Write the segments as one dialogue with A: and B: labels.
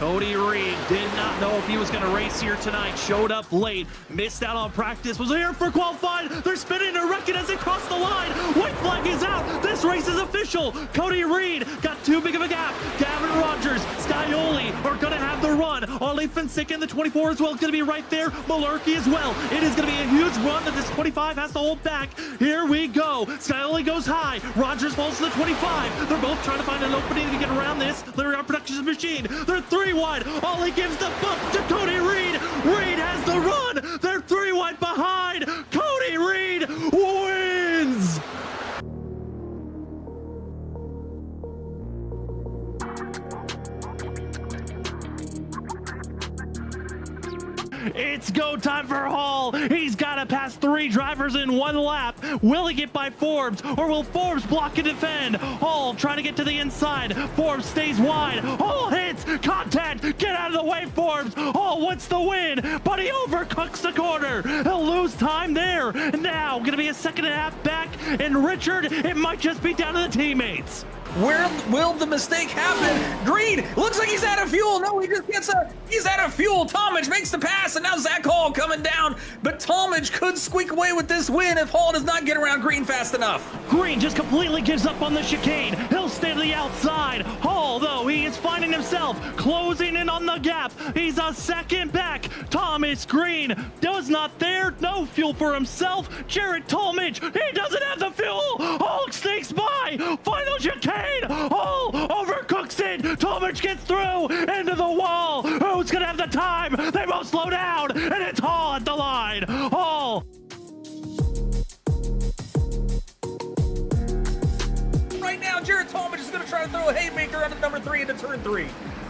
A: Cody Reed did not know if he was going to race here tonight. Showed up late, missed out on practice, was here for qualifying. They're spinning and wrecking as they cross the line. White flag is out. This race is official. Cody Reed got too big of a gap. Gavin Rogers, Scioli are going to have the run. Ollie Finsick in the 24 as well is going to be right there. Malarkey as well. It is going to be a huge run that this 25 has to hold back. Here we go. Scioli goes high. Rogers falls to the 25. They're both trying to find an opening to get around this. Literary Productions machine. They're 3 wide. Ollie gives the bump to Cody Reed. Reed has the run. They're 3 wide behind. Cody Reed wins. It's go time for Hall. He's got to pass 3 drivers in 1 lap. Will he get by Forbes, or will Forbes block and defend? Hall trying to get to the inside. Forbes stays wide. Hall hits. Contact. Get out of the way, Forbes. Hall wants the win, but he overcooks the corner. He'll lose time there. Now going to be a 2.5 back, and Richard, it might just be down to the teammates.
B: Where will the mistake happen? Green looks like he's out of fuel. No, he just gets he's out of fuel. Talmadge makes the pass, and now Zach Hall coming down. But Talmadge could squeak away with this win if Hall does not get around Green fast enough.
A: Green just completely gives up on the chicane. He'll stay to the outside. Hall, though, he is finding himself closing in on the gap. He's a second back. Thomas Green does not there. No fuel for himself. Jared Talmadge, he doesn't have the fuel. Hall sneaks by. Final chicane. Hall overcooks it. Talmadge gets through into the wall. Who's gonna have the time? They both slow down, and it's Hall at the line. Hall.
B: Right now, Jared Talmadge is gonna try to throw a haymaker out of number 3 into turn 3.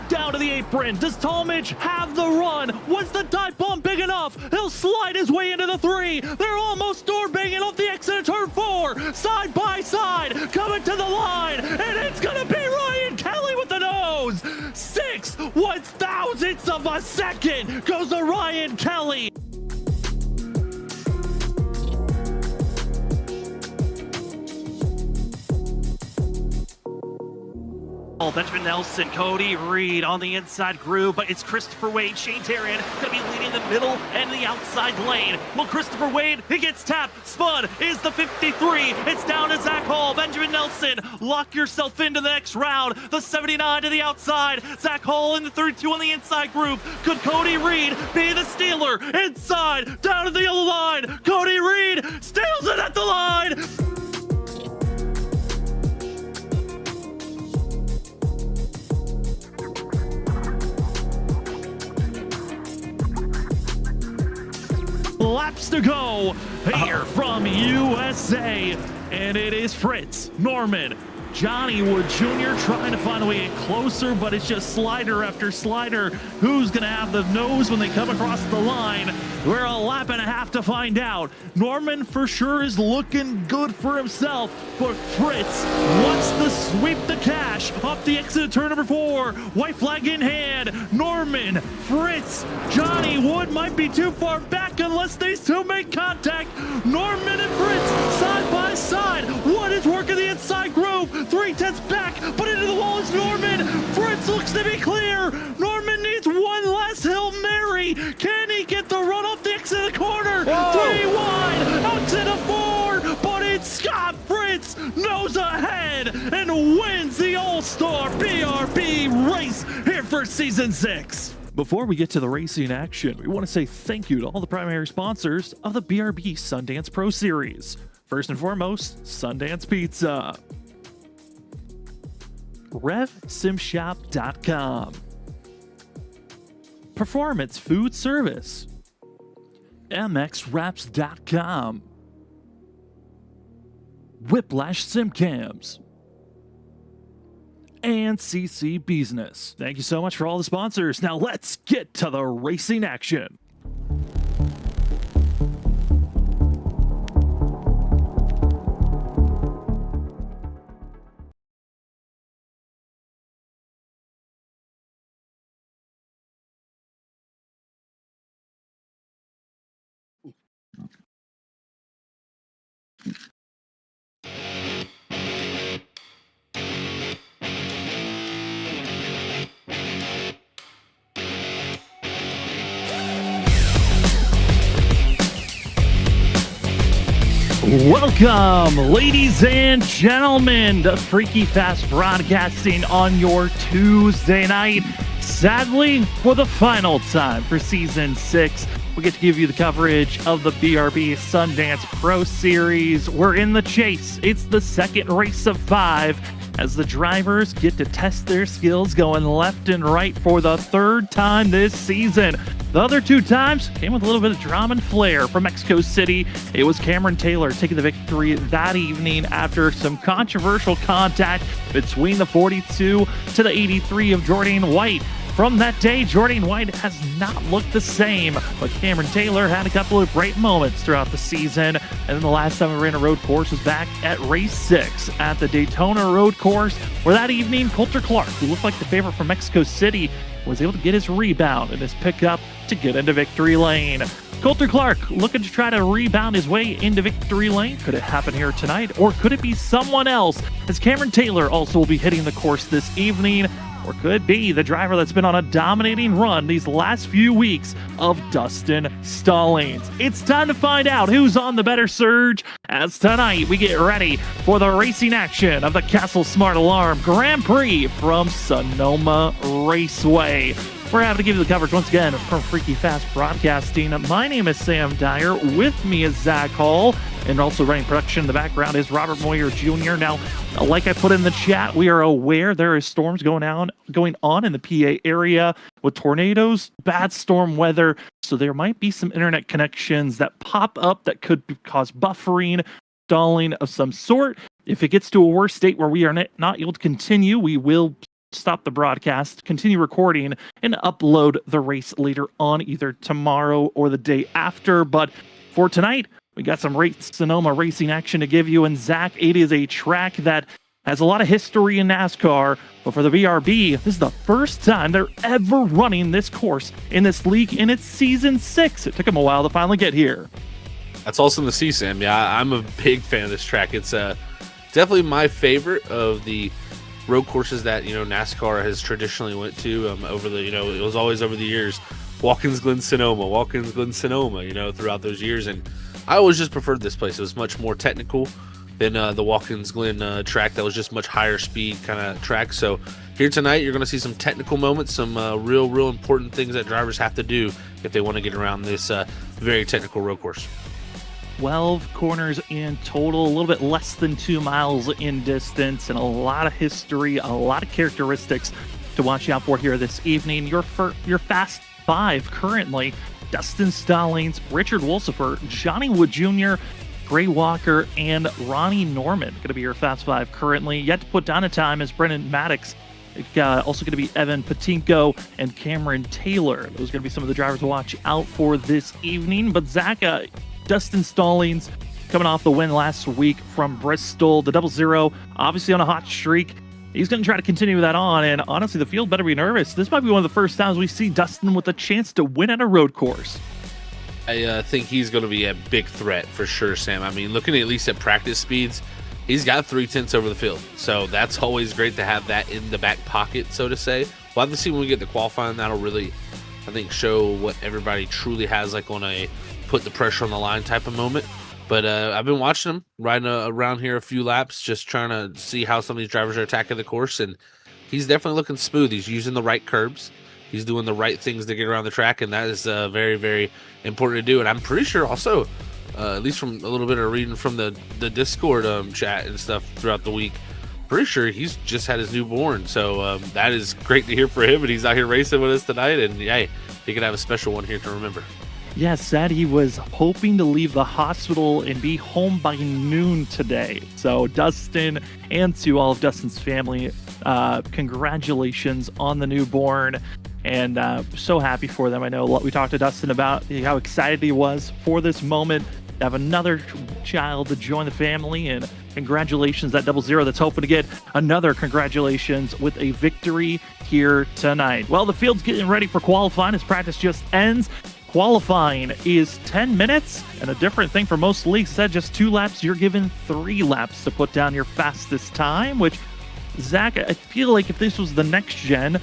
A: Down to the apron. Does Talmadge have the run? Was the dive bomb big enough? He'll slide his way into the 3. They're almost door banging off the exit of turn 4. Side by side, coming to the line, and it's gonna be Ryan Kelly with the nose. 6/1000ths of a second goes to Ryan Kelly. Benjamin Nelson, Cody Reed on the inside groove, but it's Christopher Wade. Shane Terrian going to be leading the middle and the outside lane. Well, Christopher Wade, he gets tapped. Spud is the 53. It's down to Zach Hall. Benjamin Nelson, lock yourself into the next round. The 79 to the outside. Zach Hall in the 32 on the inside groove. Could Cody Reed be the stealer? Inside, down to the yellow line. Cody Reed steals it at the line. Laps to go here from USA, and it is Fritz, Norman, Johnny Wood Jr. trying to find a way in closer, but it's just slider after slider. Who's going to have the nose when they come across the line? We're a lap and a half to find out. Norman for sure is looking good for himself, but Fritz wants to sweep the cash off the exit of turn number 4. White flag in hand. Norman, Fritz, Johnny Wood might be too far back unless these two make contact. Norman and Fritz side by side. Wood is working the inside groove. 3/10 back, but into the wall is Norman. Fritz looks to be clear. Norman needs one last Hail Mary. Can he get the run off the exit of the corner? Whoa. 3 wide, out to the 4, but it's Scott Fritz nose ahead and wins the All-Star BRB race here for season 6. Before we get to the racing action, we want to say thank you to all the primary sponsors of the BRB Sundance Pro Series. First and foremost, Sundance Pizza, RevSimShop.com, Performance Food Service, MXWraps.com, Whiplash Simcams, and CC Business. Thank you so much for all the sponsors. Now let's get to the racing action. Welcome, ladies and gentlemen, to Freaky Fast Broadcasting on your Tuesday night. Sadly, for the final time for Season 6, we get to give you the coverage of the BRB Sundance Pro Series. We're in the chase. It's the second race of 5 as the drivers get to test their skills going left and right for the third time this season. The other 2 times came with a little bit of drama and flair. From Mexico City, it was Cameron Taylor taking the victory that evening after some controversial contact between the 42 to the 83 of Jordan White. From that day, Jordan White has not looked the same, but Cameron Taylor had a couple of great moments throughout the season. And then the last time we ran a road course was back at race 6 at the Daytona road course, where that evening, Coulter Clark, who looked like the favorite from Mexico City, was able to get his rebound and his pickup to get into victory lane. Coulter Clark looking to try to rebound his way into victory lane. Could it happen here tonight, or could it be someone else, as Cameron Taylor also will be hitting the course this evening? Or could it be the driver that's been on a dominating run these last few weeks of Dustin Stallings? It's time to find out who's on the better surge, as tonight we get ready for the racing action of the Castle Smart Alarm Grand Prix from Sonoma Raceway. We're happy to give you the coverage once again from Freaky Fast Broadcasting. My name is Sam Dyer. With me is Zach Hall. And also running production in the background is Robert Moyer Jr. Now, like I put in the chat, we are aware there is storms going on in the PA area with tornadoes, bad storm weather. So there might be some internet connections that pop up that could cause buffering, stalling of some sort. If it gets to a worse state where we are not able to continue, we will stop the broadcast, continue recording, and upload the race later on, either tomorrow or the day after. But for tonight, we got some Sonoma racing action to give you. And Zach, it is a track that has a lot of history in NASCAR, but for the BRB, this is the first time they're ever running this course in this league in its Season 6. It took them a while to finally get here.
C: That's awesome to see, Sam. Yeah, I'm a big fan of this track. It's definitely my favorite of the road courses that NASCAR has traditionally went to over the it was always over the years, Watkins Glen Sonoma, throughout those years. And I always just preferred this place. It was much more technical than the Watkins Glen track that was just much higher speed kind of track. So here tonight, you're going to see some technical moments, some real important things that drivers have to do if they want to get around this very technical road course.
A: 12 corners in total, a little bit less than 2 miles in distance, and a lot of history, a lot of characteristics to watch out for here this evening. Your Fast 5 currently: Dustin Stallings, Richard Wolsifer, Johnny Wood Jr., Gray Walker, and Ronnie Norman. Going to be your Fast 5 currently. Yet to put down a time is Brendan Maddox. Also going to be Evan Patinko and Cameron Taylor. Those are going to be some of the drivers to watch out for this evening. But Zach, Dustin Stallings coming off the win last week from Bristol, the 00, obviously on a hot streak. He's going to try to continue that on, and honestly, the field better be nervous. This might be one of the first times we see Dustin with a chance to win at a road course.
C: I think he's going to be a big threat for sure, Sam. I mean, looking at least at practice speeds, he's got 3/10 over the field. So that's always great to have that in the back pocket, so to say. We'll have to see when we get to qualifying. That'll really, I think, show what everybody truly has, like on a put the pressure on the line type of moment. But I've been watching him riding around here a few laps, just trying to see how some of these drivers are attacking the course. And he's definitely looking smooth. He's using the right curbs. He's doing the right things to get around the track. And that is very, very important to do. And I'm pretty sure also, at least from a little bit of reading from the Discord chat and stuff throughout the week, pretty sure he's just had his newborn. So that is great to hear for him. And he's out here racing with us tonight. And hey, he could have a special one here to remember.
A: Yeah, said he was hoping to leave the hospital and be home by noon today. So Dustin, and to all of Dustin's family, congratulations on the newborn. And so happy for them. I know we talked to Dustin about how excited he was for this moment to have another child to join the family. And congratulations, that 00 that's hoping to get another congratulations with a victory here tonight. Well, the field's getting ready for qualifying as practice just ends. Qualifying is 10 minutes, and a different thing for most leagues. Said just 2 laps, you're given 3 laps to put down your fastest time, which, Zach, I feel like if this was the next gen,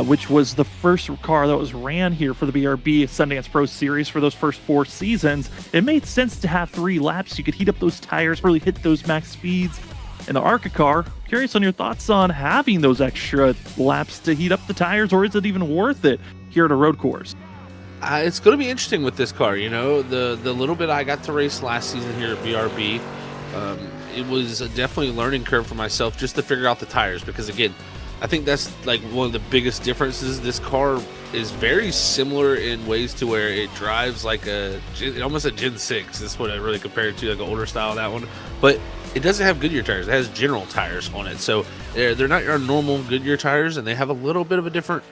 A: which was the first car that was ran here for the BRB Sundance Pro Series for those first 4 seasons. It made sense to have 3 laps. You could heat up those tires, really hit those max speeds. In the ARCA car, curious on your thoughts on having those extra laps to heat up the tires, or is it even worth it here at a road course?
C: It's going to be interesting with this car. You know, the little bit I got to race last season here at BRB, it was definitely a learning curve for myself just to figure out the tires, because again, I think that's like one of the biggest differences. This car is very similar in ways to where it drives like almost a Gen 6. That's what I really compare it to, like an older style, that one. But it doesn't have Goodyear tires. It has General tires on it. So they're not your normal Goodyear tires, and they have a little bit of a different,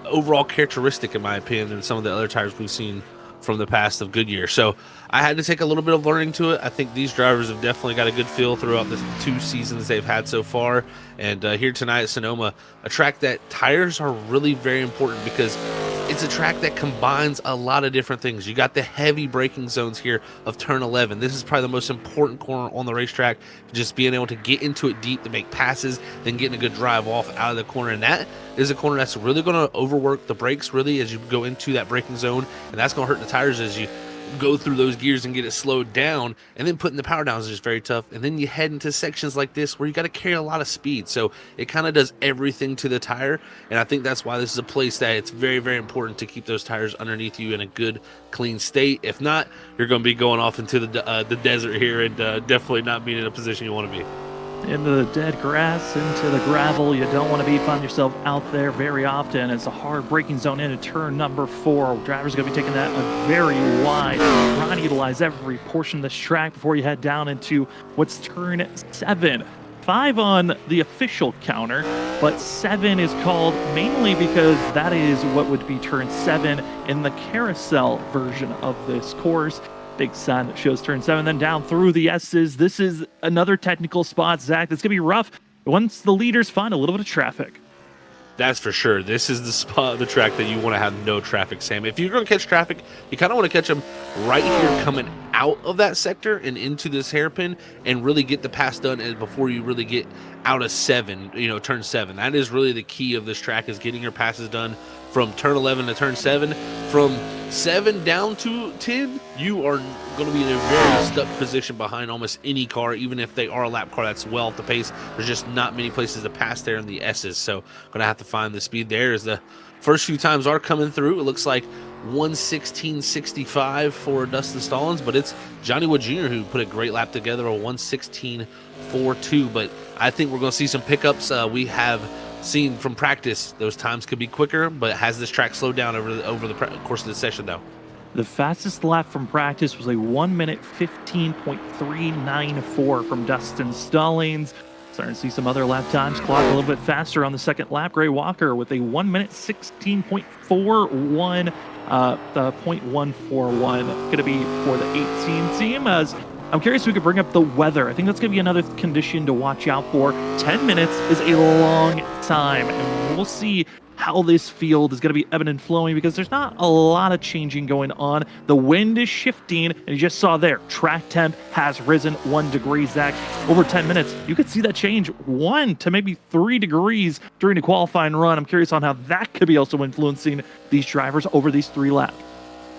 C: overall characteristic, in my opinion, than some of the other tires we've seen from the past of Goodyear. So I had to take a little bit of learning to it. I think these drivers have definitely got a good feel throughout the 2 seasons they've had so far. And here tonight at Sonoma, a track that tires are really very important, because it's a track that combines a lot of different things. You got the heavy braking zones here of turn 11. This is probably the most important corner on the racetrack, just being able to get into it deep to make passes, then getting a good drive off out of the corner. And that is a corner that's really going to overwork the brakes really as you go into that braking zone, and that's going to hurt the tires as you go through those gears and get it slowed down. And then putting the power down is just very tough. And then you head into sections like this where you got to carry a lot of speed, so it kind of does everything to the tire. And I think that's why this is a place that it's very, very important to keep those tires underneath you in a good, clean state. If not, you're going to be going off into the desert here, and definitely not being in a position you want to be.
A: Into the dead grass, into the gravel. You don't want to be finding yourself out there very often. It's a hard braking zone into turn number 4. Drivers are going to be taking that very wide, trying to utilize every portion of this track before you head down into what's turn 7. 5 on the official counter, but 7 is called mainly because that is what would be turn 7 in the carousel version of this course. Big sign that shows turn 7, then down through the S's. This is another technical spot, Zach, that's going to be rough once the leaders find a little bit of traffic.
C: That's for sure. This is the spot of the track that you want to have no traffic, Sam. If you're going to catch traffic, you kind of want to catch them right here coming out of that sector and into this hairpin, and really get the pass done before you really get out of 7, turn 7. That is really the key of this track, is getting your passes done from turn 11 to turn 7. From 7 down to 10, you are going to be in a very stuck position behind almost any car, even if they are a lap car that's well off the pace. There's just not many places to pass there in the S's, so going to have to find the speed there as the first few times are coming through. It looks like 1:16.65 for Dustin Stallings, but it's Johnny Wood Jr. who put a great lap together, a 1:16.42. But I think we're going to see some pickups. We have seen from practice those times could be quicker, but has this track slowed down over the course of the session though?
A: The fastest lap from practice was a 1:15.394 from Dustin Stallings. Starting to see some other lap times clock a little bit faster on the second lap. Gray Walker with a 1:16.41, 0.141. Going to be for the 18 team. As I'm curious if we could bring up the weather. I think that's going to be another condition to watch out for. 10 minutes is a long time, and we'll see how this field is going to be ebbing and flowing, because there's not a lot of changing going on. The wind is shifting, and you just saw there, track temp has risen 1 degree, Zach. Over 10 minutes, you could see that change 1 to maybe 3 degrees during the qualifying run. I'm curious on how that could be also influencing these drivers over these 3 laps.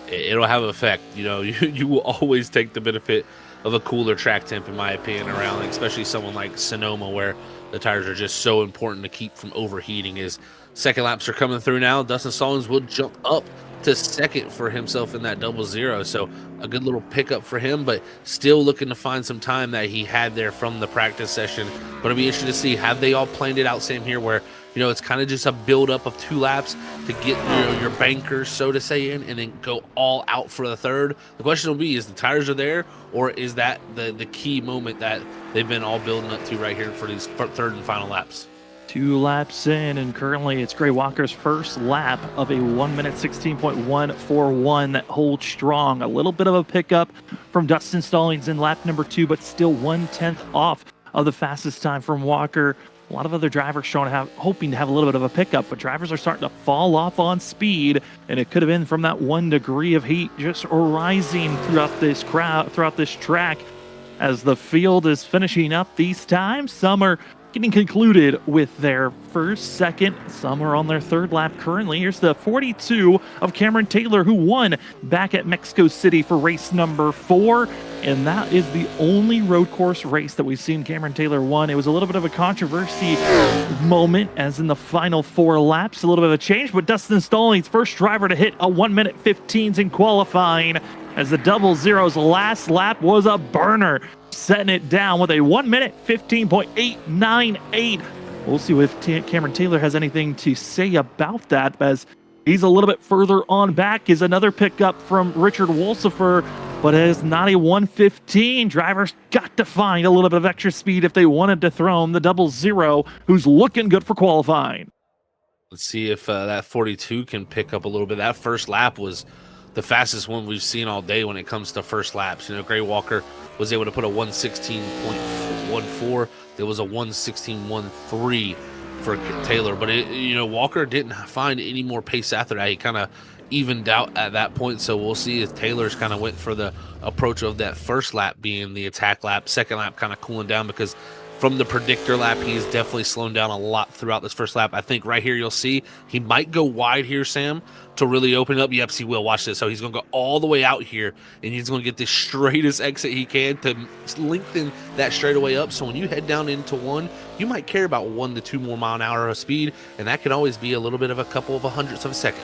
C: It'll have an effect. You will always take the benefit of a cooler track temp, in my opinion, around, especially someone like Sonoma, where the tires are just so important to keep from overheating. Is second laps are coming through now. Dustin Stallings will jump up to second for himself in that 00. So a good little pickup for him, but still looking to find some time that he had there from the practice session. But it'll be interesting to see, have they all planned it out, Sam, here, where it's kind of just a build up of 2 laps to get your bankers, so to say, in, and then go all out for the third. The question will be, is the tires are there, or is that the key moment that they've been all building up to right here for these third and final laps?
A: 2 laps in, and currently it's Gray Walker's first lap of a 1:16.141 that holds strong. A little bit of a pickup from Dustin Stallings in lap number 2, but still 1/10 off of the fastest time from Walker. A lot of other drivers hoping to have a little bit of a pickup, but drivers are starting to fall off on speed, and it could have been from that 1 degree of heat just rising throughout this track. As the field is finishing up these times, some are getting concluded with their first, second, some are on their third lap currently. Here's the 42 of Cameron Taylor, who won back at Mexico City for race number 4. And that is the only road course race that we've seen Cameron Taylor won. It was a little bit of a controversy moment, as in the final 4 laps, a little bit of a change, but Dustin Stallings, first driver to hit a 1 minute 15s in qualifying, as the double zeros last lap was a burner, setting it down with a 1 minute 15.898. We'll see if Cameron Taylor has anything to say about that, as he's a little bit further on back. Is another pickup from Richard Wolsifer, but it is not a 115. Drivers got to find a little bit of extra speed if they wanted to throw him the double zero, who's looking good for qualifying.
C: Let's see if that 42 can pick up a little bit. That first lap was the fastest one we've seen all day when it comes to first laps. You know, Gray Walker was able to put a 116.14. There was a 116.13 for Taylor, but Walker didn't find any more pace after that. He kind of evened out at that point, so we'll see if Taylor's kind of went for the approach of that first lap being the attack lap, second lap kind of cooling down, because from the predictor lap, he's definitely slowing down a lot throughout this first lap. I think right here you'll see he might go wide here, Sam, to really open up. Yep, he will. Watch this. So he's going to go all the way out here, and he's going to get the straightest exit he can to lengthen that straightaway up. So when you head down into one, you might care about 1 to 2 more mile an hour of speed, and that can always be a little bit of a couple of hundredths of a second.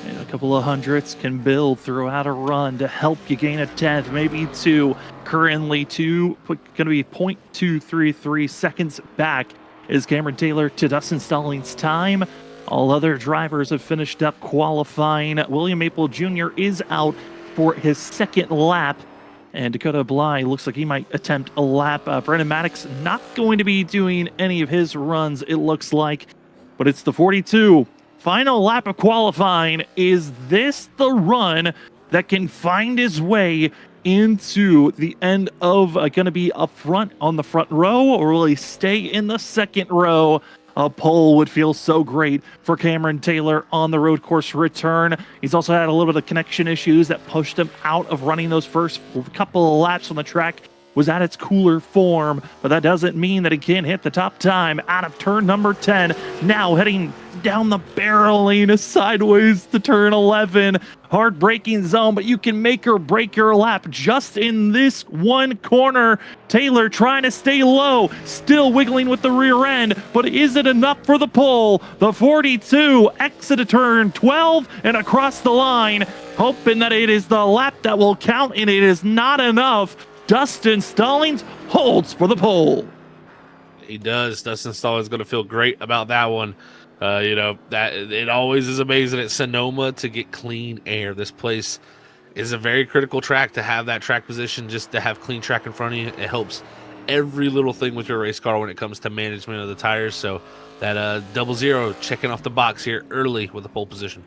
A: And a couple of hundredths can build throughout a run to help you gain a tenth, maybe 2. Currently, going to be 0.233 seconds back is Cameron Taylor to Dustin Stallings' time. All other drivers have finished up qualifying. William Maple Jr. is out for his second lap, and Dakota Bly looks like he might attempt a lap. Brendan Maddox not going to be doing any of his runs, it looks like, but it's the 42. Final lap of qualifying. Is this the run that can find his way into the end of going to be up front on the front row, or will he stay in the second row? A pole would feel so great for Cameron Taylor on the road course return. He's also had a little bit of connection issues that pushed him out of running those first couple of laps on the track. Was at its cooler form, but that doesn't mean that he can't hit the top time out of turn number 10. Now heading down the barrel lane sideways to turn 11. Hard braking zone, but you can make or break your lap just in this one corner. Taylor trying to stay low, still wiggling with the rear end, but is it enough for the pole? The 42 exit turn 12 and across the line, hoping that it is the lap that will count, and it is not enough. Dustin Stallings holds for the pole.
C: He does. Dustin Stallings is going to feel great about that one. That it always is amazing at Sonoma to get clean air. This place is a very critical track to have that track position, just to have clean track in front of you. It helps every little thing with your race car when it comes to management of the tires. So that double zero checking off the box here early with the pole position.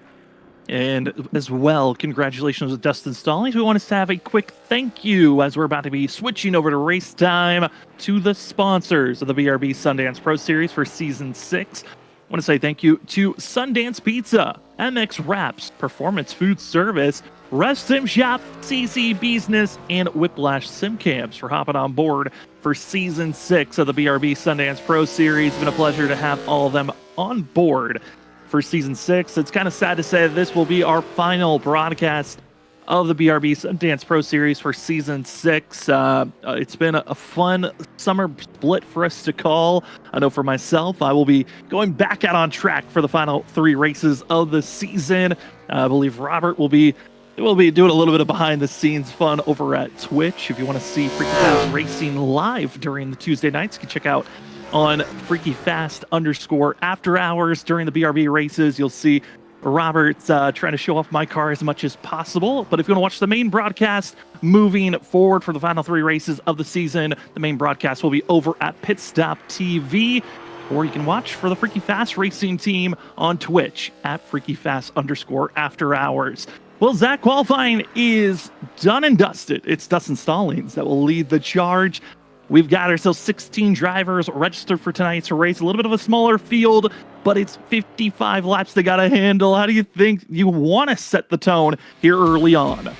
A: And as well, congratulations to Dustin Stallings. We want to have a quick thank you as we're about to be switching over to race time to the sponsors of the BRB Sundance Pro Series for Season 6. I want to say thank you to Sundance Pizza, MX Wraps, Performance Food Service, Rest Sim Shop, CC Business, and Whiplash Sim Camps for hopping on board for Season 6 of the BRB Sundance Pro Series. It's been a pleasure to have all of them on board for Season 6. It's kind of sad to say that this will be our final broadcast of the BRB Sundance Pro Series for Season 6. It's been a fun summer split for us to call. I know for myself, I will be going back out on track for the final 3 races of the season. I believe Robert will be doing a little bit of behind-the-scenes fun over at Twitch. If you want to see Freaky Fast Racing live during the Tuesday nights, you can check out on Freaky Fast _ after hours during the BRB races. You'll see Robert's trying to show off my car as much as possible. But if you want to watch the main broadcast moving forward for the final 3 races of the season, the main broadcast will be over at Pit Stop TV, or you can watch for the Freaky Fast Racing team on Twitch at Freaky Fast _ after hours. Well, Zach, qualifying is done and dusted. It's Dustin Stallings that will lead the charge. We've got ourselves 16 drivers registered for tonight's race. A little bit of a smaller field, but it's 55 laps they got to handle. How do you think you want to set the tone here early on?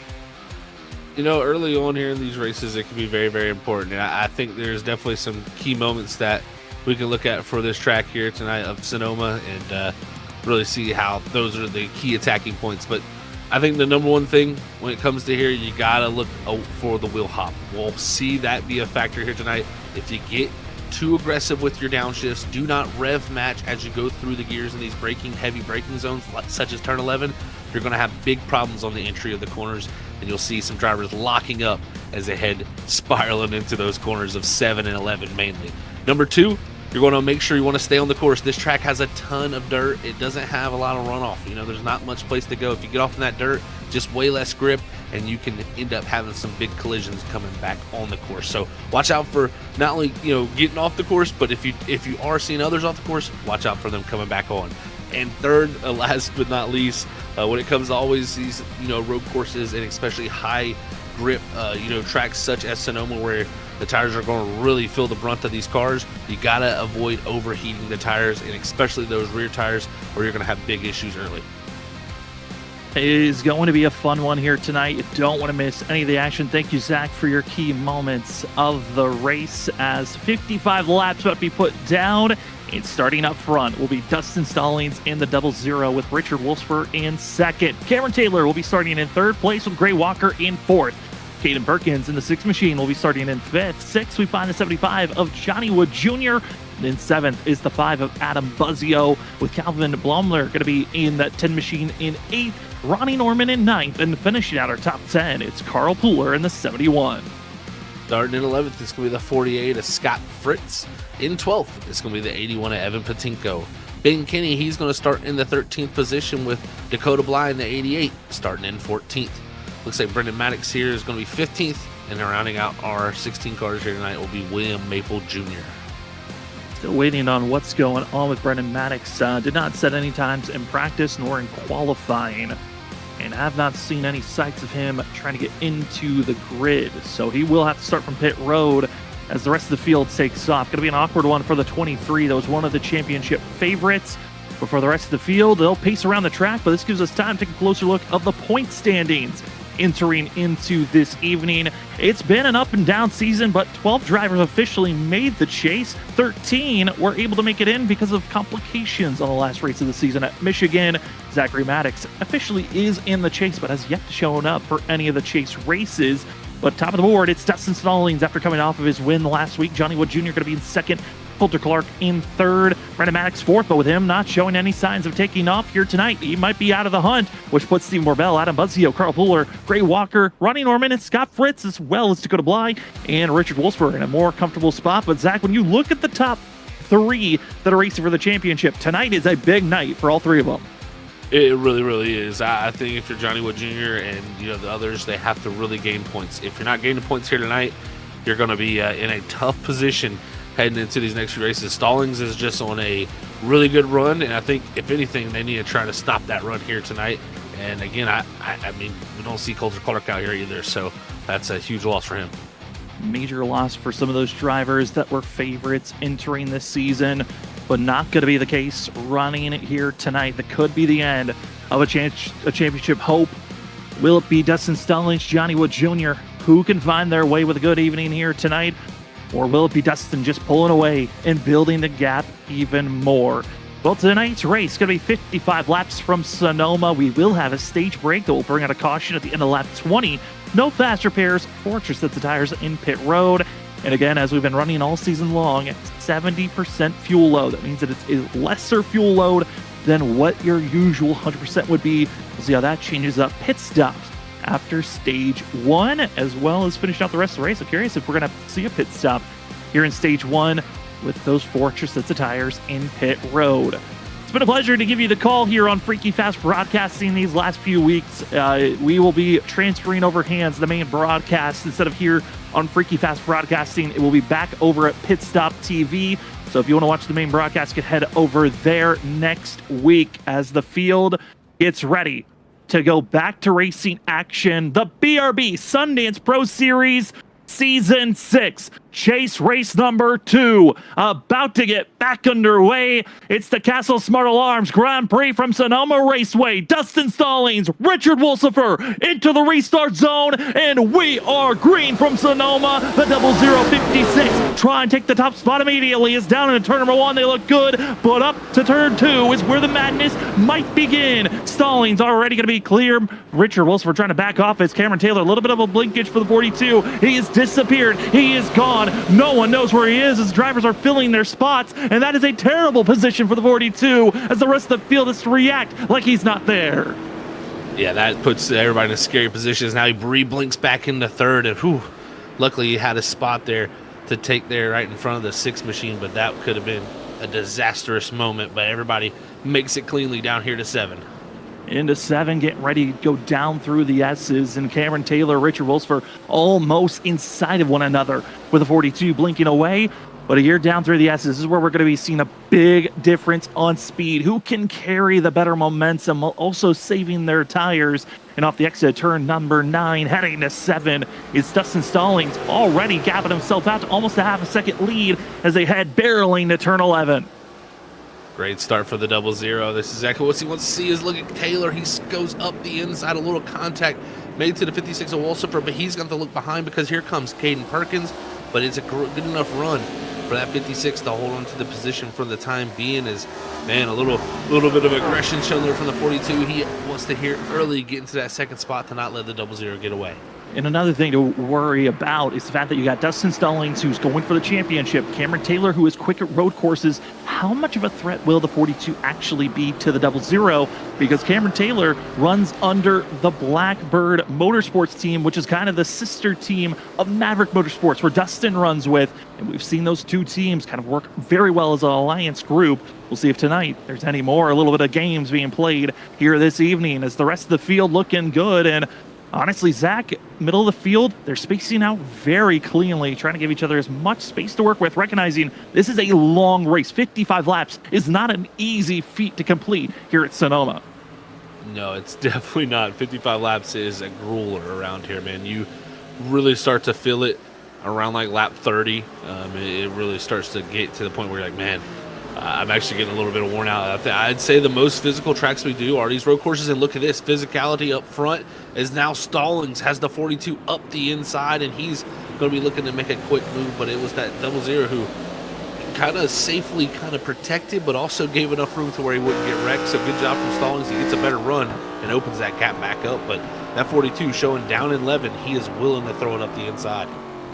C: Early on here in these races, it can be very, very important. And I think there's definitely some key moments that we can look at for this track here tonight of Sonoma and really see how those are the key attacking points. But I think the number one thing when it comes to here, you gotta look out for the wheel hop. We'll see that be a factor here tonight. If you get too aggressive with your downshifts, do not rev match as you go through the gears in these heavy braking zones, such as turn 11. You're going to have big problems on the entry of the corners, and you'll see some drivers locking up as they head spiraling into those corners of 7 and 11 mainly. Number 2, you're going to make sure you want to stay on the course. This track has a ton of dirt. It doesn't have a lot of runoff. You know, there's not much place to go. If you get off in that dirt, just way less grip, and you can end up having some big collisions coming back on the course. So watch out for not only, you know, getting off the course, but if you are seeing others off the course, watch out for them coming back on. And third, last but not least, when it comes to always these, you know, road courses and especially high grip, you know, tracks such as Sonoma where the tires are going to really feel the brunt of these cars, you got to avoid overheating the tires, and especially those rear tires where you're going to have big issues early.
A: It is going to be a fun one here tonight. You don't want to miss any of the action. Thank you, Zach, for your key moments of the race as 55 laps about to be put down. And starting up front will be Dustin Stallings in the 00 with Richard Wolfsfer in second. Cameron Taylor will be starting in third place with Gray Walker in fourth. Caden Perkins in the 6 machine will be starting in fifth. Sixth, we find the 75 of Johnny Wood Jr. Then seventh is the 5 of Adam Buzzio with Calvin Blomler going to be in that 10 machine in eighth. Ronnie Norman in ninth, and finishing out our top 10, it's Carl Pooler in the 71.
C: Starting in 11th, it's going to be the 48 of Scott Fritz. In 12th, it's going to be the 81 of Evan Patinko. Ben Kinney, he's going to start in the 13th position with Dakota Bly in the 88, starting in 14th. Looks like Brendan Maddox here is going to be 15th, and rounding out our 16 cars here tonight will be William Maple Jr.
A: Still waiting on what's going on with Brendan Maddox. Did not set any times in practice nor in qualifying, and have not seen any sights of him trying to get into the grid. So he will have to start from pit road as the rest of the field takes off. Going to be an awkward one for the 23. That was one of the championship favorites. But for the rest of the field, they'll pace around the track, but this gives us time to take a closer look of the point standings entering into this evening. It's been an up and down season, but 12 drivers officially made the chase. 13 were able to make it in because of complications on the last race of the season at Michigan. Zachary Maddox officially is in the chase, but has yet to show up for any of the chase races. But top of the board, it's Dustin Stallings after coming off of his win last week. Johnny Wood Jr. going to be in second. Coulter Clark in third. Brendan Maddox fourth, but with him not showing any signs of taking off here tonight, he might be out of the hunt, which puts Steve Morbell, Adam Buzzio, Carl Pooler, Gray Walker, Ronnie Norman, and Scott Fritz, as well as Dakota Bly and Richard Wolfsburg in a more comfortable spot. But Zach, when you look at the top 3 that are racing for the championship, tonight is a big night for all 3 of them.
C: It really, really is. I think if you're Johnny Wood Jr. and the others, they have to really gain points. If you're not gaining points here tonight, you're going to be in a tough position heading into these next few races. Stallings is just on a really good run, and I think if anything, they need to try to stop that run here tonight. And again, I mean, we don't see Coulter Clark out here either, so that's a huge loss for him.
A: Major loss for some of those drivers that were favorites entering this season, but not going to be the case running here tonight. That could be the end of a championship hope. Will it be Dustin Stallings, Johnny Wood Jr., who can find their way with a good evening here tonight? Or will it be Dustin just pulling away and building the gap even more? Well, tonight's race is going to be 55 laps from Sonoma. We will have a stage break that will bring out a caution at the end of lap 20. No fast repairs, Fortress sets the tires in pit road. And again, as we've been running all season long, it's 70% fuel load. That means that it's a lesser fuel load than what your usual 100% would be. We'll see how that changes up. Pit stops after stage 1, as well as finishing out the rest of the race. I'm curious if we're going to see a pit stop here in stage 1 with those Fortress sets of tires in pit road. It's been a pleasure to give you the call here on Freaky Fast Broadcasting these last few weeks. We will be transferring over hands the main broadcast. Instead of here on Freaky Fast Broadcasting, it will be back over at Pit Stop TV. So if you want to watch the main broadcast, you can head over there next week as the field gets ready to go back to racing action. The BRB Sundance Pro Series Season 6 chase race number 2 about to get back underway. It's the Castle Smart Alarms Grand Prix from Sonoma Raceway. Dustin Stallings, Richard Wolsifer into the restart zone, and we are green from Sonoma. The 0056 try and take the top spot immediately. Is down in turn number 1. They look good, but up to turn 2 is where the madness might begin. Stallings already going to be clear. Richard Wolsifer trying to back off as Cameron Taylor. A little bit of a blinkage for the 42. He has disappeared. He is gone. No one knows where he is as drivers are filling their spots, and that is a terrible position for the 42 as the rest of the field has to react like he's not there.
C: Yeah, that puts everybody in a scary position. Now he blinks back into third, and whew, luckily he had a spot there to take there right in front of the 6 machine, but that could have been a disastrous moment. But everybody makes it cleanly down here to 7.
A: Into 7, getting ready to go down through the S's, and Cameron Taylor, Richard Wolsifer almost inside of one another with a 42 blinking away. But a year down through the S's, this is where we're going to be seeing a big difference on speed. Who can carry the better momentum while also saving their tires? And off the exit turn number 9, heading to 7, is Dustin Stallings already gapping himself out to almost a half a second lead as they head barreling to turn 11.
C: Great start for the 00. This is exactly what he wants to see. Is look at Taylor. He goes up the inside, a little contact made to the 56 of Wolsifer, but he's got to look behind because here comes Caden Perkins. But it's a good enough run for that 56 to hold on to the position for the time being. Is, man, a little bit of aggression shown there from the 42. He wants to here early get into that second spot to not let the 00 get away.
A: And another thing to worry about is the fact that you got Dustin Stallings, who's going for the championship, Cameron Taylor, who is quick at road courses. How much of a threat will the 42 actually be to the 00? Because Cameron Taylor runs under the Blackbird Motorsports team, which is kind of the sister team of Maverick Motorsports, where Dustin runs with. And we've seen those two teams kind of work very well as an alliance group. We'll see if tonight there's any more, a little bit of games being played here this evening as the rest of the field looking good. And honestly, Zach, middle of the field, they're spacing out very cleanly, trying to give each other as much space to work with, recognizing this is a long race. 55 laps is not an easy feat to complete here at Sonoma.
C: No, it's definitely not. 55 laps is a grueler around here, man. You really start to feel it around like lap 30. It really starts to get to the point where you're like, man, I'm actually getting a little bit worn out. I'd say the most physical tracks we do are these road courses, and look at this physicality up front is now Stallings has the 42 up the inside, and he's going to be looking to make a quick move, but it was that 00 who kind of safely kind of protected, but also gave enough room to where he wouldn't get wrecked. So good job from Stallings. He gets a better run and opens that gap back up, but that 42 showing down in 11, he is willing to throw it up the inside.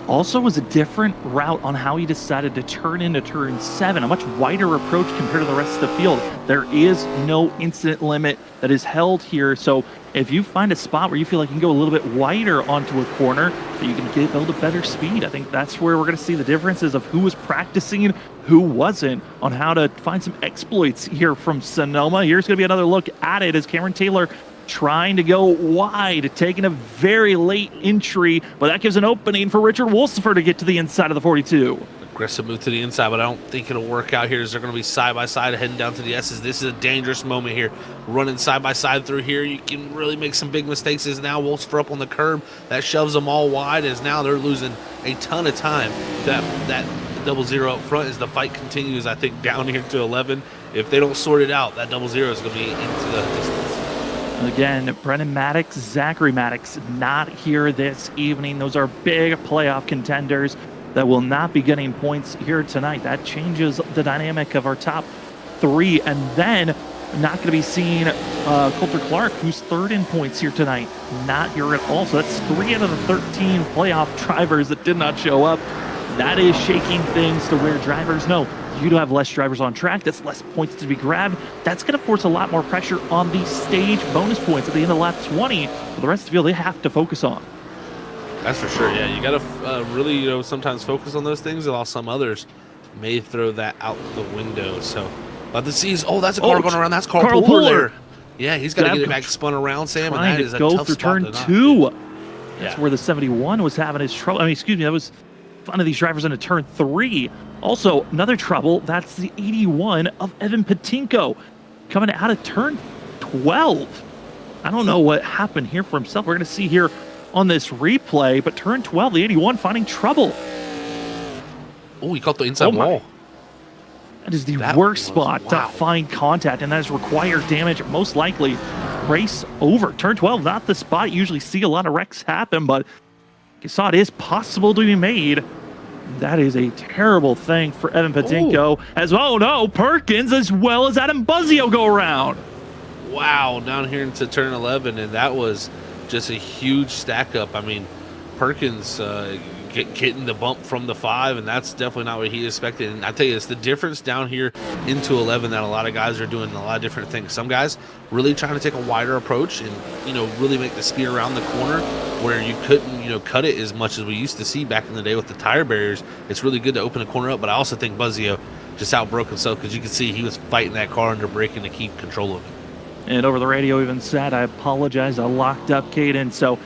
A: Also was a different route on how he decided to turn into turn 7, a much wider approach compared to the rest of the field. There is no incident limit that is held here, so if you find a spot where you feel like you can go a little bit wider onto a corner, so you can build a better speed. I think that's where we're going to see the differences of who was practicing, who wasn't, on how to find some exploits here from Sonoma. Here's going to be another look at it as Cameron Taylor trying to go wide, taking a very late entry, but that gives an opening for Richard Wolsifer to get to the inside of the 42.
C: Aggressive move to the inside, but I don't think it'll work out here as they're going to be side by side heading down to the S's. This is a dangerous moment here. Running side by side through here, you can really make some big mistakes. As now Wolsifer up on the curb, that shoves them all wide as now they're losing a ton of time. That 00 up front as the fight continues, I think, down here to 11. If they don't sort it out, that 00 is going to be into the distance.
A: Again, Brennan Maddox, Zachary Maddox, not here this evening. Those are big playoff contenders that will not be getting points here tonight. That changes the dynamic of our top 3. And then not going to be seeing Coulter Clark, who's 3rd in points here tonight. Not here at all. So that's 3 out of the 13 playoff drivers that did not show up. That is shaking things to where drivers know you do have less drivers on track. That's less points to be grabbed. That's going to force a lot more pressure on the stage bonus points at the end of lap 20. For the rest of the field, they have to focus on.
C: That's for sure. Yeah, you got to really, sometimes focus on those things, while some others may throw that out the window. So, about to see, that's a car going around. That's Carl Puller. Yeah, he's got to get it back spun around, Sam, and that is a tough spot
A: turn 2. That's where the 71 was having his trouble. That was fun of these drivers into turn 3. Also, another trouble, that's the 81 of Evan Patinko coming out of turn 12. I don't know what happened here for himself. We're going to see here on this replay, but turn 12, the 81 finding trouble.
C: Oh, he caught the inside wall.
A: That is the
C: That
A: worst
C: was-
A: spot
C: wow.
A: to find contact, and that is required damage. Most likely, race over. Turn 12, not the spot you usually see a lot of wrecks happen, but you saw it is possible to be made. That is a terrible thing for Evan Patinko, as well. Oh no, Perkins as well as Adam Buzzio go around.
C: Wow, down here into turn 11, and that was just a huge stack up. I mean, Perkins getting the bump from the 5, and that's definitely not what he expected. And I tell you, it's the difference down here into 11 that a lot of guys are doing a lot of different things. Some guys really trying to take a wider approach and, really make the speed around the corner where you couldn't, cut it as much as we used to see back in the day with the tire barriers. It's really good to open a corner up, but I also think Buzzio just outbroke himself because you can see he was fighting that car under braking to keep control of it.
A: And over the radio even said, I apologize, I locked up Caden. So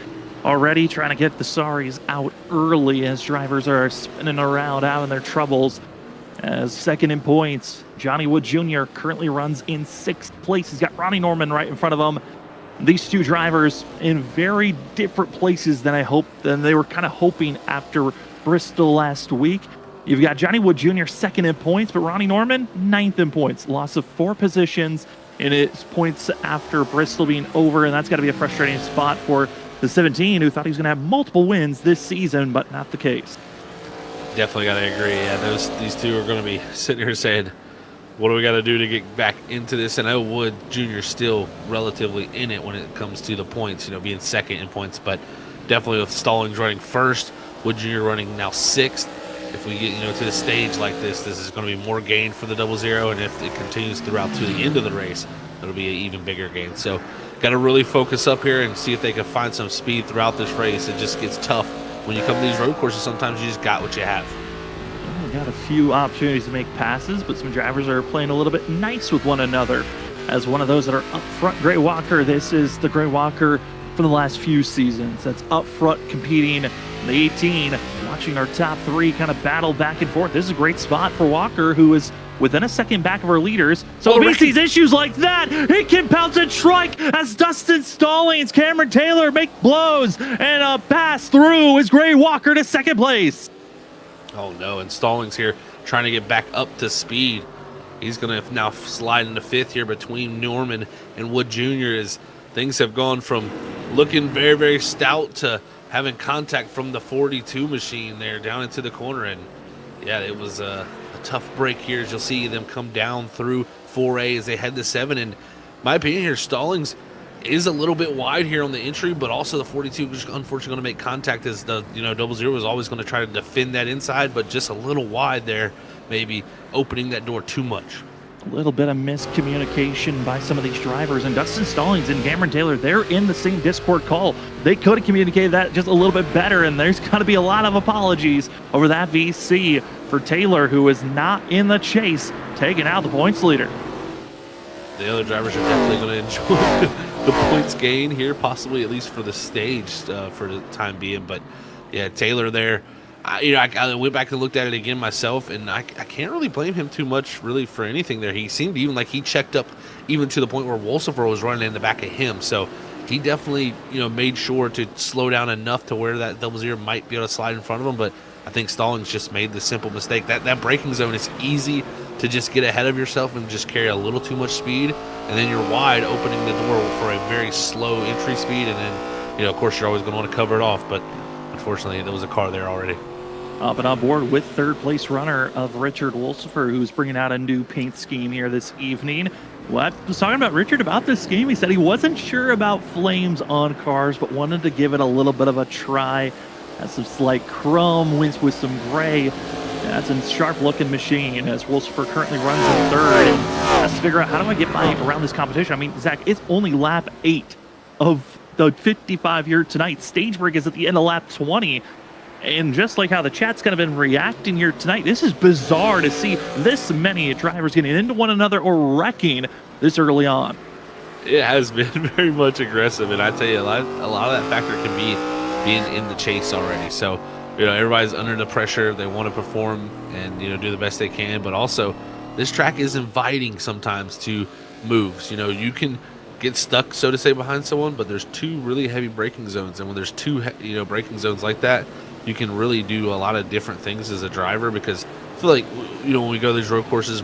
A: already trying to get the sorries out early as drivers are spinning around out in their troubles. As second in points, Johnny Wood Jr. currently runs in 6th place. He's got Ronnie Norman right in front of him. These two drivers in very different places than they were kind of hoping after Bristol last week. You've got Johnny Wood Jr. second in points, but Ronnie Norman 9th in points. Loss of 4 positions in its points after Bristol being over, and that's got to be a frustrating spot for the 17, who thought he was going to have multiple wins this season, but not the case.
C: Definitely got to agree. Yeah, these two are going to be sitting here saying, what do we got to do to get back into this? And I know Wood Jr. still relatively in it when it comes to the points, being second in points, but definitely with Stallings running first, Wood Jr. running now 6th. If we get to the stage like this is going to be more gain for the 00, and if it continues throughout to the end of the race, it'll be an even bigger gain. So got to really focus up here and see if they can find some speed throughout this race. It just gets tough when you come to these road courses. Sometimes you just got what you have.
A: We got a few opportunities to make passes, but some drivers are playing a little bit nice with one another. As one of those that are up front, Gray Walker, this is the Gray Walker from the last few seasons that's up front competing in the 18, watching our top 3 kind of battle back and forth. This is a great spot for Walker, who is within a second back of our leaders. So if he sees issues like that, he can pounce and strike as Dustin Stallings, Cameron Taylor make blows, and a pass through is Gray Walker to second place.
C: Oh no, and Stallings here trying to get back up to speed. He's going to now slide into 5th here between Norman and Wood Jr. as things have gone from looking very, very stout to having contact from the 42 machine there down into the corner. And yeah, it was a tough break here as you'll see them come down through 4A as they head to 7. And my opinion here, Stallings is a little bit wide here on the entry, but also the 42 is unfortunately going to make contact as the 00 was always going to try to defend that inside, but just a little wide there, maybe opening that door too much.
A: A little bit of miscommunication by some of these drivers, and Dustin Stallings and Cameron Taylor, they're in the same Discord call. They could have communicated that just a little bit better, and there's got to be a lot of apologies over that VC for Taylor, who is not in the chase, taking out the points leader.
C: The other drivers are definitely going to enjoy the points gain here, possibly at least for the stage for the time being. But yeah, Taylor there. I went back and looked at it again myself, and I can't really blame him too much really for anything there. He seemed even like he checked up even to the point where Wolsifer was running in the back of him. So he definitely made sure to slow down enough to where that 00 might be able to slide in front of him. But I think Stallings just made the simple mistake. That braking zone is easy to just get ahead of yourself and just carry a little too much speed, and then you're wide opening the door for a very slow entry speed, and then of course you're always going to want to cover it off. But unfortunately there was a car there already.
A: Up and on board with third place runner of Richard Wolsifer, who's bringing out a new paint scheme here this evening. Well, I was talking about Richard about this scheme. He said he wasn't sure about flames on cars, but wanted to give it a little bit of a try. Has some slight chrome, wins with some gray. That's a sharp-looking machine as Wolsifer currently runs in third and has to figure out, how do I get by around this competition? I mean, Zach, it's only lap 8 of the 55 here tonight. Stage break is at the end of lap 20. And just like how the chat's kind of been reacting here tonight, this is bizarre to see this many drivers getting into one another or wrecking this early on.
C: It has been very much aggressive, and I tell you, a lot of that factor can be being in the chase already. So, everybody's under the pressure. They want to perform and, do the best they can. But also, this track is inviting sometimes to moves. You can get stuck, so to say, behind someone, but there's 2 really heavy braking zones. And when there's 2, braking zones like that, you can really do a lot of different things as a driver, because feel like, you know, when we go to these road courses,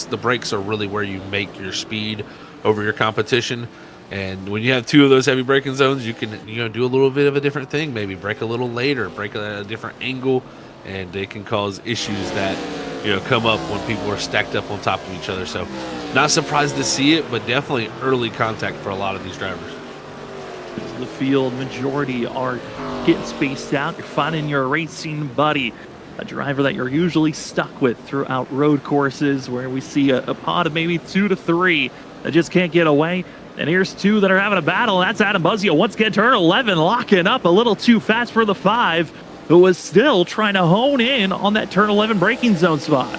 C: the brakes are really where you make your speed over your competition. And when you have two of those heavy braking zones, you can, you know, do a little bit of a different thing. Maybe brake a little later, brake at a different angle, and they can cause issues that, you know, come up when people are stacked up on top of each other. So not surprised to see it, but definitely early contact for a lot of these drivers.
A: The field majority are getting spaced out. You're finding your racing buddy, a driver that you're usually stuck with throughout road courses where we see a pod of maybe 2 to 3 that just can't get away. And here's 2 that are having a battle. That's Adam Buzzio once again, turn 11, locking up a little too fast for the 5, who was still trying to hone in on that turn 11 braking zone spot.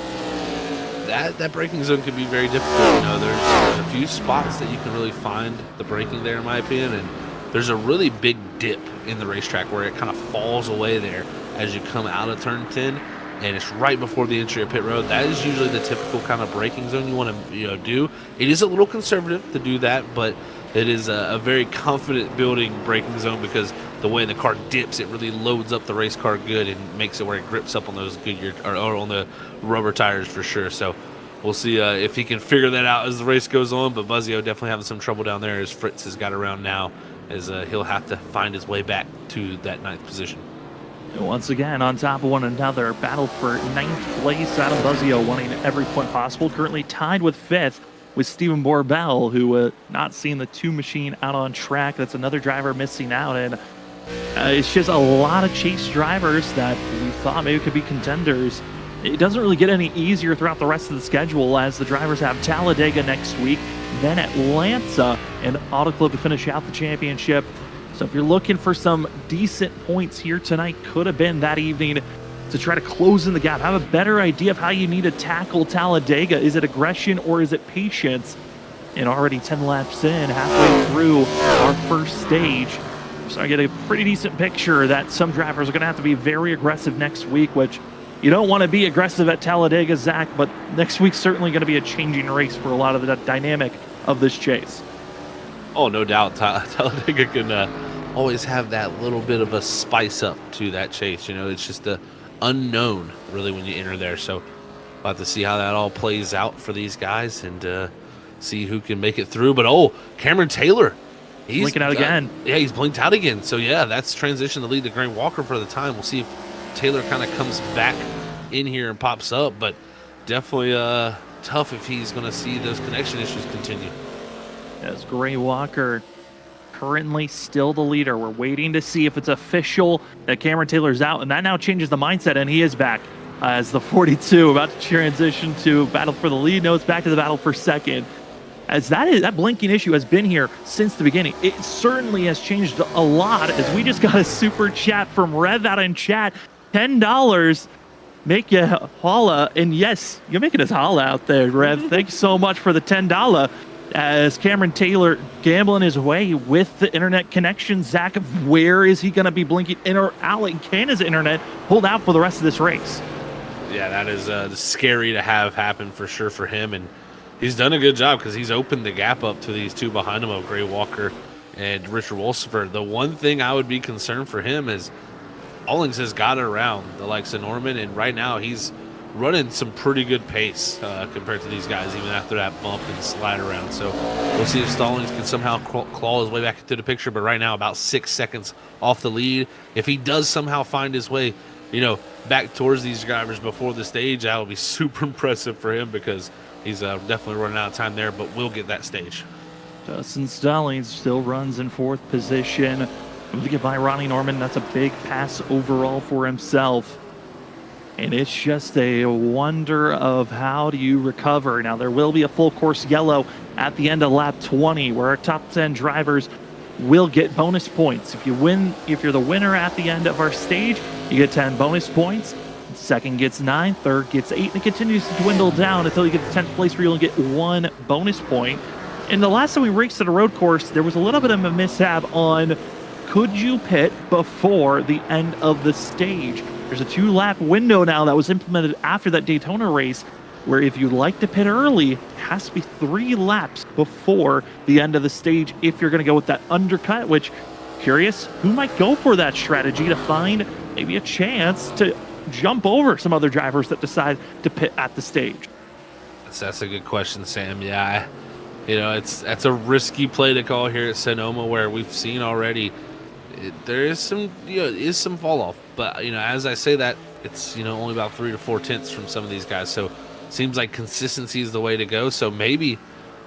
C: That braking zone can be very difficult. You know, there's a few spots that you can really find the braking there, in my opinion, and there's a really big dip in the racetrack where it kind of falls away there as you come out of turn 10, and it's right before the entry of pit road. That is usually the typical kind of braking zone you want to, you know, do. It is a little conservative to do that, but it is a very confident building braking zone because the way the car dips, it really loads up the race car good and makes it where it grips up on those Goodyear or on the rubber tires for sure. So we'll see if he can figure that out as the race goes on. But Buzzio definitely having some trouble down there as Fritz has got around now, as he'll have to find his way back to that 9th position.
A: Once again, on top of one another, battle for 9th place. Adam Buzzio wanting every point possible. Currently tied with 5th with Stephen Borbell, who not seeing the 2 machine out on track. That's another driver missing out. And it's just a lot of chase drivers that we thought maybe could be contenders. It doesn't really get any easier throughout the rest of the schedule as the drivers have Talladega next week, then Atlanta and Auto Club to finish out the championship. So if you're looking for some decent points here tonight, could have been that evening to try to close in the gap, have a better idea of how you need to tackle Talladega. Is it aggression or is it patience? And already 10 laps in, halfway through our first stage. So I get a pretty decent picture that some drivers are going to have to be very aggressive next week, which you don't want to be aggressive at Talladega, Zach, but next week's certainly going to be a changing race for a lot of the dynamic of this chase.
C: Oh, no doubt. Talladega can always have that little bit of a spice up to that chase. You know, it's just the unknown, really, when you enter there. So we'll have to see how that all plays out for these guys and see who can make it through. But, oh, Cameron Taylor. He's
A: blinking out again.
C: Yeah, he's blinked out again. So, yeah, that's transition to lead to Gray Walker for the time. We'll see if Taylor kind of comes back in here and pops up. But definitely tough if he's going to see those connection issues continue.
A: As Gray Walker currently still the leader. We're waiting to see if it's official that Cameron Taylor's out. And that now changes the mindset, and he is back as the 42 about to transition to battle for the lead. No, it's back to the battle for second. As that blinking issue has been here since the beginning. It certainly has changed a lot, as we just got a super chat from Rev out in chat. $10 make you holla. And yes, you're making us holla out there, Rev. Thanks so much for the $10. As Cameron Taylor gambling his way with the internet connection. Zach, where is he going to be blinking in or out? Can his internet hold out for the rest of this race?
C: Yeah, that is scary to have happen for sure for him. And he's done a good job because he's opened the gap up to these 2 behind him of Gray Walker and Richard Wolsifer. The one thing I would be concerned for him is Allings has got it around the likes of Norman, and right now he's running some pretty good pace compared to these guys, even after that bump and slide around. So we'll see if Stallings can somehow claw his way back into the picture. But right now, about 6 seconds off the lead. If he does somehow find his way, you know, back towards these drivers before the stage, that will be super impressive for him because he's definitely running out of time there. But we'll get that stage.
A: Dustin Stallings still runs in 4th position. Moving it by Ronnie Norman. That's a big pass overall for himself. And it's just a wonder of how do you recover. Now, there will be a full course yellow at the end of lap 20 where our top 10 drivers will get bonus points. If you win, if you're the winner at the end of our stage, you get 10 bonus points. Second gets 9, third gets 8, and it continues to dwindle down until you get to 10th place where you only get 1 bonus point. And the last time we raced at a road course, there was a little bit of a mishap on could you pit before the end of the stage. There's a 2-lap window now that was implemented after that Daytona race where if you'd like to pit early, it has to be 3 laps before the end of the stage if you're going to go with that undercut, which, curious, who might go for that strategy to find maybe a chance to jump over some other drivers that decide to pit at the stage?
C: That's a good question, Sam. Yeah, that's a risky play to call here at Sonoma, where we've seen already there is some fall off. But as I say that, it's only about 3 to 4 tenths from some of these guys. So seems like consistency is the way to go. So maybe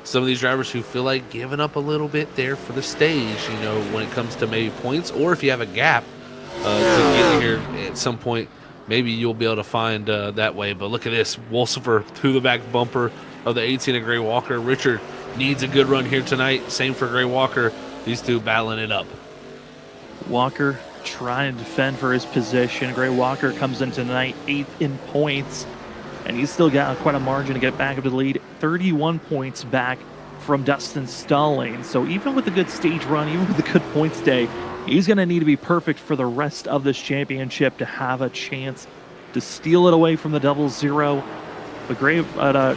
C: some of these drivers who feel like giving up a little bit there for the stage, when it comes to maybe points, or if you have a gap to get here at some point, maybe you'll be able to find that way. But look at this, Wolsifer through the back bumper of the 18 of Gray Walker. Richard needs a good run here tonight. Same for Gray Walker. These two battling it up.
A: Walker trying to defend for his position. Gray Walker comes in tonight 8th in points, and he's still got quite a margin to get back up to the lead. 31 points back from Dustin Stalling. So even with a good stage run, even with a good points day, he's going to need to be perfect for the rest of this championship to have a chance to steal it away from the 0-0. But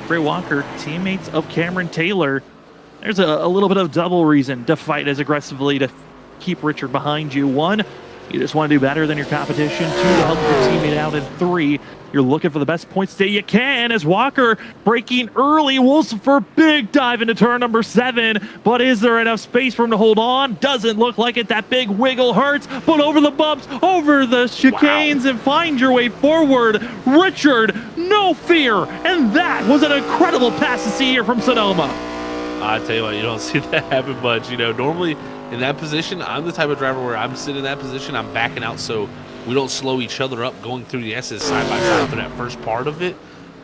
A: Gray Walker, teammates of Cameron Taylor, there's a little bit of double reason to fight as aggressively to keep Richard behind you. 1, you just want to do better than your competition. 2, to help your teammate out. And 3, you're looking for the best points day you can, as Walker breaking early. Wolsifer, big dive into turn number 7, but is there enough space for him to hold on? Doesn't look like it. That big wiggle hurts, but over the bumps, over the chicanes, and find your way forward. Richard, no fear, and that was an incredible pass to see here from Sonoma.
C: I tell you what, you don't see that happen much. Normally in that position, I'm the type of driver where I'm sitting in that position, I'm backing out so we don't slow each other up going through the S's side by side for that first part of it.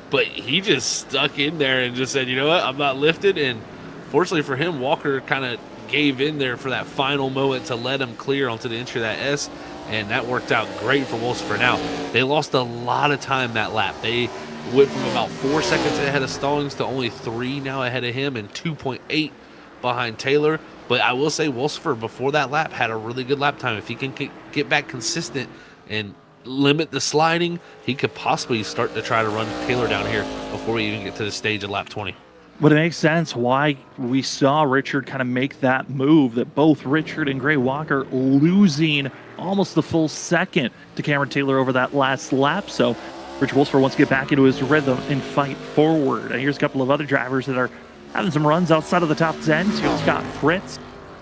C: But he just stuck in there and just said, you know what, I'm not lifted. And fortunately for him, Walker kind of gave in there for that final moment to let him clear onto the entry of that S, and that worked out great for Wolsifer. Now, they lost a lot of time that lap. They went from about 4 seconds ahead of Stallings to only 3 now ahead of him, and 2.8 behind Taylor. But I will say Wolsifer, before that lap, had a really good lap time. If he can get back consistent and limit the sliding, he could possibly start to try to run Taylor down here before we even get to the stage at lap 20.
A: But it makes sense why we saw Richard kind of make that move, that both Richard and Gray Walker losing almost the full second to Cameron Taylor over that last lap. So Rich Wolsifer wants to get back into his rhythm and fight forward. And here's a couple of other drivers that are having some runs outside of the top 10. So you've got Fritz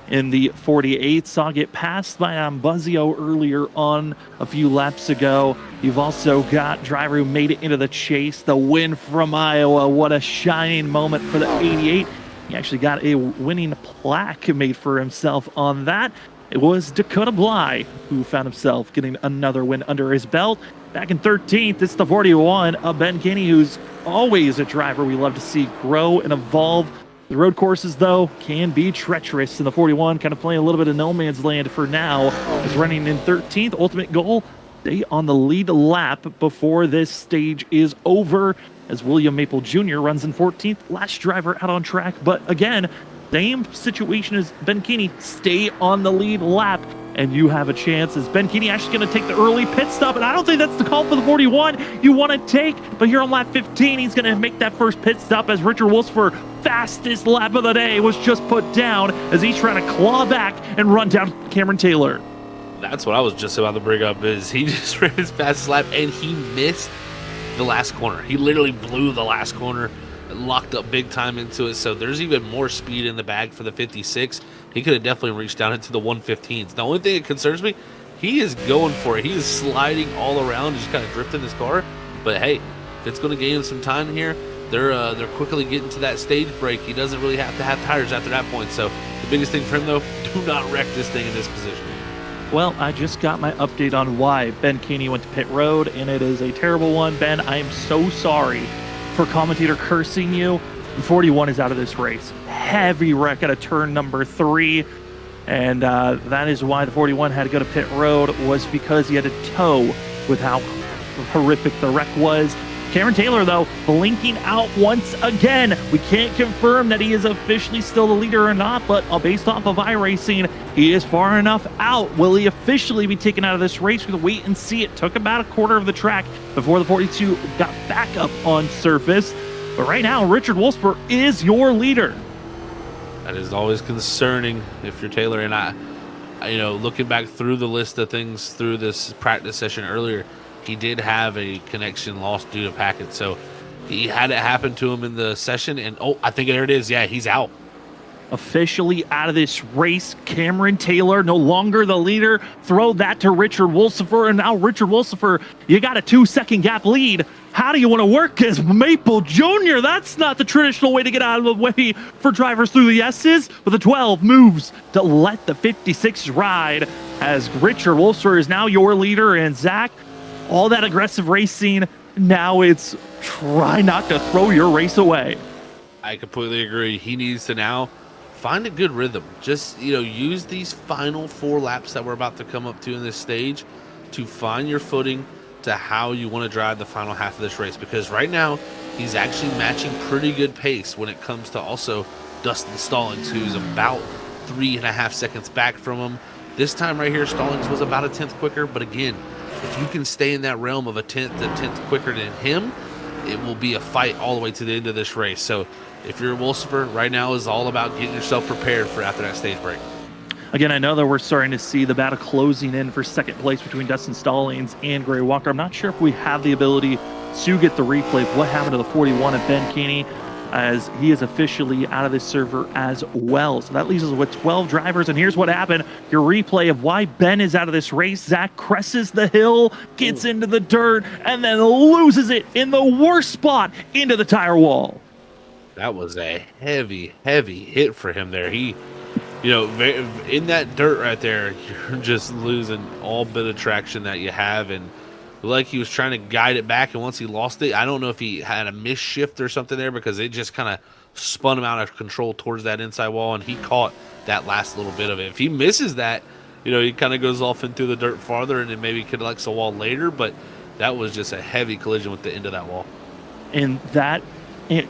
A: in the 48. Saw get passed by Ambuzio earlier on a few laps ago. You've also got driver who made it into the chase, the win from Iowa. What a shining moment for the 88. He actually got a winning plaque made for himself on that. It was Dakota Bly who found himself getting another win under his belt. Back in 13th, it's the 41 of Ben Kinney, who's always a driver we love to see grow and evolve. The road courses, though, can be treacherous, and the 41 kind of playing a little bit of no man's land for now. Is running in 13th. Ultimate goal, stay on the lead lap before this stage is over, as William Maple Jr. runs in 14th. Last driver out on track, but again, same situation as Ben Kinney. Stay on the lead lap, and you have a chance, as Ben Kinney actually going to take the early pit stop, and I don't think that's the call for the 41 you want to take, but here on lap 15, he's going to make that first pit stop as Richard Wolsifer, fastest lap of the day, was just put down as he's trying to claw back and run down Cameron Taylor.
C: That's what I was just about to bring up, is he just ran his fastest lap, and he missed the last corner. He literally blew the last corner, locked up big time into it. So there's even more speed in the bag for the 56. He could have definitely reached down into the 115s. The only thing that concerns me, he is going for it. He is sliding all around, just kind of drifting his car. But hey, if it's going to gain him some time here, they're quickly getting to that stage break. He doesn't really have to have tires after that point. So the biggest thing for him, though, do not wreck this thing in this position.
A: Well, I just got my update on why Ben Kinney went to pit road, and it is a terrible one. Ben, I am so sorry for commentator cursing you. The 41 is out of this race. Heavy wreck at a turn number 3, and that is why the 41 had to go to pit road, was because he had to tow with how horrific the wreck was. Cameron Taylor, though, blinking out once again. We can't confirm that he is officially still the leader or not, but based off of iRacing, he is far enough out. Will he officially be taken out of this race? We'll wait and see. It took about a quarter of the track before the 42 got back up on surface. But right now, Richard Wolsifer is your leader.
C: That is always concerning if you're Taylor. And I looking back through the list of things through this practice session earlier, he did have a connection lost due to packet. So he had it happen to him in the session. And, oh, I think there it is. Yeah, he's out.
A: Officially out of this race. Cameron Taylor no longer the leader. Throw that to Richard Wolsifer, and now Richard Wolsifer, you got a 2-second gap lead. How do you want to work as Maple Jr.? That's not the traditional way to get out of the way for drivers through the S's, but the 12 moves to let the 56 ride as Richard Wolsifer is now your leader. And Zach, all that aggressive racing, now it's try not to throw your race away.
C: I completely agree. He needs to now find a good rhythm. Just, use these final 4 laps that we're about to come up to in this stage to find your footing to how you want to drive the final half of this race. Because right now, he's actually matching pretty good pace when it comes to also Dustin Stallings, who's about 3.5 seconds back from him. This time right here, Stallings was about a 10th quicker. But again, if you can stay in that realm of a 10th to 10th quicker than him, it will be a fight all the way to the end of this race. So if you're a Wolsifer, right now is all about getting yourself prepared for after that stage break.
A: Again, I know that we're starting to see the battle closing in for second place between Dustin Stallings and Gray Walker. I'm not sure if we have the ability to get the replay of what happened to the 41 of Ben Keeney, as he is officially out of this server as well. So that leaves us with 12 drivers, and here's what happened. Your replay of why Ben is out of this race. Zach cresses the hill, gets into the dirt, and then loses it in the worst spot into the tire wall.
C: That was a heavy, heavy hit for him there. He, in that dirt right there, you're just losing all bit of traction that you have. And like he was trying to guide it back, and once he lost it, I don't know if he had a misshift or something there, because it just kind of spun him out of control towards that inside wall, and he caught that last little bit of it. If he misses that, he kind of goes off into the dirt farther, and then maybe connects a wall later, but that was just a heavy collision with the end of that wall.
A: And that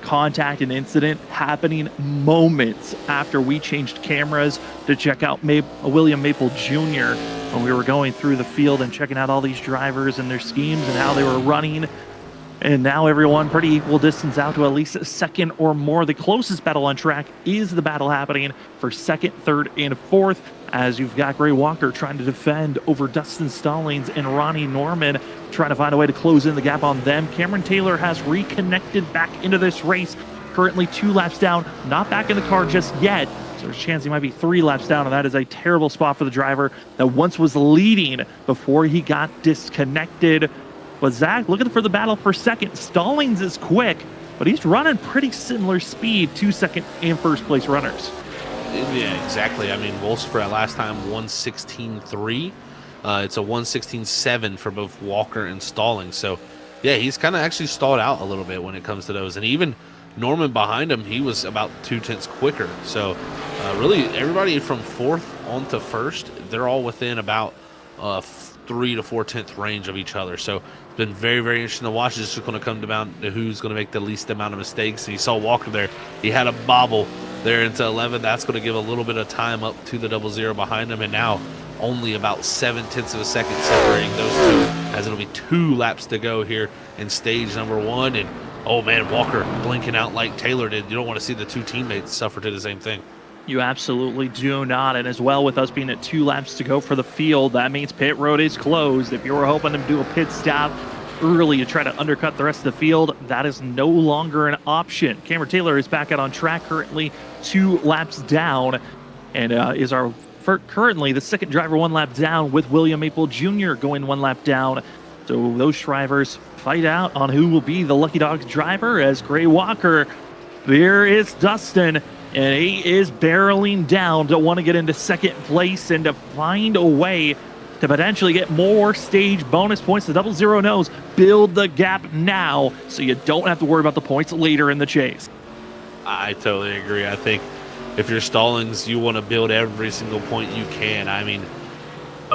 A: contact and incident happening moments after we changed cameras to check out William Maple Jr. when we were going through the field and checking out all these drivers and their schemes and how they were running. And now everyone pretty equal distance out to at least a second or more. The closest battle on track is the battle happening for second, third, and fourth, as you've got Gray Walker trying to defend over Dustin Stallings and Ronnie Norman, trying to find a way to close in the gap on them. Cameron Taylor has reconnected back into this race, currently 2 laps down, not back in the car just yet. So there's a chance he might be 3 laps down, and that is a terrible spot for the driver that once was leading before he got disconnected. But Zach looking for the battle for second. Stallings is quick, but he's running pretty similar speed to second and first place runners.
C: Yeah, exactly. I mean, Wolsifer at last time 1:16.3. It's a 1:16.7 for both Walker and Stallings. So, yeah, he's kind of actually stalled out a little bit when it comes to those. And even Norman behind him, he was about 0.2 quicker. So, really, everybody from fourth on to first, they're all within about 3 to 4/10 range of each other. So it's been very, very interesting to watch. It's just going to come down to who's going to make the least amount of mistakes. And you saw Walker there. He had a bobble there into 11. That's going to give a little bit of time up to the 00 behind him. And now only about 0.7 of a second separating those two, as it'll be 2 laps to go here in stage number 1. And, oh, man, Walker blinking out like Taylor did. You don't want to see the 2 teammates suffer to the same thing.
A: You absolutely do not. And as well, with us being at 2 laps to go for the field, that means pit road is closed. If you were hoping to do a pit stop early to try to undercut the rest of the field, that is no longer an option. Cameron Taylor is back out on track, currently 2 laps down, and is currently the second driver 1 lap down, with William Maple Jr. going 1 lap down. So those drivers fight out on who will be the Lucky Dogs driver, as Gray Walker, there is Dustin, and he is barreling down to want to get into second place and to find a way to potentially get more stage bonus points. The 00 knows, build the gap now so you don't have to worry about the points later in the chase.
C: I totally agree. I think if you're Stallings, you want to build every single point you can. I mean,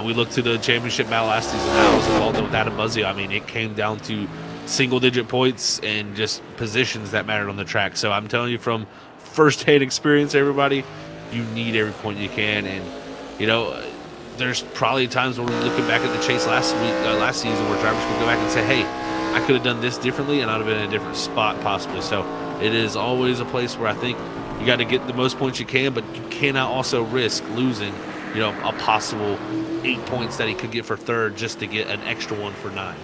C: we looked to the championship battle last season. I was involved with Adam Buzzy. I mean, it came down to single-digit points and just positions that mattered on the track. So I'm telling you from first-hand experience, everybody, you need every point you can. And, there's probably times when we're looking back at the chase last season where drivers can go back and say, hey, I could have done this differently and I'd have been in a different spot possibly. So it is always a place where I think you got to get the most points you can, but you cannot also risk losing, a possible 8 points that he could get for third just to get an extra one for 9.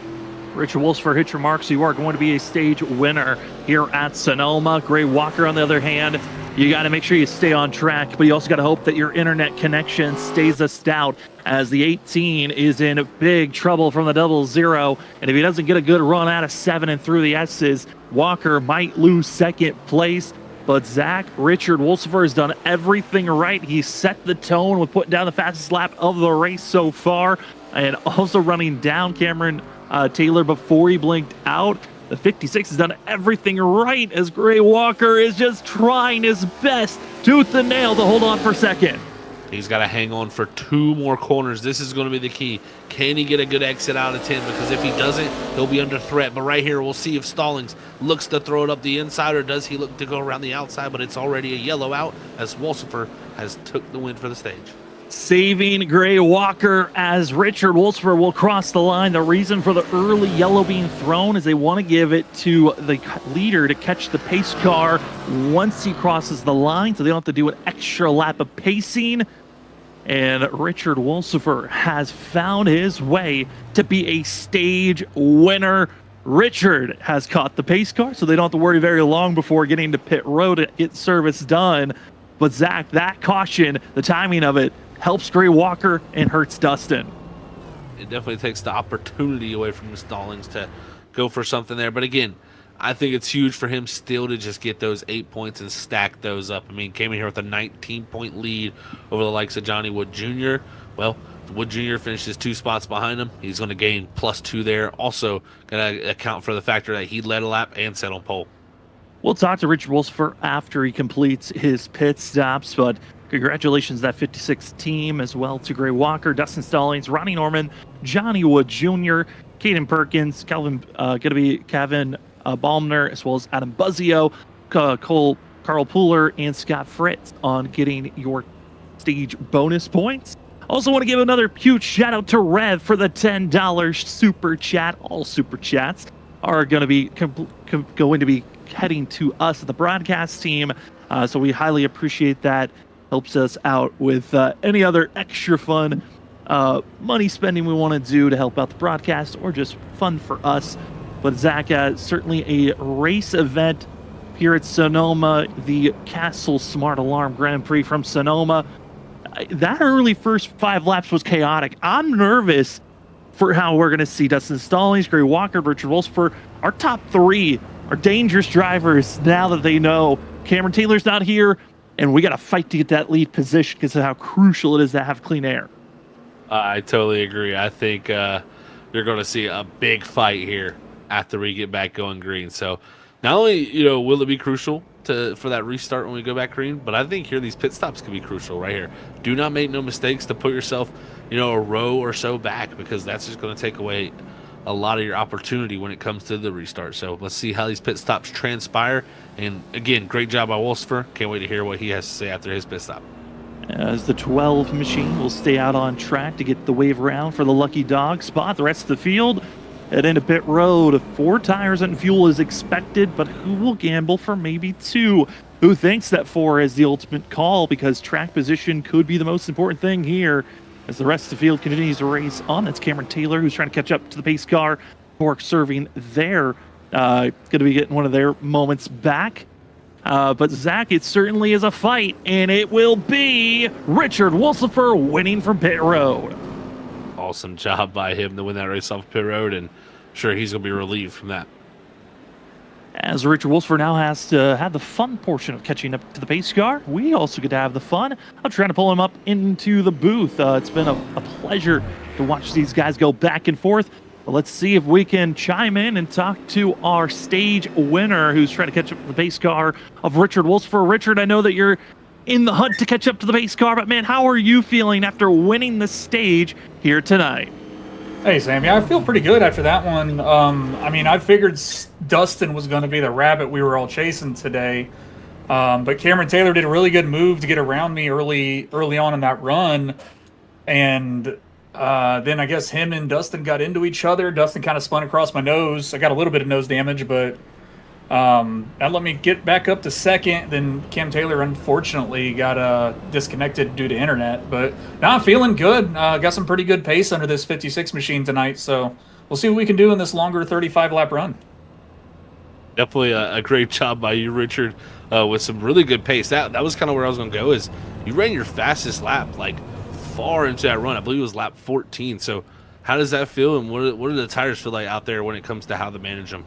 A: Richard Wolfsfer, hit your marks. You are going to be a stage winner here at Sonoma. Gray Walker, on the other hand, you got to make sure you stay on track, but you also got to hope that your internet connection stays a stout, as the 18 is in big trouble from the 00. And if he doesn't get a good run out of 7 and through the S's, Walker might lose second place. But Zach Richard Wolfsfer has done everything right. He set the tone with putting down the fastest lap of the race so far, and also running down Cameron Taylor before he blinked out. The 56 has done everything right, as Gray Walker is just trying his best, tooth and nail, to hold on for second.
C: He's got to hang on for 2 more corners. This is going to be the key. Can he get a good exit out of 10? Because if he doesn't, he'll be under threat. But right here, we'll see if Stallings looks to throw it up the inside, or does he look to go around the outside? But it's already a yellow out, as Wolfsfer has took the win for the stage.
A: Saving Gray Walker, as Richard Wolfsfer will cross the line. The reason for the early yellow being thrown is they want to give it to the leader to catch the pace car once he crosses the line, so they don't have to do an extra lap of pacing. And Richard Wolfsfer has found his way to be a stage winner. Richard has caught the pace car, so they don't have to worry very long before getting to pit road to get service done. But Zach, that caution, the timing of it, helps Gray Walker and hurts Dustin.
C: It definitely takes the opportunity away from Stallings to go for something there. But again, I think it's huge for him still to just get those 8 points and stack those up. I mean, came in here with a 19-point lead over the likes of Johnny Wood Jr. Well, Wood Jr. finishes 2 spots behind him. He's going to gain +2 there. Also going to account for the factor that he led a lap and set on pole.
A: We'll talk to Richard Wolfsfer after he completes his pit stops, but congratulations to that 56 team, as well to Gray Walker, Dustin Stallings, Ronnie Norman, Johnny Wood Jr., Caden Perkins, Kevin Baumner, as well as Adam Buzzio, Carl Pooler, and Scott Fritz on getting your stage bonus points. Also want to give another huge shout out to Rev for the $10 super chat. All super chats are going to be heading to us, the broadcast team. So we highly appreciate that. Helps us out with any other extra fun money spending we want to do to help out the broadcast, or just fun for us. But Zach, certainly a race event here at Sonoma, the Castle Smart Alarm Grand Prix from Sonoma. That early first 5 laps was chaotic. I'm nervous for how we're going to see Dustin Stallings, Gray Walker, Richard Wolfsfer. Our top 3 are dangerous drivers now that they know Cameron Taylor's not here, and we got to fight to get that lead position because of how crucial it is to have clean air.
C: I totally agree. I think you're going to see a big fight here after we get back going green. So not only, will it be crucial for that restart when we go back green, but I think here these pit stops could be crucial right here. Do not make no mistakes to put yourself, a row or so back, because that's just going to take away a lot of your opportunity when it comes to the restart. So let's see how these pit stops transpire. And again, great job by Wolfsfer. Can't wait to hear what he has to say after his pit stop.
A: As the 12 machine will stay out on track to get the wave around for the lucky dog spot. The rest of the field head into pit road. 4 tires and fuel is expected, but who will gamble for maybe 2? Who thinks that 4 is the ultimate call, because track position could be the most important thing here as the rest of the field continues to race on. That's Cameron Taylor, who's trying to catch up to the pace car. Torque serving there. Going to be getting one of their moments back. But Zach, it certainly is a fight, and it will be Richard Wolfsfer winning from pit road.
C: Awesome job by him to win that race off pit road, and I'm sure he's going to be relieved from that.
A: As Richard Wolfsfer now has to have the fun portion of catching up to the pace car, we also get to have the fun of trying to pull him up into the booth. It's been a pleasure to watch these guys go back and forth. But let's see if we can chime in and talk to our stage winner, who's trying to catch up to the pace car of Richard Wolfsfer. Richard, I know that you're in the hunt to catch up to the pace car, but man, how are you feeling after winning the stage here tonight?
D: Hey, Sam. Yeah, I feel pretty good after that one. I figured Dustin was going to be the rabbit we were all chasing today. But Cameron Taylor did a really good move to get around me early on in that run. And then I guess him and Dustin got into each other. Dustin kind of spun across my nose. I got a little bit of nose damage, but that let me get back up to second. Then Cam Taylor, unfortunately, got disconnected due to internet. But now I'm feeling good. Got some pretty good pace under this 56 machine tonight, so we'll see what we can do in this longer 35 lap run.
C: Definitely a great job by you, Richard, with some really good pace. That was kind of where I was going to go. Is you ran your fastest lap like far into that run. I believe it was lap 14. So how does that feel, and what do the tires feel like out there when it comes to how to manage them?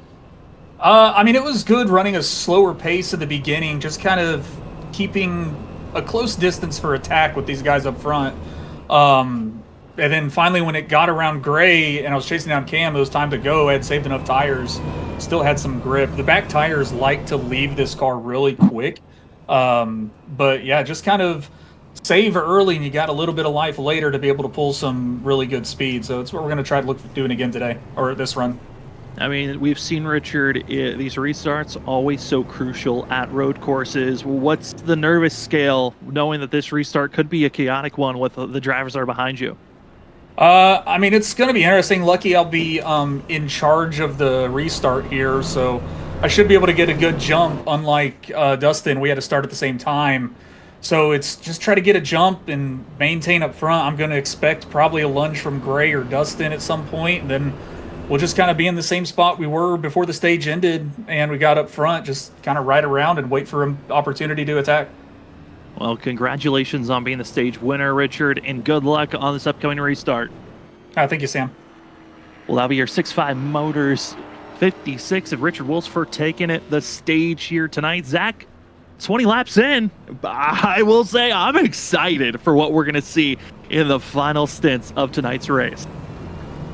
D: I mean, it was good running a slower pace at the beginning, just kind of keeping a close distance for attack with these guys up front. And then finally, when it got around Gray and I was chasing down Cam, it was time to go. I had saved enough tires, still had some grip. The back tires like to leave this car really quick. But yeah, just kind of save early and you got a little bit of life later to be able to pull some really good speed. So it's what we're going to try to look for doing again today, or this run.
A: I mean, we've seen, Richard, these restarts always so crucial at road courses. What's the nervous scale knowing that this restart could be a chaotic one with the drivers that are behind you?
D: I mean, it's going to be interesting. Lucky I'll be in charge of the restart here, so I should be able to get a good jump. Unlike Dustin, we had to start at the same time. So it's just try to get a jump and maintain up front. I'm going to expect probably a lunge from Gray or Dustin at some point, and then we'll just kind of be in the same spot we were before the stage ended, and we got up front, just kind of ride around and wait for an opportunity to attack.
A: Well, congratulations on being the stage winner, Richard, and good luck on this upcoming restart.
D: Thank you, Sam.
A: Well, that'll be your 6.5 Motors 56 of Richard Wolfsford taking it the stage here tonight. Zach, 20 laps in, I will say I'm excited for what we're going to see in the final stints of tonight's race.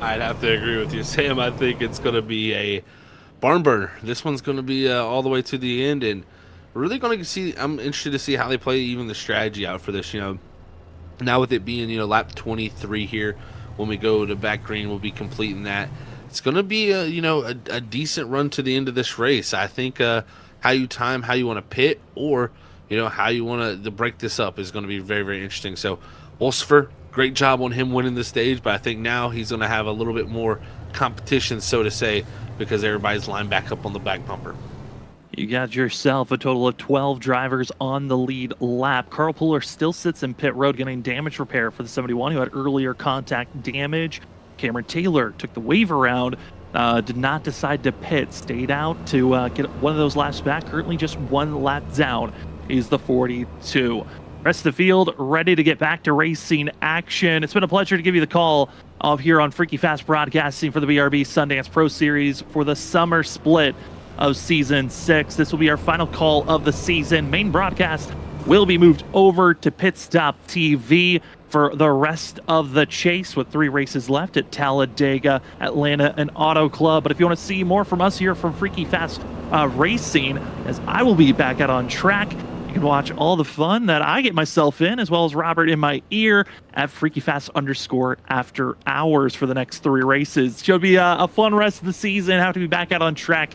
C: I'd have to agree with you, Sam. I think it's going to be a barn burner. This one's going to be all the way to the end, and really going to see. I'm interested to see how they play even the strategy out for this. Now with it being lap 23 here, when we go to back green, we'll be completing that. It's going to be a decent run to the end of this race. I think how you time, how you want to pit, or how you want to break this up is going to be very, very interesting. So Wolfsford, great job on him winning the stage, but I think now he's going to have a little bit more competition, so to say, because everybody's lined back up on the back bumper.
A: You got yourself a total of 12 drivers on the lead lap. Carl Puller still sits in pit road getting damage repair for the 71 who had earlier contact damage. Cameron Taylor took the wave around, did not decide to pit, stayed out to get one of those laps back. Currently just one lap down is the 42. Rest of the field ready to get back to racing action. It's been a pleasure to give you the call of here on Freaky Fast Broadcasting for the BRB Sundance Pro Series for the summer split of Season 6. This will be our final call of the season. Main broadcast will be moved over to Pit Stop TV for the rest of the chase with 3 races left at Talladega, Atlanta, and Auto Club. But if you want to see more from us here from Freaky Fast Racing, as I will be back out on track, you can watch all the fun that I get myself in, as well as Robert in my ear, at FreakyFast_After Hours for the next 3 races. Should be a fun rest of the season. Have to be back out on track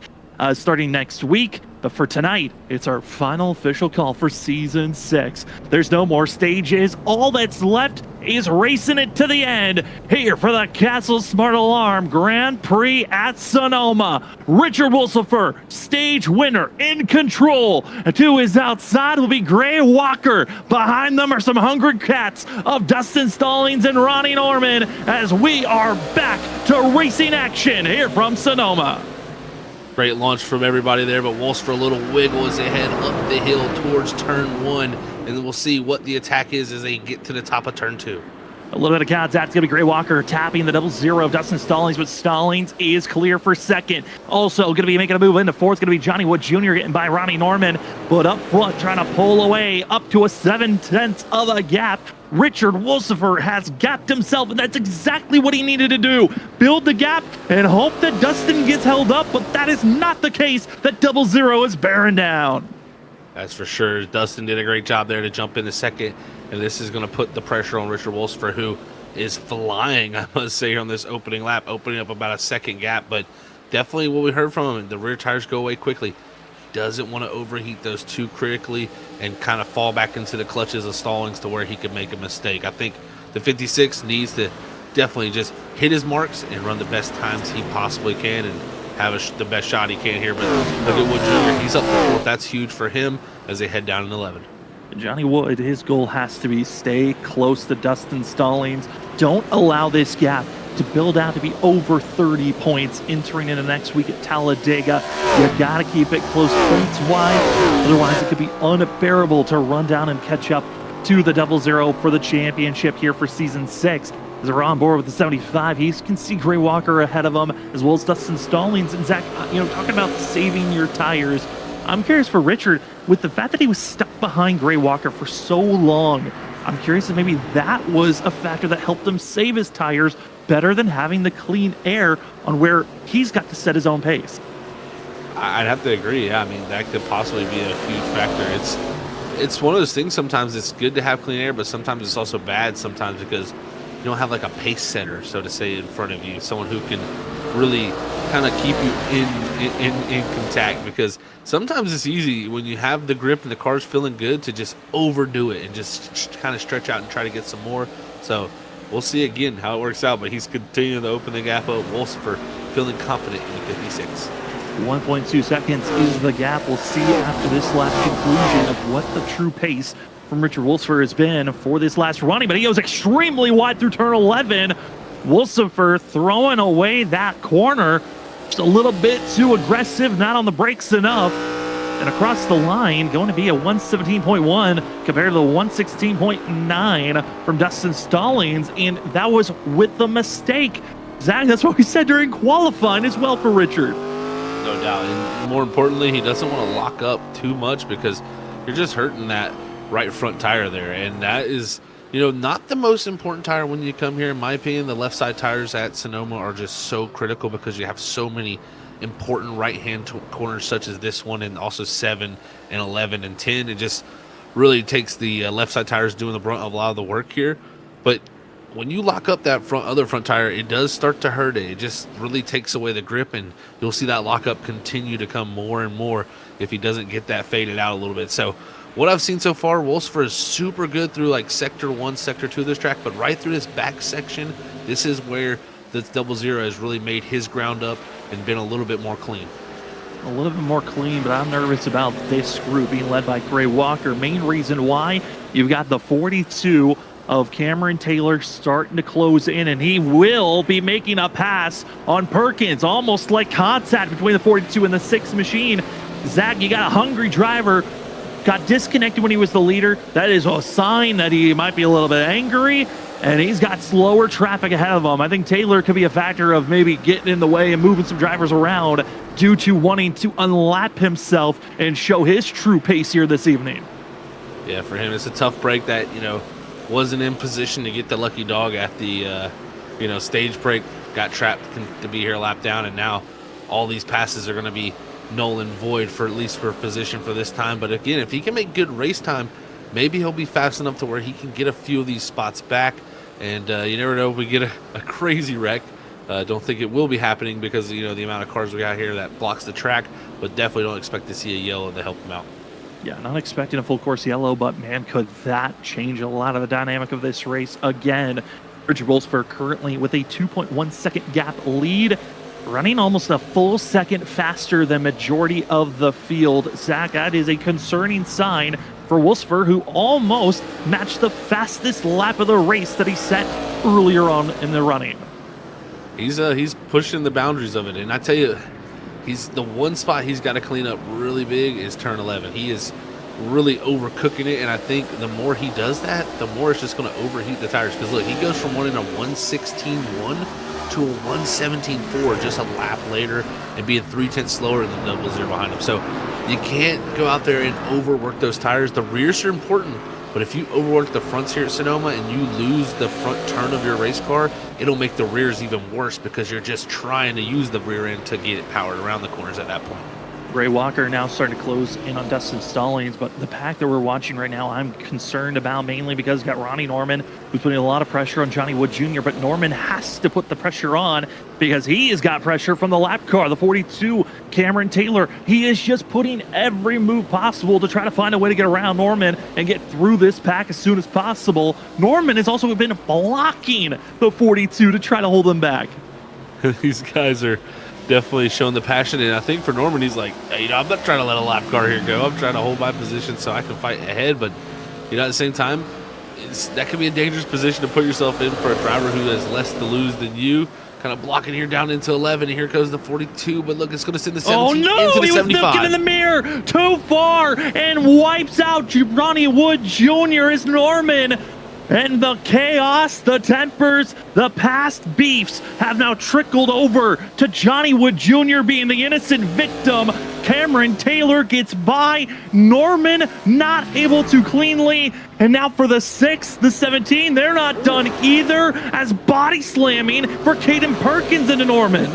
A: starting next week. But for tonight, it's our final official call for Season 6. There's no more stages. All that's left is racing it to the end here for the Castle Smart Alarm Grand Prix at Sonoma. Richard Wolfsford, stage winner, in control. To his outside will be Gray Walker. Behind them are some hungry cats of Dustin Stallings and Ronnie Norman as we are back to racing action here from Sonoma.
C: Great launch from everybody there, but Wolfs for a little wiggle as they head up the hill towards turn 1, and then we'll see what the attack is as they get to the top of turn 2.
A: A little bit of contact. It's going to be Gray Walker tapping the 00 of Dustin Stallings, but Stallings is clear for second. Also going to be making a move into fourth. Going to be Johnny Wood Jr. getting by Ronnie Norman, but up front trying to pull away up to a 7/10 of a gap. Richard Wolfsford has gapped himself, and that's exactly what he needed to do. Build the gap and hope that Dustin gets held up, but that is not the case. That 00 is bearing down.
C: That's for sure. Dustin did a great job there to jump into second, and this is going to put the pressure on Richard Wolfsford, who is flying, I must say, on this opening lap, opening up about a second gap, but definitely what we heard from him, the rear tires go away quickly. Doesn't want to overheat those too critically and kind of fall back into the clutches of Stallings to where he could make a mistake. I think the 56 needs to definitely just hit his marks and run the best times he possibly can and have the best shot he can here. But look at Wood Jr. He's up to fourth. That's huge for him as they head down in 11.
A: Johnny Wood, his goal has to be stay close to Dustin Stallings. Don't allow this gap to build out to be over 30 points entering into next week at Talladega. You got to keep it close points-wise. Otherwise, it could be unbearable to run down and catch up to the 00 for the championship here for Season 6. As we're on board with the 75, he can see Gray Walker ahead of him, as well as Dustin Stallings. And Zach, talking about saving your tires, I'm curious for Richard, with the fact that he was stuck behind Gray Walker for so long, I'm curious if maybe that was a factor that helped him save his tires better than having the clean air on where he's got to set his own pace.
C: I'd have to agree. Yeah, I mean, that could possibly be a huge factor. It's one of those things, sometimes it's good to have clean air, but sometimes it's also bad sometimes because you don't have like a pace setter, so to say, in front of you, someone who can really kind of keep you in contact, because sometimes it's easy when you have the grip and the car's feeling good to just overdo it and just kind of stretch out and try to get some more. So we'll see again how it works out, but he's continuing to open the gap up. Wolfsburg feeling confident in the 56.
A: 1.2 seconds is the gap. We'll see after this last conclusion of what the true pace from Richard Wolfsburg has been for this last running, but he goes extremely wide through turn 11. Wolfsburg throwing away that corner, just a little bit too aggressive, not on the brakes enough. And across the line, going to be a 117.1 compared to the 116.9 from Dustin Stallings, and that was with the mistake. Zach, that's what we said during qualifying as well for Richard.
C: No doubt, and more importantly, he doesn't want to lock up too much because you're just hurting that right front tire there, and that is not the most important tire when you come here. In my opinion, the left side tires at Sonoma are just so critical because you have so many important right hand corners such as this one, and also 7 and 11 and 10. It just really takes the left side tires doing the brunt of a lot of the work here. But when you lock up that other front tire, it does start to hurt it. It just really takes away the grip, and you'll see that lockup continue to come more and more if he doesn't get that faded out a little bit. So what I've seen so far, Wolfsburg is super good through like sector 1, sector 2 of this track, but right through this back section, this is where the 00 has really made his ground up and been a little bit more clean.
A: A little bit more clean, but I'm nervous about this group being led by Gray Walker. Main reason why, you've got the 42 of Cameron Taylor starting to close in, and he will be making a pass on Perkins, almost like contact between the 42 and the 6 machine. Zach, you got a hungry driver, got disconnected when he was the leader. That is a sign that he might be a little bit angry, and he's got slower traffic ahead of him. I think Taylor could be a factor of maybe getting in the way and moving some drivers around due to wanting to unlap himself and show his true pace here this evening.
C: Yeah, for him, it's a tough break that, wasn't in position to get the lucky dog at the, stage break, got trapped to be here a lap down, and now all these passes are going to be null and void for at least for position for this time. But again, if he can make good race time, maybe he'll be fast enough to where he can get a few of these spots back, and you never know if we get a crazy wreck. Don't think it will be happening because the amount of cars we got here that blocks the track, but definitely don't expect to see a yellow to help him out.
A: Yeah, not expecting a full course yellow, but man, could that change a lot of the dynamic of this race again. Richard Wolfsburg currently with a 2.1 second gap lead, running almost a full second faster than majority of the field. Zach, that is a concerning sign for Wolfsburg, who almost matched the fastest lap of the race that he set earlier on in the running.
C: He's pushing the boundaries of it, and I tell you, he's the one spot he's got to clean up really big is turn 11. He is really overcooking it, and I think the more he does that, the more it's just going to overheat the tires. Because look, he goes from running a 116.1 to a 117.4 just a lap later and being 0.3 slower than the 00 behind him. So you can't go out there and overwork those tires. The rears are important, but if you overwork the fronts here at Sonoma and you lose the front turn of your race car, it'll make the rears even worse because you're just trying to use the rear end to get it powered around the corners at that point.
A: Gray Walker now starting to close in on Dustin Stallings, but the pack that we're watching right now, I'm concerned about mainly because we've got Ronnie Norman, who's putting a lot of pressure on Johnny Wood Jr., but Norman has to put the pressure on because he has got pressure from the lap car, the 42, Cameron Taylor. He is just putting every move possible to try to find a way to get around Norman and get through this pack as soon as possible. Norman has also been blocking the 42 to try to hold him back.
C: These guys are definitely showing the passion, and I think for Norman, he's like, hey, I'm not trying to let a lap car here go. I'm trying to hold my position so I can fight ahead, but at the same time, that could be a dangerous position to put yourself in for a driver who has less to lose than you. Kind of blocking here down into 11, and here goes the 42, but look, it's going to send the 17
A: no,
C: into the
A: he was
C: 75.
A: looking in the mirror too far and wipes out Johnny Wood Jr. as Norman. And the chaos, the tempers, the past beefs have now trickled over to Johnny Wood Jr. being the innocent victim. Cameron Taylor gets by. Norman not able to cleanly. And now for the 6, the 17, they're not done either, as body slamming for Caden Perkins into Norman.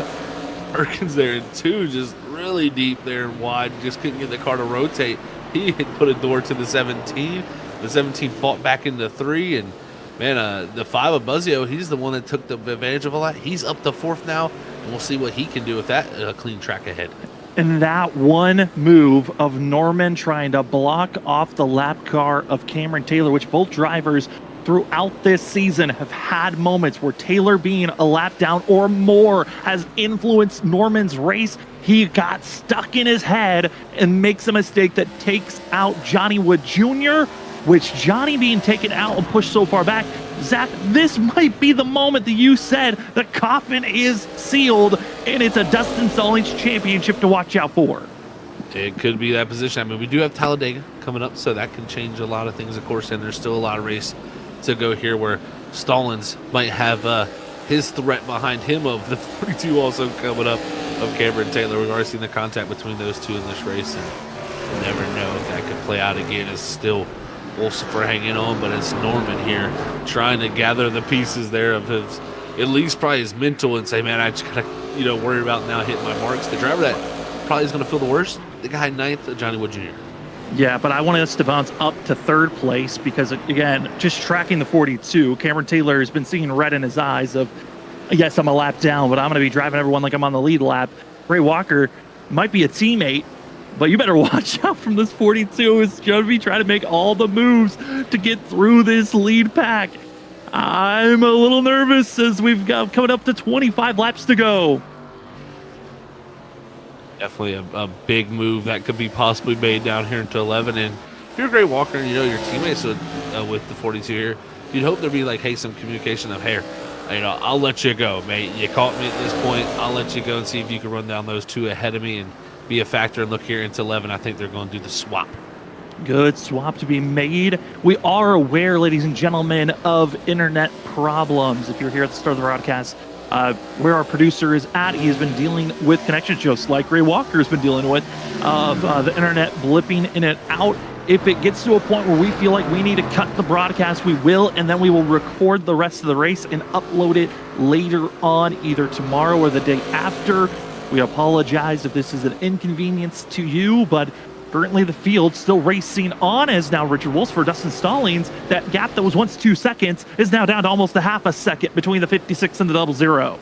C: Perkins there in 2, just really deep there and wide. Just couldn't get the car to rotate. He had put a door to the 17. The 17 fought back into 3, and man, the 5 of Buzzio, he's the one that took the advantage of all that. He's up to 4th now, and we'll see what he can do with that clean track ahead.
A: And that one move of Norman trying to block off the lap car of Cameron Taylor, which both drivers throughout this season have had moments where Taylor being a lap down or more has influenced Norman's race. He got stuck in his head and makes a mistake that takes out Johnny Wood Jr., which Johnny being taken out and pushed so far back. Zach, this might be the moment that you said the coffin is sealed and it's a Dustin Stallings championship to watch out for.
C: It could be that position. I mean, we do have Talladega coming up, so that can change a lot of things, of course, and there's still a lot of race to go here where Stallings might have his threat behind him of the 42 also coming up of Cameron Taylor. We've already seen the contact between those two in this race, and you never know if that could play out again. It's still Wolfsfer hanging on, but it's Norman here trying to gather the pieces there of his, at least probably his mental, and say, man, I just gotta, worry about now hitting my marks. The driver that probably is going to feel the worst, the guy 9th, Johnny Wood Jr.
A: Yeah, but I wanted us to bounce up to 3rd place because, again, just tracking the 42, Cameron Taylor has been seeing red in his eyes of, yes, I'm a lap down, but I'm going to be driving everyone like I'm on the lead lap. Ray Walker might be a teammate, but you better watch out from this 42. It's going to be trying to make all the moves to get through this lead pack. I'm a little nervous as we've got coming up to 25 laps to go.
C: Definitely a big move that could be possibly made down here into 11. And if you're a great walker and your teammates with the 42 here, you'd hope there'd be like, hey, some communication of, hey, I'll let you go, mate. You caught me at this point. I'll let you go and see if you can run down those 2 ahead of me and be a factor. And look here into 11. I think they're going to do the swap.
A: Good swap to be made. We are aware, ladies and gentlemen, of internet problems. If you're here at the start of the broadcast, where our producer is at, he has been dealing with connection issues like Ray Walker has been dealing with, of the internet blipping in and out. If it gets to a point where we feel like we need to cut the broadcast, we will, and then we will record the rest of the race and upload it later on, either tomorrow or the day after. We apologize if this is an inconvenience to you, but currently the field still racing on as now Richard Wolfsfer, Dustin Stallings. That gap that was once 2 seconds is now down to almost a half a second between the 56 and the 00.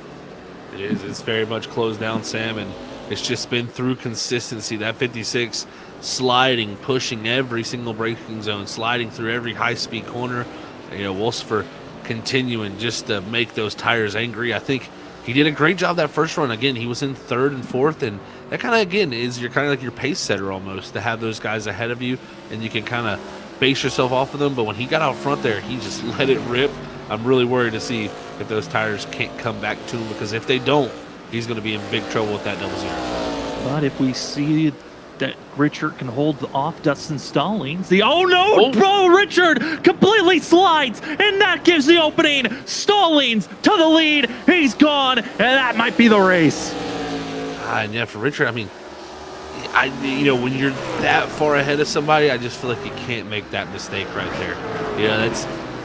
C: It is. It's very much closed down, Sam, and it's just been through consistency. That 56 sliding, pushing every single braking zone, sliding through every high-speed corner. Wolfsfer continuing just to make those tires angry. I think he did a great job that first run. Again, he was in 3rd and 4th, and that kind of, again, is your kind of like your pace setter almost, to have those guys ahead of you, and you can kind of base yourself off of them. But when he got out front there, he just let it rip. I'm really worried to see if those tires can't come back to him, because if they don't, he's going to be in big trouble with that 00.
A: But if we see that Richard can hold off Dustin Stallings, bro, Richard completely slides, and that gives the opening. Stallings to the lead. He's gone, and that might be the race.
C: And yeah, for Richard, I mean, when you're that far ahead of somebody, I just feel like you can't make that mistake right there.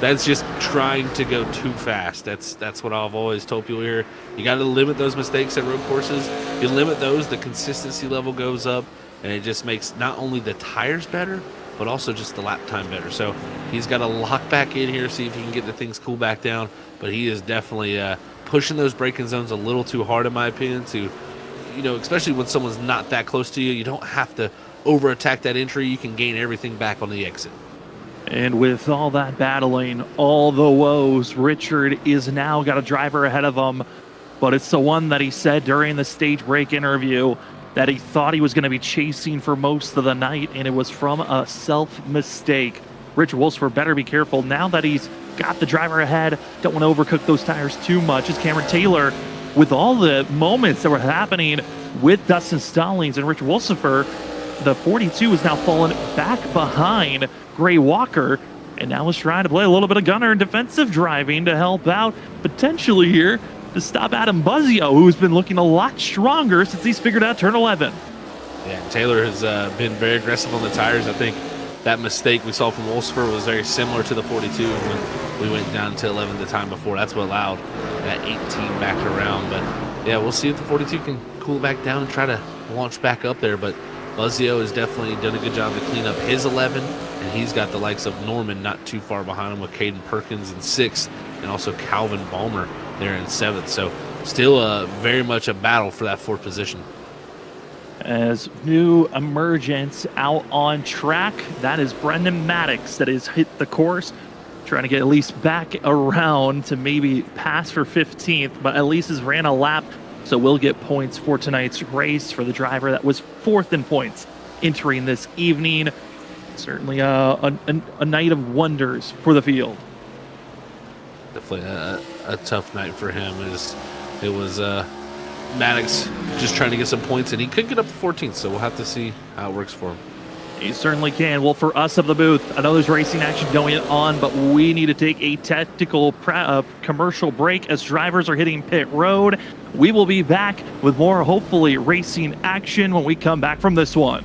C: That's just trying to go too fast. That's what I've always told people here. You got to limit those mistakes at road courses. You limit those, the consistency level goes up, and it just makes not only the tires better, but also just the lap time better. So he's got to lock back in here, see if he can get the things cool back down. But he is definitely pushing those braking zones a little too hard, in my opinion, to, especially when someone's not that close to you. You don't have to over-attack that entry. You can gain everything back on the exit.
A: And with all that battling, all the woes, Richard is now got a driver ahead of him. But it's the one that he said during the stage break interview that he thought he was going to be chasing for most of the night, and it was from a self-mistake. Rich Wolfsford better be careful now that he's got the driver ahead. Don't want to overcook those tires too much. As Cameron Taylor, with all the moments that were happening with Dustin Stallings and Rich Wolfsford, the 42 is now falling back behind Gray Walker, and now is trying to play a little bit of gunner and defensive driving to help out potentially here to stop Adam Buzzio, who's been looking a lot stronger since he's figured out turn 11.
C: Yeah, Taylor has been very aggressive on the tires. I think that mistake we saw from Wolfsford was very similar to the 42 when we went down to 11 the time before. That's what allowed that 18 back around. But yeah, we'll see if the 42 can cool back down and try to launch back up there. But Buzzio has definitely done a good job to clean up his 11, and he's got the likes of Norman not too far behind him with Caden Perkins in 6th, and also Calvin Balmer there in 7th. So still very much a battle for that 4th position.
A: As new emergence out on track, that is Brendan Maddox that has hit the course, trying to get at least back around to maybe pass for 15th, but at least has ran a lap. So we'll get points for tonight's race for the driver that was 4th in points entering this evening. Certainly a night of wonders for the field.
C: Definitely a tough night for him. It was Maddox just trying to get some points, and he could get up to 14th, so we'll have to see how it works for him.
A: He certainly can. Well, for us up the booth, I know there's racing action going on, but we need to take a tactical commercial break as drivers are hitting pit road. We will be back with more, hopefully, racing action when we come back from this one.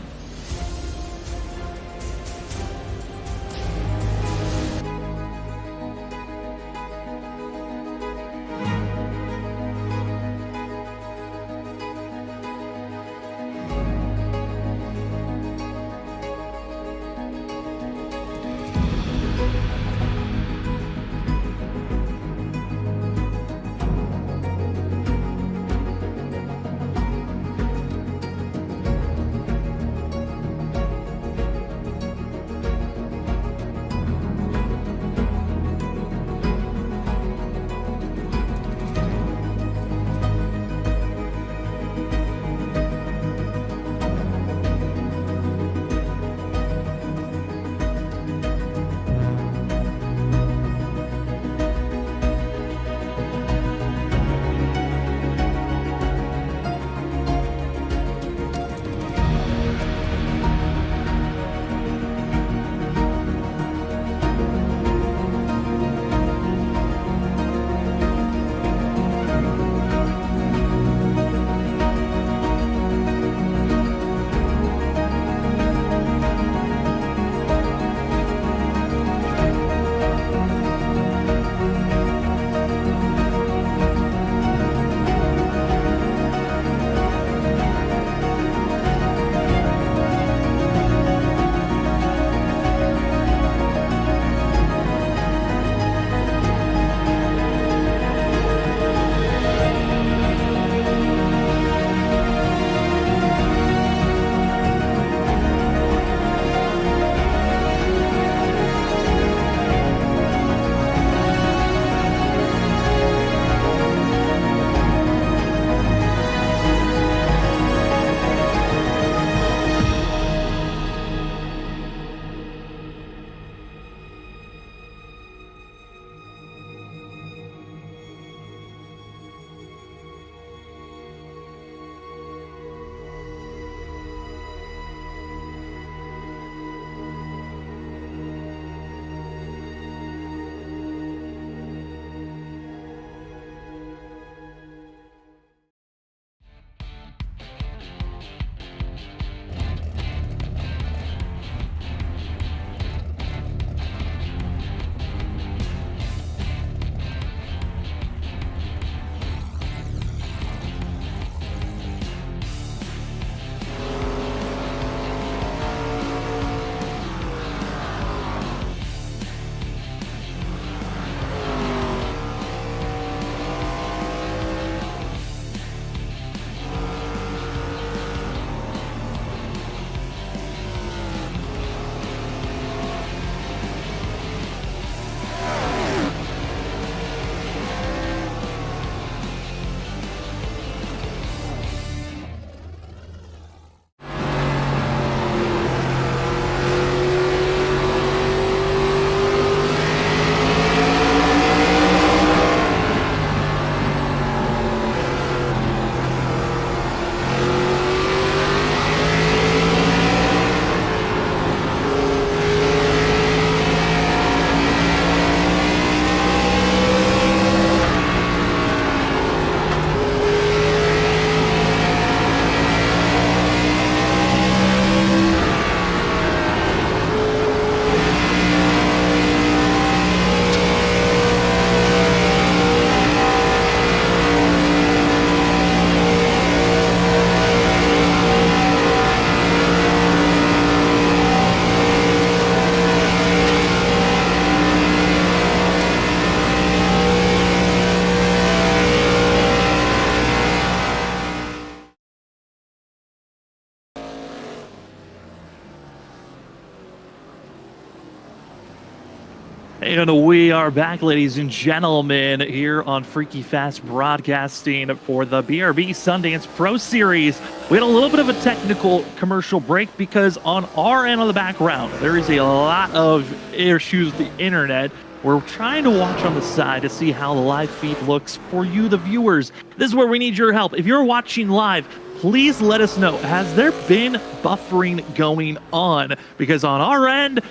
A: And we are back, ladies and gentlemen, here on Freaky Fast Broadcasting for the BRB Sundance Pro Series. We had a little bit of a technical commercial break because on our end of the background, there is a lot of issues with the internet. We're trying to watch on the side to see how the live feed looks for you, the viewers. This is where we need your help. If you're watching live, please let us know. Has there been buffering going on? Because on our end,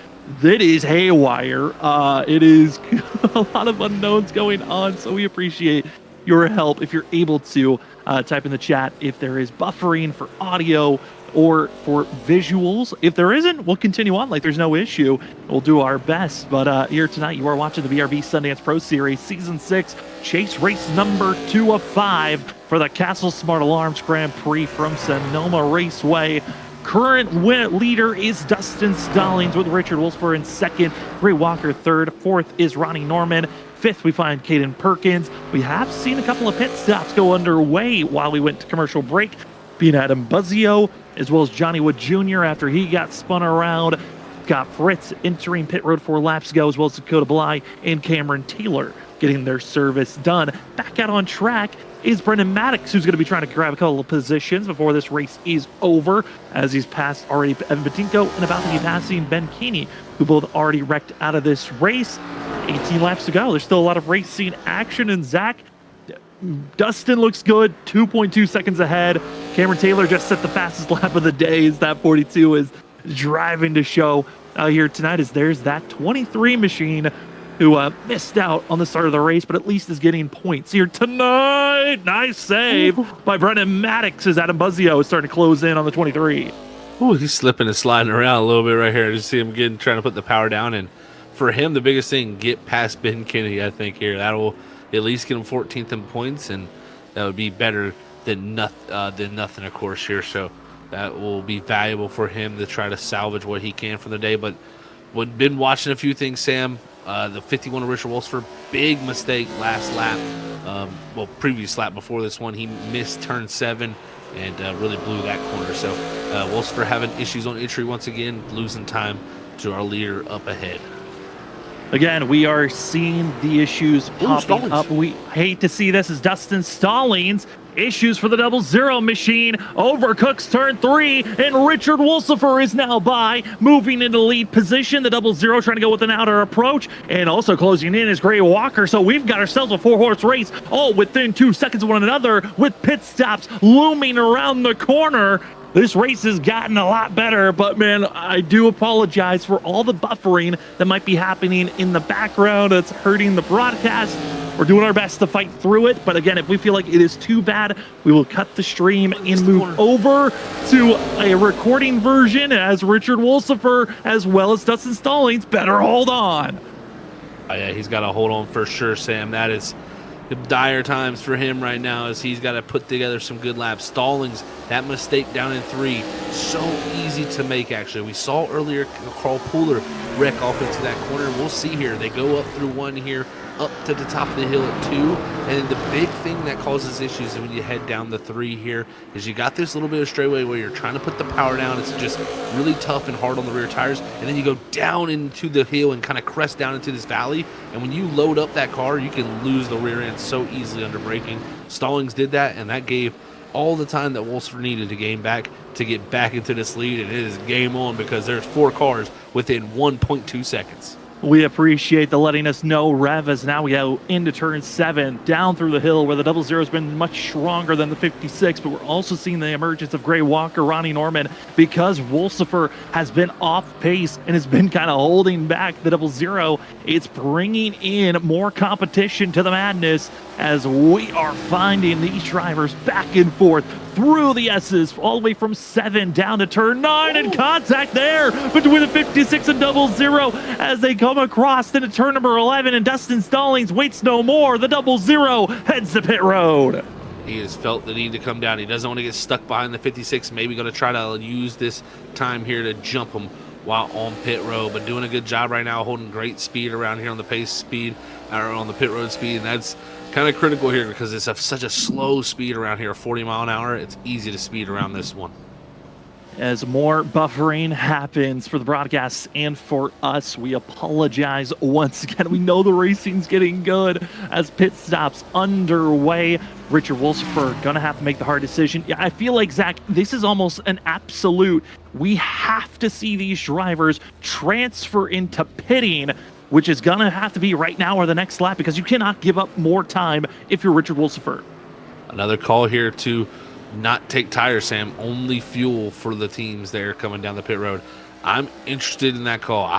A: that is haywire. It is a lot of unknowns going on, so we appreciate your help. If you're able to type in the chat if there is buffering for audio or for visuals. If there isn't, we'll continue on like there's no issue. We'll do our best. But here tonight, you are watching the BRB Sundance Pro Series Season 6 Chase Race number 2 of 5 for the Castle Smart Alarms Grand Prix from Sonoma Raceway. Current leader is Dustin Stallings with Richard Wolfer in second, Gray Walker third, fourth is Ronnie Norman, fifth we find Caden Perkins. We have seen a couple of pit stops go underway while we went to commercial break, being Adam Buzzio as well as Johnny Wood Jr. after he got spun around. Got Fritz entering pit road 4 laps ago, as well as Dakota Bly and Cameron Taylor getting their service done. Back out on track is Brendan Maddox, who's going to be trying to grab a couple of positions before this race is over, as he's passed already Evan Batinko and about to be passing Ben Keeney, who both already wrecked out of this race. 18 laps to go. There's still a lot of racing action, and Zach, Dustin looks good, 2.2 seconds ahead. Cameron Taylor just set the fastest lap of the day, as that 42 is driving to show here tonight, as there's that 23 machine who missed out on the start of the race, but at least is getting points here tonight. Nice save by Brendan Maddox as Adam Buzzio is starting to close in on the 23.
C: Oh, he's slipping and sliding around a little bit right here. Just see him trying to put the power down. And for him, the biggest thing, get past Ben Kennedy, I think, here. That'll at least get him 14th in points, and that would be better than nothing, of course, here. So that will be valuable for him to try to salvage what he can from the day. But we've been watching a few things, Sam. The 51 of Richard Wolfer, big mistake last lap. Previous lap before this one, he missed turn 7 and really blew that corner. So Wolfer having issues on entry once again, losing time to our leader up ahead.
A: Again, we are seeing the issues popping up. We hate to see this as Dustin Stallings. Issues for the 00 machine. Overcooks turn 3, and Richard Wolfer is now by, moving into lead position. The 00 trying to go with an outer approach, and also closing in is Gray Walker. So we've got ourselves a 4-horse race, all within 2 seconds of one another, with pit stops looming around the corner. This race has gotten a lot better, but man, I do apologize for all the buffering that might be happening in the background. It's hurting the broadcast. We're doing our best to fight through it, but again, if we feel like it is too bad, we will cut the stream and move over to a recording version as Richard Wolfer as well as Dustin Stallings better hold on.
C: Yeah, he's got to hold on for sure, Sam. That is the dire times for him right now, as he's got to put together some good laps. Stallings, that mistake down in 3, so easy to make, actually. We saw earlier Carl Pooler wreck off into that corner. We'll see here. They go up through 1 here, up to the top of the hill at 2. And the big thing that causes issues when you head down the 3 here is you got this little bit of straightaway where you're trying to put the power down. It's just really tough and hard on the rear tires. And then you go down into the hill and kind of crest down into this valley. And when you load up that car, you can lose the rear end so easily under braking. Stallings did that, and that gave all the time that Wolfer needed to gain back to get back into this lead. And it is game on, because there's 4 cars within 1.2 seconds.
A: We appreciate the letting us know, Rev, as now we go into turn 7, down through the hill where the 00 has been much stronger than the 56, but we're also seeing the emergence of Gray Walker, Ronnie Norman, because Wolfer has been off pace and has been kind of holding back the 00. It's bringing in more competition to the madness as we are finding these drivers back and forth through the S's, all the way from 7 down to turn 9, and contact there between the 56 and 00 as they come across into turn number 11, and Dustin Stallings waits no more. The 00 heads to pit road.
C: He has felt the need to come down. He doesn't want to get stuck behind the 56. Maybe going to try to use this time here to jump him while on pit road, but doing a good job right now, holding great speed around here on the pace speed, or on the pit road speed, and that's kind of critical here because it's such a slow speed around here, 40 mile an hour. It's easy to speed around this one.
A: As more buffering happens for the broadcasts and for us, we apologize once again. We know the racing's getting good as pit stops underway. Richard Wolsifer gonna have to make the hard decision. Yeah, I feel like, Zach, this is almost an absolute. We have to see these drivers transfer into pitting, which is gonna have to be right now or the next lap, because you cannot give up more time if you're Richard Wolsifer.
C: Another call here to not take tires, Sam. Only fuel for the teams there coming down the pit road. I'm interested in that call.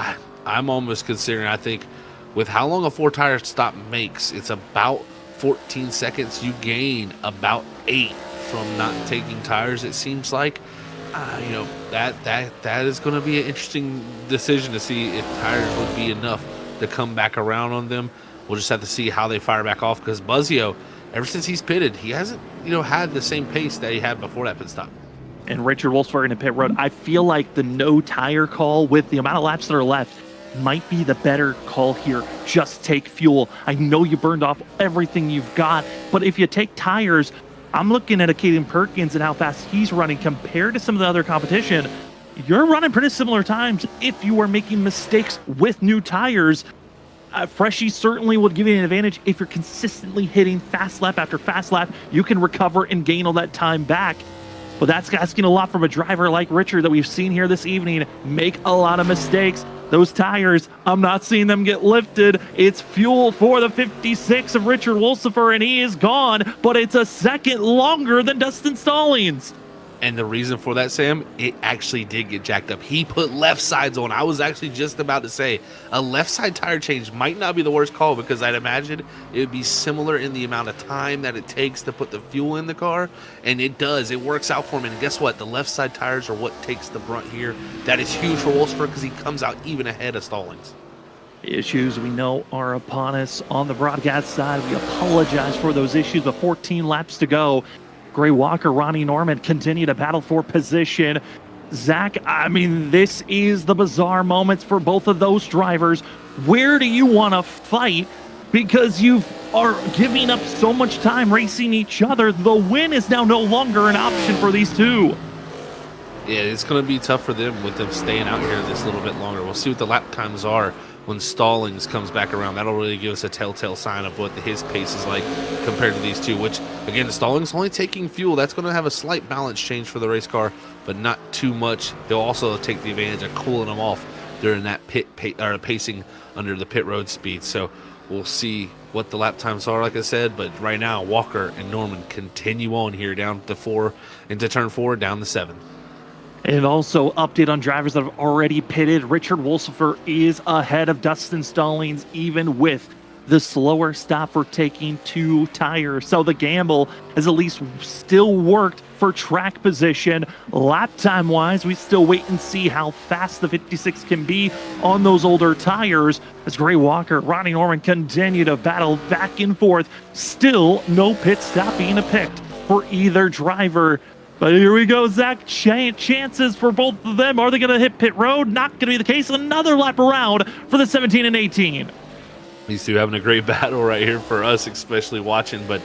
C: I'm almost considering, I think, with how long a 4-tire stop makes, it's about 14 seconds. You gain about 8 from not taking tires, it seems like. That is going to be an interesting decision to see if tires would be enough to come back around on them. We'll just have to see how they fire back off, because Buzzio, ever since he's pitted, he hasn't, had the same pace that he had before that pit stop.
A: And Richard Wolfsburg in the pit road, I feel like the no tire call with the amount of laps that are left might be the better call here. Just take fuel. I know you burned off everything you've got, but if you take tires, I'm looking at a Caden Perkins and how fast he's running compared to some of the other competition. You're running pretty similar times if you are making mistakes with new tires. Freshie certainly will give you an advantage if you're consistently hitting fast lap after fast lap. You can recover and gain all that time back. But that's asking a lot from a driver like Richard that we've seen here this evening make a lot of mistakes. Those tires, I'm not seeing them get lifted. It's fuel for the 56 of Richard Wolsifer, and he is gone, but it's a second longer than Dustin Stallings.
C: And the reason for that, Sam, it actually did get jacked up. He put left sides on. I was actually just about to say a left side tire change might not be the worst call, because I'd imagine it would be similar in the amount of time that it takes to put the fuel in the car. And it does. It works out for him. And guess what? The left side tires are what takes the brunt here. That is huge for Wolfsburg, because he comes out even ahead of Stallings.
A: Issues we know are upon us on the broadcast side. We apologize for those issues, but 14 laps to go. Gray Walker, Ronnie Norman continue to battle for position. Zach, I mean, this is the bizarre moments for both of those drivers. Where do you want to fight? Because you are giving up so much time racing each other. The win is now no longer an option for these two.
C: Yeah, it's going to be tough for them with them staying out here this little bit longer. We'll see what the lap times are when Stallings comes back around. That'll really give us a telltale sign of what his pace is like compared to these two, which, again, Stallings only taking fuel. That's going to have a slight balance change for the race car, but not too much. They'll also take the advantage of cooling them off during that pacing under the pit road speed. So we'll see what the lap times are, like I said, but right now Walker and Norman continue on here down to 4 into turn 4, down to 7.
A: And also, update on drivers that have already pitted. Richard Wolsifer is ahead of Dustin Stallings, even with the slower stop for taking 2 tires. So the gamble has at least still worked for track position. Lap time wise, we still wait and see how fast the 56 can be on those older tires as Gray Walker, Ronnie Norman continue to battle back and forth. Still no pit stop being picked for either driver. But here we go, Zach. Chances for both of them. Are they going to hit pit road? Not going to be the case. Another lap around for the 17 and 18.
C: These two having a great battle right here for us, especially watching. But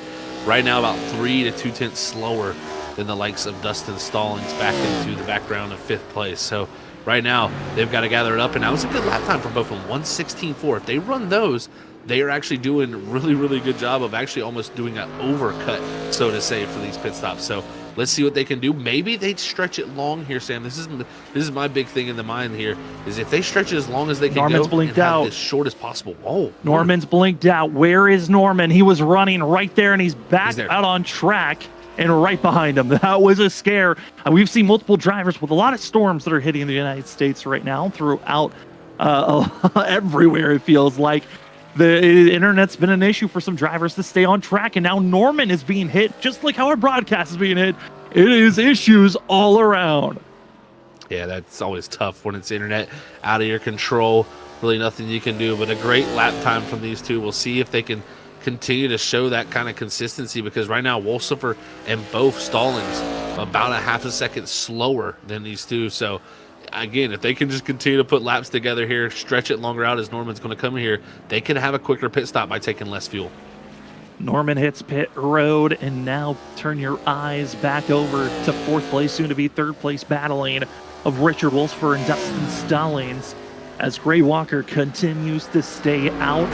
C: right now, about 3 to 2 tenths slower than the likes of Dustin Stallings back into the background of 5th place. So right now, they've got to gather it up. And that was a good lap time for both of them, 1:16.4. If they run those, they are actually doing a really, really good job of actually almost doing an overcut, so to say, for these pit stops. So let's see what they can do. Maybe they stretch it long here, Sam. This is my big thing in the mind here, is if they stretch it as long as they can
A: Norman's
C: go
A: blinked
C: and have
A: out.
C: as short as possible. Oh,
A: Norman's blinked out. Where is Norman? He was running right there, and he's back out on track and right behind him. That was a scare. We've seen multiple drivers with a lot of storms that are hitting the United States right now throughout everywhere, it feels like. The internet's been an issue for some drivers to stay on track, and now Norman is being hit just like how our broadcast is being hit. It is issues all around.
C: Yeah, that's always tough when it's internet out of your control. Really nothing you can do, but a great lap time from these two. We'll see if they can continue to show that kind of consistency, because right now Wolsifer and both Stallings about a half a second slower than these two. So again, if they can just continue to put laps together here, stretch it longer out as Norman's going to come here, they can have a quicker pit stop by taking less fuel.
A: Norman hits pit road, and now turn your eyes back over to fourth place, soon to be third place battling of Richard Wolfsfer and Dustin Stallings, as Gray Walker continues to stay out.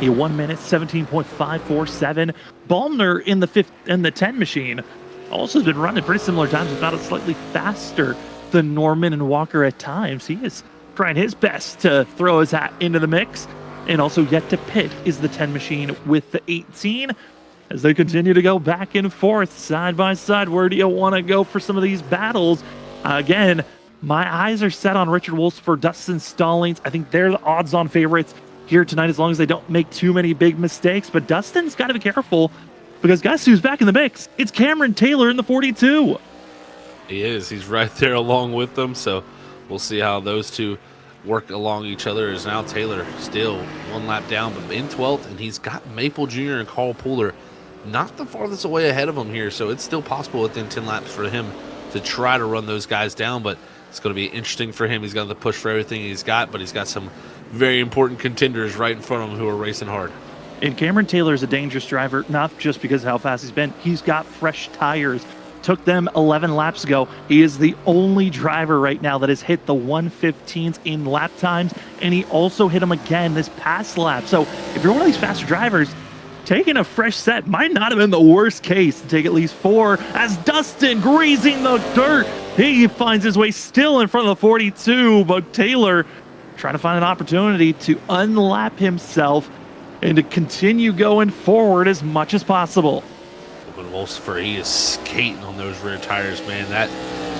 A: A 1 minute 17.547. Ballmer in the 10 machine also has been running pretty similar times, if not slightly faster than Norman and Walker at times. He is trying his best to throw his hat into the mix. And also yet to pit is the 10 machine with the 18, as they continue to go back and forth, side by side. Where do you want to go for some of these battles? Again, my eyes are set on Richard Wolfsfer, Dustin Stallings. I think they're the odds-on favorites here tonight, as long as they don't make too many big mistakes. But Dustin's got to be careful, because guess who's back in the mix? It's Cameron Taylor in the 42.
C: He is. He's right there along with them, so we'll see how those two work along each other. Is now Taylor still one lap down, but in 12th, and he's got Maple Jr. and Carl Pooler not the farthest away ahead of him here, so it's still possible within 10 laps for him to try to run those guys down. But it's going to be interesting for him. He's got to push for everything he's got, but he's got some very important contenders right in front of him who are racing hard.
A: And Cameron Taylor is a dangerous driver, not just because of how fast he's been. He's got fresh tires. Took them 11 laps ago. He is the only driver right now that has hit the 115s in lap times, and he also hit them again this past lap. So if you're one of these faster drivers, taking a fresh set might not have been the worst case to take at least 4, as Dustin greasing the dirt. He finds his way still in front of the 42, but Taylor trying to find an opportunity to unlap himself and to continue going forward as much as possible.
C: But Wolfsfer, he is skating on those rear tires, man. That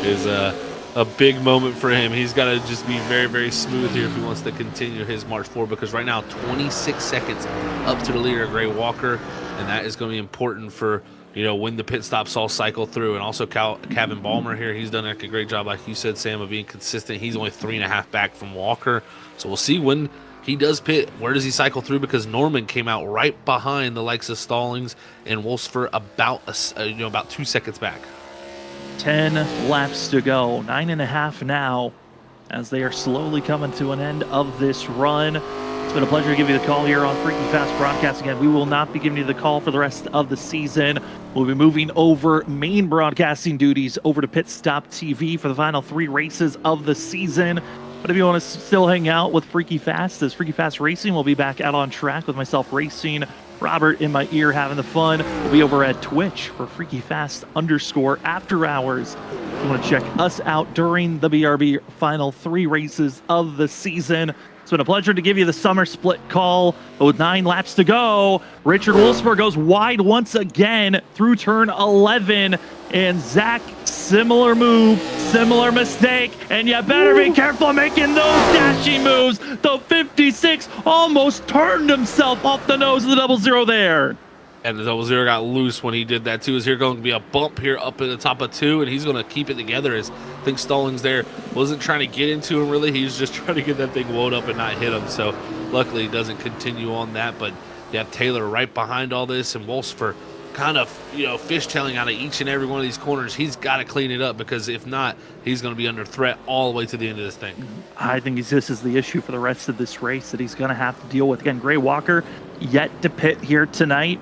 C: is a big moment for him. He's got to just be very, very smooth here if he wants to continue his march forward, because right now 26 seconds up to the leader, Gray Walker, and that is going to be important for, you know, when the pit stops all cycle through. And also Kevin Ballmer here, he's done a great job, like you said, Sam, of being consistent. He's only 3.5 back from Walker, so we'll see when he does pit, where does he cycle through, because Norman came out right behind the likes of Stallings and Wolfsfer about 2 seconds back.
A: 10 laps to go, 9.5 now, as they are slowly coming to an end of this run. It's been a pleasure to give you the call here on Freaky Fast Broadcast. Again, we will not be giving you the call for the rest of the season. We'll be moving over main broadcasting duties over to Pit Stop TV for the final 3 races of the season. But if you want to still hang out with Freaky Fast, as Freaky Fast Racing will be back out on track with myself racing, Robert in my ear having the fun. We'll be over at Twitch for Freaky Fast _ after hours. If you want to check us out during the BRB final 3 races of the season. It's been a pleasure to give you the summer split call. But with 9 laps to go, Richard Wolfsfer goes wide once again through turn 11. And Zach, similar move, similar mistake, and you better be careful making those dashing moves. The 56 almost turned himself off the nose of the 00 there.
C: And the 00 got loose when he did that too. Is here going to be a bump here up at the top of 2, and he's going to keep it together, as I think Stallings there wasn't trying to get into him really. He's just trying to get that thing wound up and not hit him. So luckily he doesn't continue on that. But you have Taylor right behind all this, and Wolfsfer kind of, fishtailing out of each and every one of these corners. He's got to clean it up, because if not, he's going to be under threat all the way to the end of this thing.
A: I think this is the issue for the rest of this race that he's going to have to deal with. Again, Gray Walker yet to pit here tonight.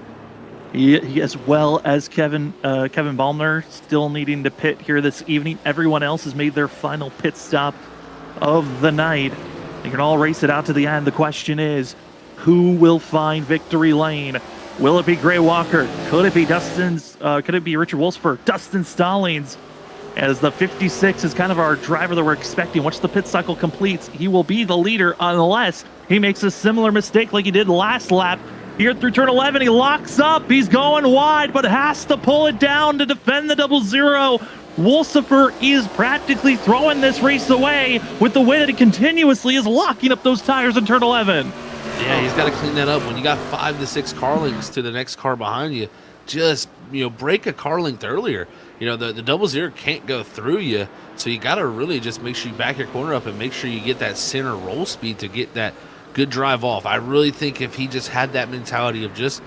A: He as well as Kevin Ballmer still needing to pit here this evening. Everyone else has made their final pit stop of the night. You can all race it out to the end. The question is, who will find victory lane? Will it be Gray Walker? Could it be could it be Richard Wolfsfer? Dustin Stallings? As the 56 is kind of our driver that we're expecting. Once the pit cycle completes, he will be the leader unless he makes a similar mistake like he did last lap. Here through turn 11, he locks up. He's going wide, but has to pull it down to defend the 00. Wolfsfer is practically throwing this race away with the way that he continuously is locking up those tires in turn 11.
C: Yeah, he's got to clean that up. When you got 5 to 6 car lengths to the next car behind you, just, break a car length earlier. The 00 can't go through you, so you got to really just make sure you back your corner up and make sure you get that center roll speed to get that good drive off. I really think if he just had that mentality of just,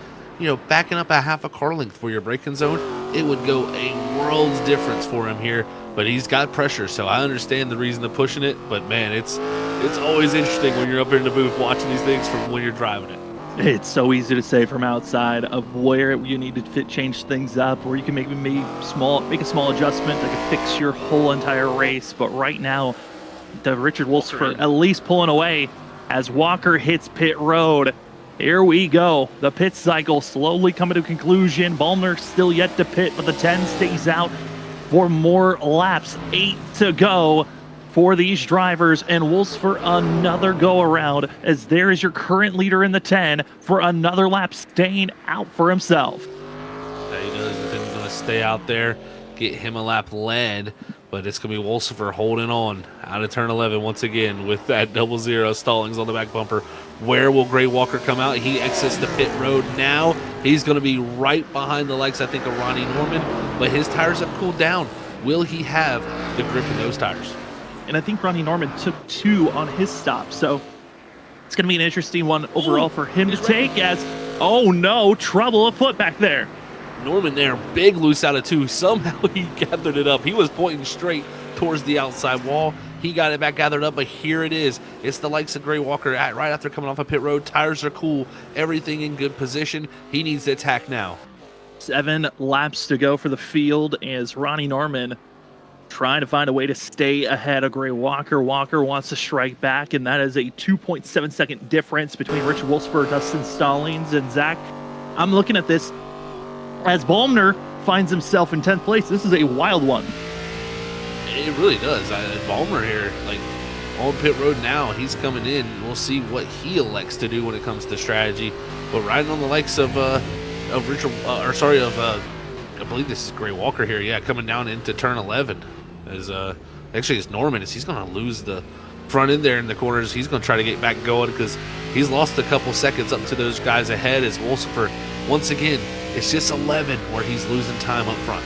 C: backing up a half a car length for your braking zone, it would go a world's difference for him here. But he's got pressure, so I understand the reason to pushing it. But man, it's always interesting when you're up here in the booth watching these things from when you're driving it.
A: It's so easy to say from outside of where you need to change things up, where you can make a small adjustment that could fix your whole entire race. But right now, the Richard Wolfsfer at least pulling away as Walker hits pit road. Here we go. The pit cycle slowly coming to conclusion. Ballmer still yet to pit, but the 10 stays out for more laps. 8 to go for these drivers, and Wolfsfer another go around as there is your current leader in the 10 for another lap, staying out for himself.
C: Yeah, he knows that he's going to stay out there, get him a lap led, but it's going to be Wolfsfer holding on out of turn 11 once again with that 00 Stallings on the back bumper. Where will Gray Walker come out? He exits the pit road now. He's going to be right behind the likes, I think, of Ronnie Norman, but his tires have cooled down. Will he have the grip in those tires?
A: And I think Ronnie Norman took 2 on his stop, so it's going to be an interesting one overall for him to take as, oh no, trouble afoot back there.
C: Norman there, big loose out of 2. Somehow he gathered it up. He was pointing straight towards the outside wall. He got it back gathered up, but here it is. It's the likes of Gray Walker right after coming off a pit road. Tires are cool, everything in good position. He needs to attack now.
A: 7 laps to go for the field as Ronnie Norman trying to find a way to stay ahead of Gray Walker. Walker wants to strike back, and that is a 2.7 second difference between Richard Wolfsfer, Dustin Stallings, and Zach. I'm looking at this as Ballmer finds himself in 10th place. This is a wild one.
C: It really does. Ballmer here, like on pit road now, he's coming in. We'll see what he elects to do when it comes to strategy. But riding on the likes of Richard, I believe this is Gray Walker here. Yeah, coming down into turn 11. As actually it's Norman, as he's going to lose the front end there in the corners. He's going to try to get back going because he's lost a couple seconds up to those guys ahead. As Wolfsfer, once again, it's just 11 where he's losing time up front.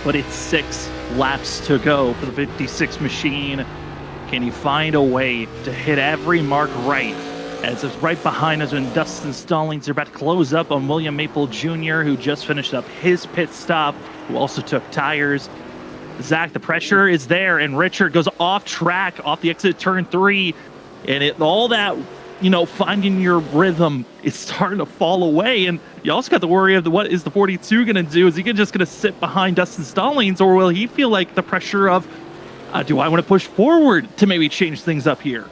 A: But it's 6 laps to go for the 56 machine. Can he find a way to hit every mark right? As it's right behind us when Dustin Stallings are about to close up on William Maple Jr., who just finished up his pit stop, who also took tires. Zach, the pressure is there, and Richard goes off track, off the exit turn 3, and all that, finding your rhythm is starting to fall away. And you also got the worry of what is the 42 going to do? Is he just going to sit behind Dustin Stallings, or will he feel like the pressure of, do I want to push forward to maybe change things up here?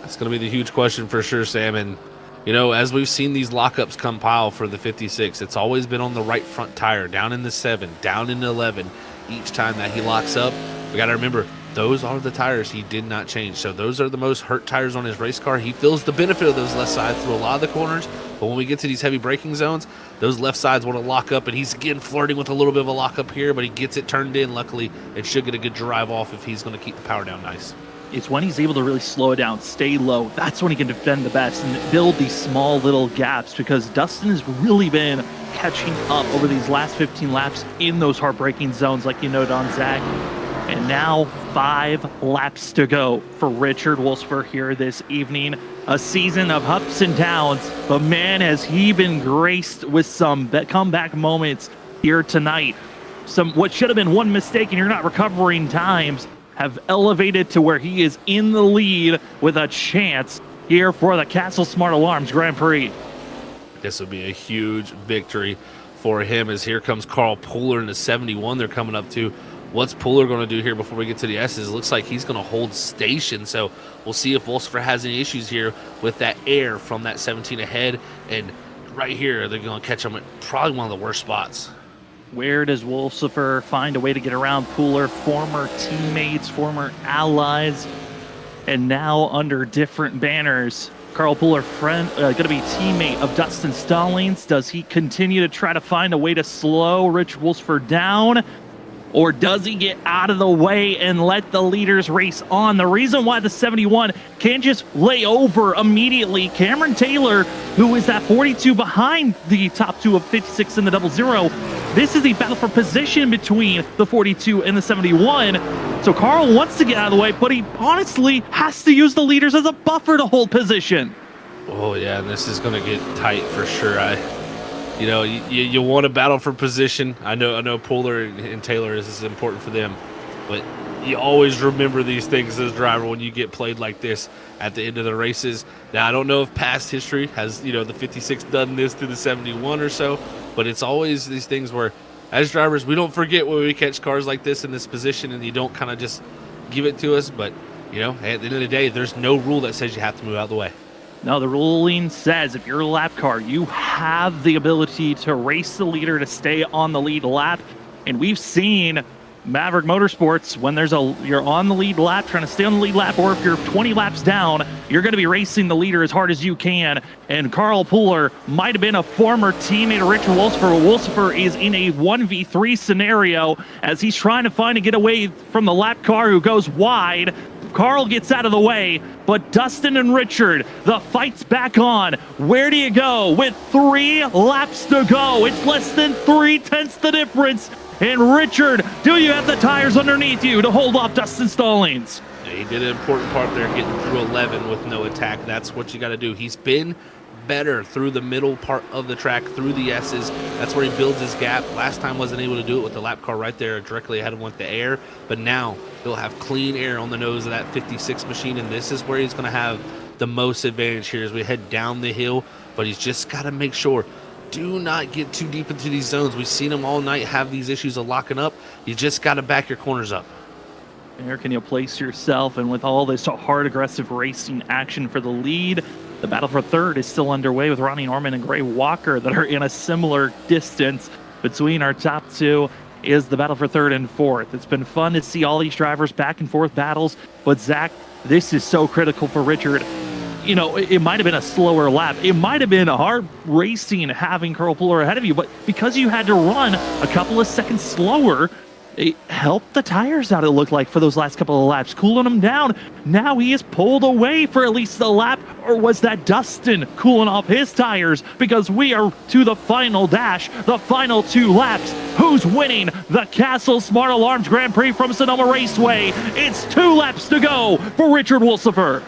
C: That's going to be the huge question for sure, Sam. And, as we've seen these lockups compile for the 56, it's always been on the right front tire, down in the 7, down in the 11. Each time that he locks up, we got to remember, those are the tires he did not change. So those are the most hurt tires on his race car. He feels the benefit of those left sides through a lot of the corners. But when we get to these heavy braking zones, those left sides want to lock up. And he's again flirting with a little bit of a lockup here, but he gets it turned in. Luckily, it should get a good drive off if he's going to keep the power down nice.
A: It's when he's able to really slow it down, stay low. That's when he can defend the best and build these small little gaps, because Dustin has really been catching up over these last 15 laps in those hard braking zones like you noted on Zach. And now 5 laps to go for Richard Wolfsfer here this evening. A season of ups and downs, but man, has he been graced with some comeback moments here tonight. Some what should have been one mistake and you're not recovering times have elevated to where he is in the lead with a chance here for the Castle Smart Alarms Grand Prix.
C: This would be a huge victory for him, as here comes Carl Pooler in the 71 they're coming up to. What's Pooler going to do here before we get to the S's? It looks like he's going to hold station, so we'll see if Wolfsfer has any issues here with that air from that 17 ahead. And right here, they're going to catch him at probably one of the worst spots.
A: Where does Wolfsfer find a way to get around Pooler? Former teammates, former allies, and now under different banners. Carl Pooler, going to be teammate of Dustin Stallings. Does he continue to try to find a way to slow Rich Wolfsfer down? Or does he get out of the way and let the leaders race on? The reason why the 71 can't just lay over immediately, Cameron Taylor, who is that 42 behind the top 2 of 56 in the 00, this is a battle for position between the 42 and the 71. So Carl wants to get out of the way, but he honestly has to use the leaders as a buffer to hold position.
C: Oh, yeah, and this is going to get tight for sure. You want to battle for position. I know Pooler and Taylor is important for them, but You always remember these things as a driver when you get played like this at the end of the races. Now, I don't know if past history has, the 56 done this to the 71 or so, but it's always these things where, as drivers, we don't forget when we catch cars like this in this position and you don't kind of just give it to us. But, at the end of the day, there's no rule that says you have to move out of the way.
A: No, the ruling says if you're a lap car, you have the ability to race the leader to stay on the lead lap. And we've seen Maverick Motorsports, when you're on the lead lap, trying to stay on the lead lap, or if you're 20 laps down, you're going to be racing the leader as hard as you can. And Carl Pooler might have been a former teammate of Richard Wolsifer. Wolsifer is in a 1v3 scenario as he's trying to find a getaway from the lap car who goes wide. Carl gets out of the way, but Dustin and Richard, the fight's back on. Where do you go with 3 laps to go? It's less than 3/10 the difference. And Richard, do you have the tires underneath you to hold off Dustin Stallings?
C: Yeah, he did an important part there, getting through 11 with no attack. That's what you got to do. He's been better through the middle part of the track, through the S's. That's where he builds his gap. Last time wasn't able to do it with the lap car right there directly ahead of him with the air, but now he'll have clean air on the nose of that 56 machine, and this is where he's going to have the most advantage here as we head down the hill. But he's just got to make sure, do not get too deep into these zones. We've seen him all night have these issues of locking up. You just got to back your corners up.
A: Where can you place yourself? And with all this hard, aggressive racing action for the lead, the battle for third is still underway with Ronnie Norman and Gray Walker that are in a similar distance between our top two. Is the battle for third and fourth. It's been fun to see all these drivers back and forth battles, but Zach, this is so critical for Richard. It might have been a slower lap. It might have been hard racing having Carl Pooler ahead of you, but because you had to run a couple of seconds slower, it helped the tires out, it looked like, for those last couple of laps, cooling them down. Now he is pulled away for at least the lap, or was that Dustin cooling off his tires? Because we are to the final dash, the final 2 laps. Who's winning the Castle Smart Alarms Grand Prix from Sonoma Raceway? It's 2 laps to go for Richard Wolsifer.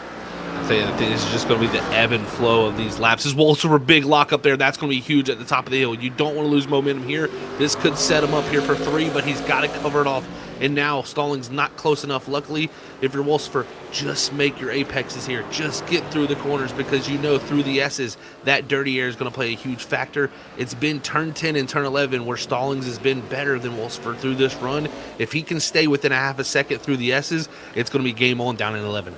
C: I think this is just going to be the ebb and flow of these laps. This Wolsifer big lock up there, that's going to be huge at the top of the hill. You don't want to lose momentum here. This could set him up here for 3, but he's got to cover it off. And now Stallings not close enough. Luckily, if you're Wolsifer, just make your apexes here. Just get through the corners, because through the S's, that dirty air is going to play a huge factor. It's been turn 10 and turn 11 where Stallings has been better than Wolsifer through this run. If he can stay within a half a second through the S's, it's going to be game on down in 11.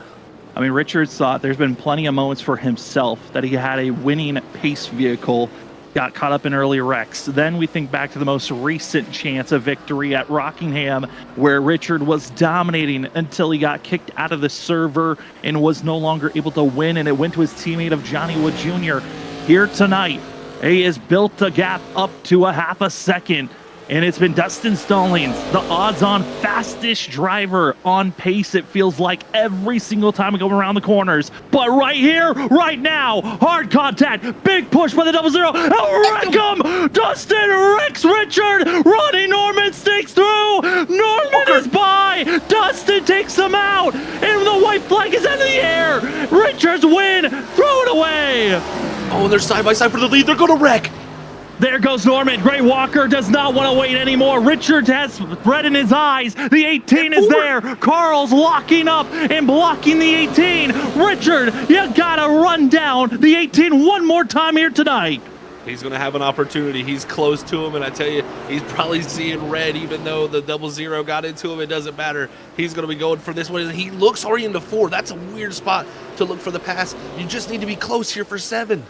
A: I mean, Richard saw it. There's been plenty of moments for himself that he had a winning pace vehicle, got caught up in early wrecks. Then we think back to the most recent chance of victory at Rockingham, where Richard was dominating until he got kicked out of the server and was no longer able to win, and it went to his teammate of Johnny Wood Jr. Here tonight, he has built the gap up to a half a second. And it's been Dustin Stallings, the odds-on fastest driver on pace, it feels like, every single time we go around the corners. But right here, right now, hard contact, big push by the 00, wreck him! Dustin wrecks Richard! Ronnie Norman sticks through! Norman is by! Dustin takes him out! And the white flag is in the air! Richards win! Throw it away!
C: Oh, they're side by side for the lead. They're going to wreck!
A: There goes Norman. Gray Walker does not want to wait anymore. Richard has red in his eyes. The 18 is there. Carl's locking up and blocking the 18. Richard, you gotta run down the 18 one more time here tonight.
C: He's going to have an opportunity. He's close to him, and I tell you, he's probably seeing red, even though the 00 got into him. It doesn't matter. He's going to be going for this one. He looks already into 4. That's a weird spot to look for the pass. You just need to be close here for 7.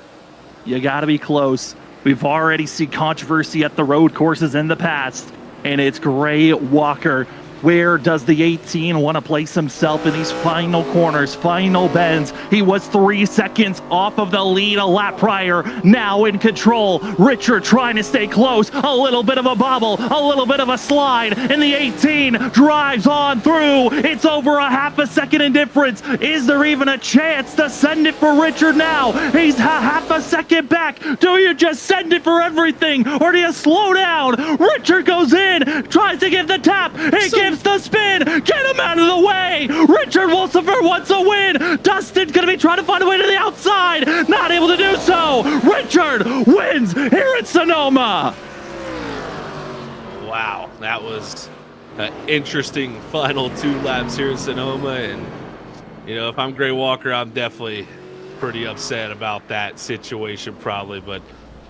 A: You gotta be close. We've already seen controversy at the road courses in the past, and it's Gray Walker. Where does the 18 want to place himself in these final corners, final bends? He was 3 seconds off of the lead a lap prior, now in control. Richard trying to stay close, a little bit of a bobble, a little bit of a slide, and the 18 drives on through. It's over a half a second in difference. Is there even a chance to send it for Richard now? He's half a second back. Do you just send it for everything, or do you slow down? Richard goes in, tries to give the tap. He gives the spin. Get him out of the way. Richard Wolsifer wants a win. Dustin's going to be trying to find a way to the outside. Not able to do so. Richard wins here at Sonoma.
C: Wow, that was interesting final 2 laps here in Sonoma. And, if I'm Gray Walker, I'm definitely pretty upset about that situation probably. But,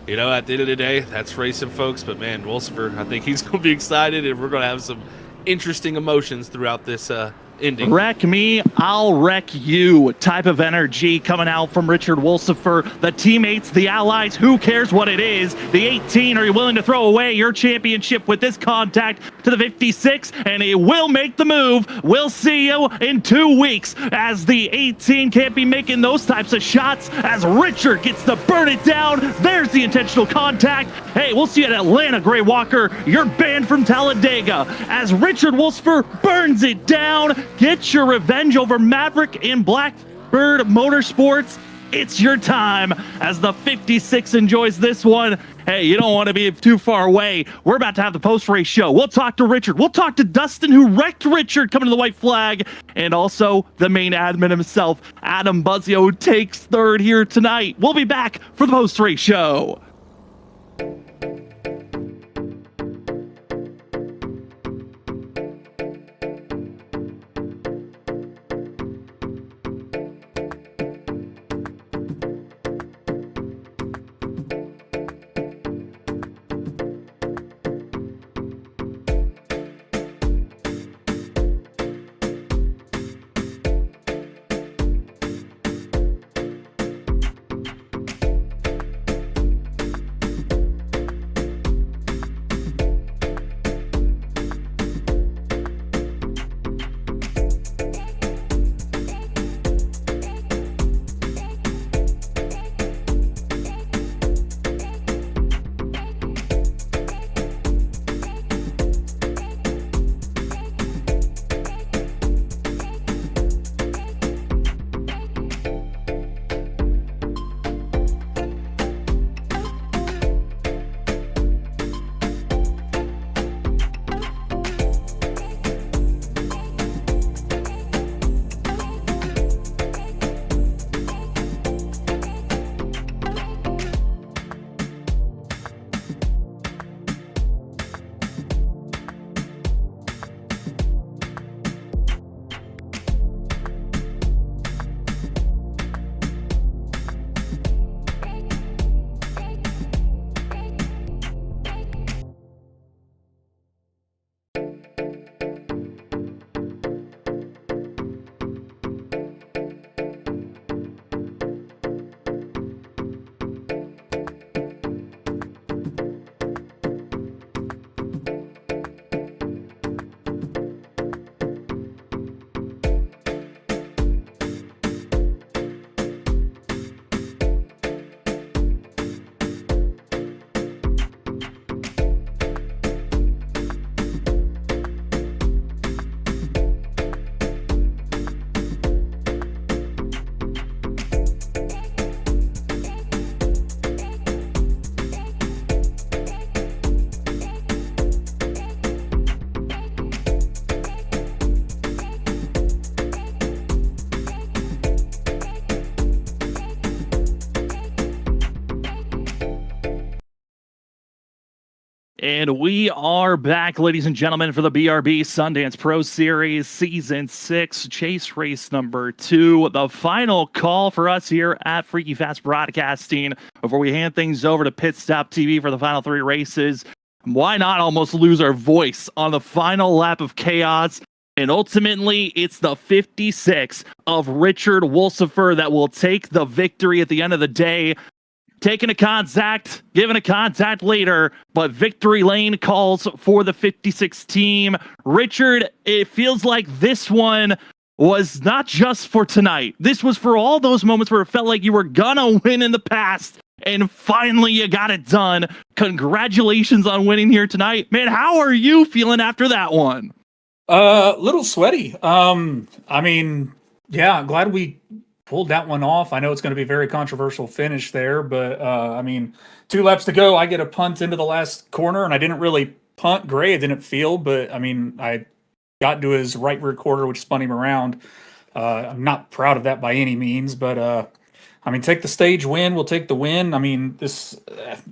C: at the end of the day, that's racing, folks. But, man, Wolsifer, I think he's going to be excited, and we're going to have some interesting emotions throughout this ending.
A: Wreck me, I'll wreck you type of energy coming out from Richard Wolsifer. The teammates, the allies, who cares what it is? The 18, are you willing to throw away your championship with this contact to the 56? And he will make the move. We'll see you in 2 weeks as the 18 can't be making those types of shots as Richard gets to burn it down. There's the intentional contact. Hey, we'll see you at Atlanta, Gray Walker. You're banned from Talladega as Richard Wolsifer burns it down. Get your revenge over Maverick in Blackbird Motorsports. It's your time as the 56 enjoys this one. Hey, you don't want to be too far away. We're about to have the post-race show. We'll talk to Richard. We'll talk to Dustin, who wrecked Richard coming to the white flag, and also the main admin himself, Adam Buzzio, who takes third here tonight. We'll be back for the post-race show. And we are back, ladies and gentlemen, for the BRB Sundance Pro Series Season 6, Chase Race number 2. The final call for us here at Freaky Fast Broadcasting before we hand things over to Pit Stop TV for the final 3 races. Why not almost lose our voice on the final lap of chaos? And ultimately, it's the 56 of Richard Wolsifer that will take the victory at the end of the day. Taking a contact, giving a contact later, but victory lane calls for the 56 team. Richard, it feels like this one was not just for tonight. This was for all those moments where it felt like you were gonna win in the past, and finally you got it done. Congratulations on winning here tonight. Man, how are you feeling after that one?
D: Little sweaty. I mean, yeah, glad we pulled that one off. I know it's going to be a very controversial finish there, but I mean, 2 laps to go. I get a punt into the last corner, and I didn't really punt Gray. It didn't feel, but I mean, I got into his right rear quarter, which spun him around. I'm not proud of that by any means, but I mean, take the stage win. We'll take the win. I mean, this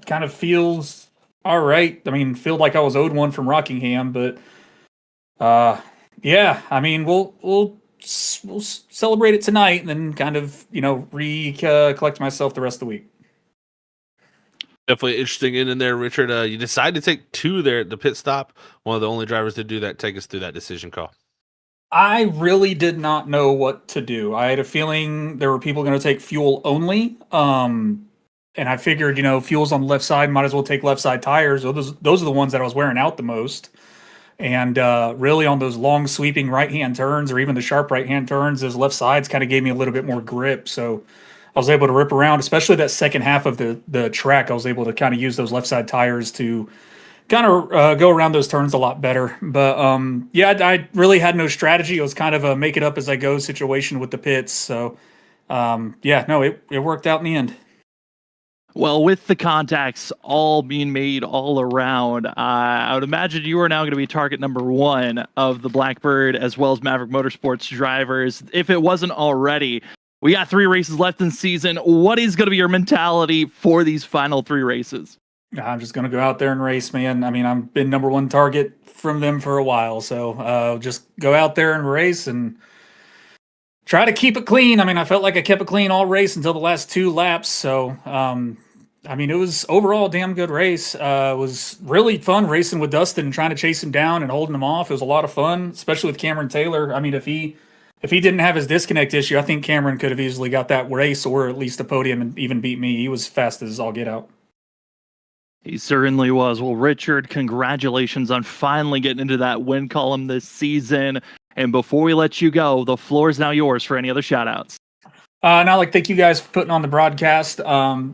D: kind of feels all right. I mean, feel like I was owed one from Rockingham, but Yeah, I mean, we'll celebrate it tonight and then kind of, collect myself the rest of the week.
C: Definitely interesting in there, Richard. You decided to take two there at the pit stop. One of the only drivers to do that. Take us through that decision call.
D: I really did not know what to do. I had a feeling there were people going to take fuel only. And I figured, fuel's on the left side, might as well take left side tires. Those are the ones that I was wearing out the most. And really on those long sweeping right-hand turns or even the sharp right-hand turns, those left sides kind of gave me a little bit more grip. So I was able to rip around, especially that second half of the track. I was able to kind of use those left side tires to kind of go around those turns a lot better. But yeah, I really had no strategy. It was kind of a make it up as I go situation with the pits. So yeah, no, it worked out in the end.
A: Well, with the contacts all being made all around, I would imagine you are now going to be target number one of the Blackbird as well as Maverick Motorsports drivers. If it wasn't already, we got 3 races left in season. What is going to be your mentality for these final 3 races?
D: I'm just going to go out there and race, man. I mean, I've been number one target from them for a while. So just go out there and race and try to keep it clean. I mean, I felt like I kept it clean all race until the last 2 laps. So, I mean, it was overall a damn good race. It was really fun racing with Dustin and trying to chase him down and holding him off. It was a lot of fun, especially with Cameron Taylor. I mean, if he didn't have his disconnect issue, I think Cameron could have easily got that race or at least a podium and even beat me. He was fast as all get out.
A: He certainly was. Well, Richard, congratulations on finally getting into that win column this season. And before we let you go, the floor is now yours for any other shout-outs.
D: Thank you guys for putting on the broadcast.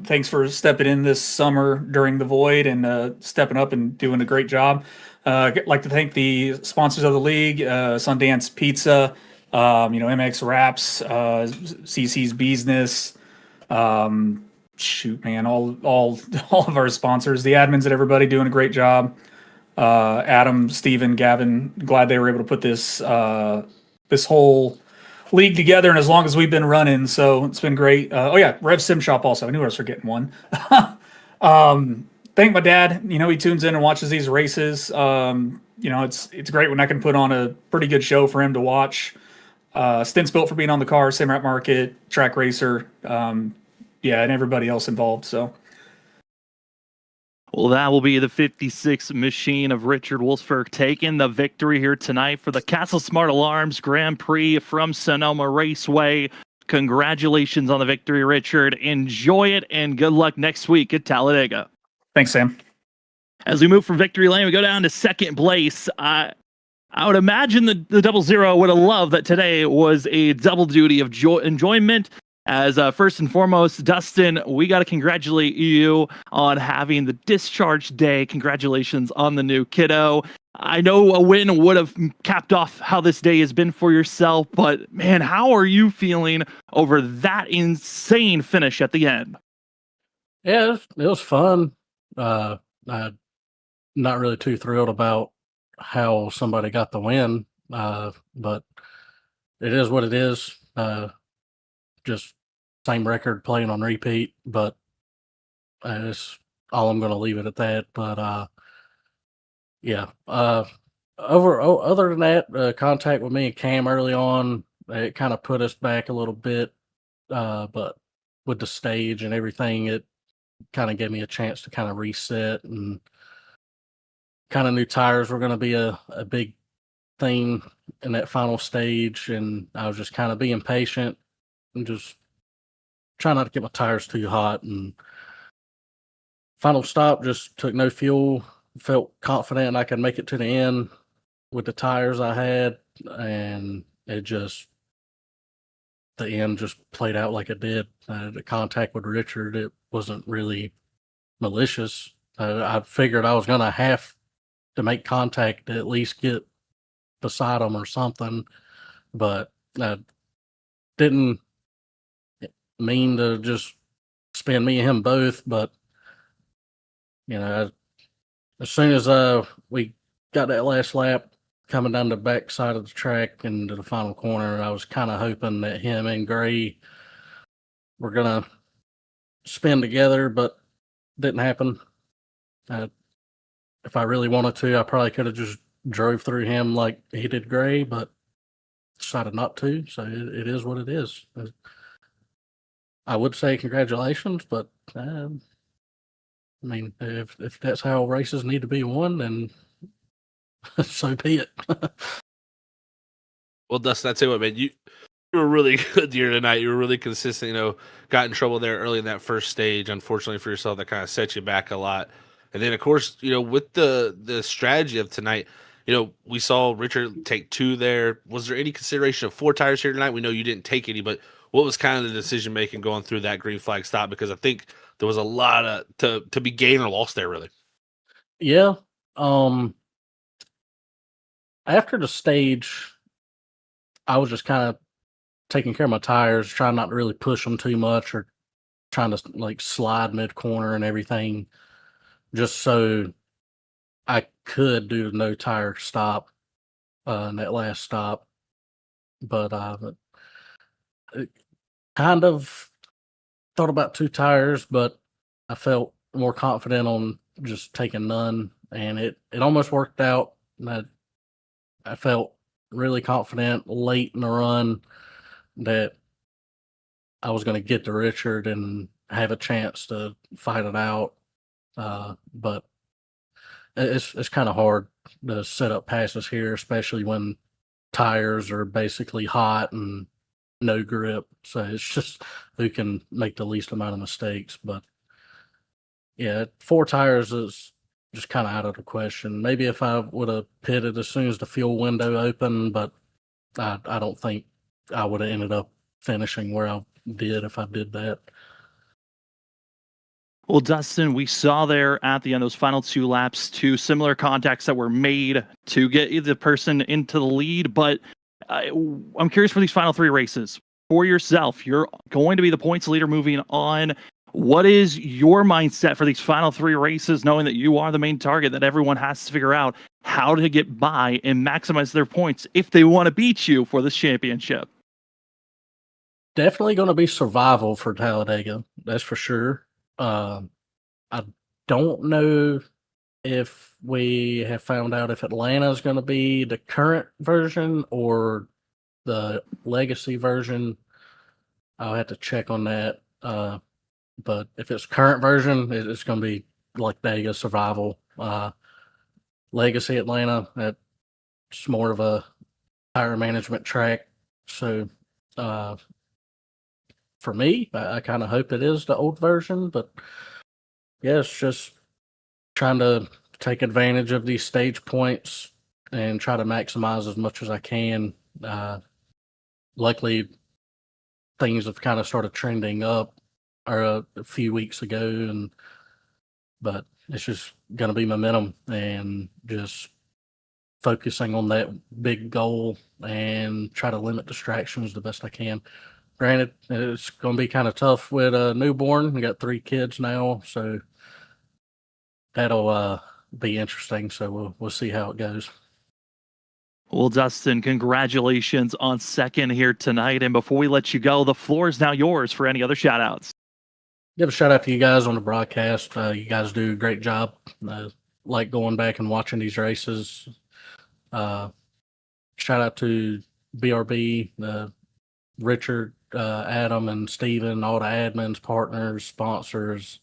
D: Thanks for stepping in this summer during the void and stepping up and doing a great job. I'd like to thank the sponsors of the league, Sundance Pizza, MX Wraps, CC's Business, shoot, man, all of our sponsors, the admins and everybody doing a great job. Adam, Steven, Gavin, glad they were able to put this whole league together, and as long as we've been running, so it's been great. Rev Sim Shop also. I knew I was forgetting one. Thank my dad. He tunes in and watches these races. It's great when I can put on a pretty good show for him to watch. Stints built for being on the car, Sim Rap Market, Track Racer, and everybody else involved. So.
A: Well, that will be the 56 machine of Richard Wolfsberg taking the victory here tonight for the Castle Smart Alarms Grand Prix from Sonoma Raceway. Congratulations on the victory, Richard. Enjoy it, and good luck next week at Talladega.
D: Thanks, Sam.
A: As we move from victory lane, we go down to second place. I would imagine the 00 would have loved that today was a double duty of enjoyment. As first and foremost, Dustin, we got to congratulate you on having the discharge day. Congratulations on the new kiddo. I know a win would have capped off how this day has been for yourself, but man, how are you feeling over that insane finish at the end?
E: Yeah, it was fun. I'm not really too thrilled about how somebody got the win, but it is what it is. Just same record playing on repeat, but that's all I'm going to leave it at that. But other than that, contact with me and Cam early on, it kind of put us back a little bit, but with the stage and everything, it kind of gave me a chance to kind of reset, and kind of new tires were going to be a big thing in that final stage, and I was just kind of being patient and just trying not to get my tires too hot. And final stop, just took no fuel, felt confident I could make it to the end with the tires I had, and the end just played out like it did. The contact with Richard, it wasn't really malicious. I figured I was going to have to make contact to at least get beside him or something, but I didn't mean to just spin me and him both. But as soon as we got that last lap coming down the back side of the track into the final corner, I was kind of hoping that him and Gray were gonna spin together, but didn't happen. If I really wanted to, I probably could have just drove through him like he did Gray, but decided not to. So it is what it is. I would say congratulations, but I mean, if that's how races need to be won, then so be it.
C: Well, Dustin, I tell you what, man, you were really good here tonight. You were really consistent. Got in trouble there early in that first stage. Unfortunately for yourself, that kind of set you back a lot. And then, of course, with the strategy of tonight, we saw Richard take 2 there. Was there any consideration of 4 tires here tonight? We know you didn't take any, but what was kind of the decision making going through that green flag stop? Because I think there was a lot of to be gained or lost there, really.
E: Yeah. After the stage, I was just kind of taking care of my tires, trying not to really push them too much or trying to like slide mid corner and everything, just so I could do no tire stop in that last stop. But kind of thought about 2 tires, but I felt more confident on just taking none, and it almost worked out. I felt really confident late in the run that I was going to get to Richard and have a chance to fight it out. But it's kind of hard to set up passes here, especially when tires are basically hot and no grip. So it's just who can make the least amount of mistakes. But yeah, 4 tires is just kind of out of the question. Maybe if I would have pitted as soon as the fuel window opened, but I don't think I would have ended up finishing where I did if I did that.
A: Well, Dustin, we saw there at the end, those final 2 laps, 2 similar contacts that were made to get the person into the lead. But I'm curious for these final 3 races. For yourself, you're going to be the points leader moving on. What is your mindset for these final 3 races, knowing that you are the main target, that everyone has to figure out how to get by and maximize their points if they want to beat you for this championship?
E: Definitely going to be survival for Talladega. That's for sure. I don't know if we have found out if Atlanta is going to be the current version or the legacy version. I'll have to check on that. But if it's current version, it's going to be like Dega survival. Legacy Atlanta, that's more of a tire management track. So, for me, I kind of hope it is the old version, but yeah, it's just trying to take advantage of these stage points and try to maximize as much as I can. Luckily, things have kind of started trending up a few weeks ago, but it's just going to be momentum and just focusing on that big goal and try to limit distractions the best I can. Granted, it's going to be kind of tough with a newborn. We got 3 kids now, so that'll be interesting. So we'll see how it goes.
A: Well, Dustin, congratulations on second here tonight. And before we let you go, the floor is now yours for any other shout outs.
E: Give a shout out to you guys on the broadcast. You guys do a great job. Like going back and watching these races. Shout out to BRB, Richard, Adam, and Steven, all the admins, partners, sponsors,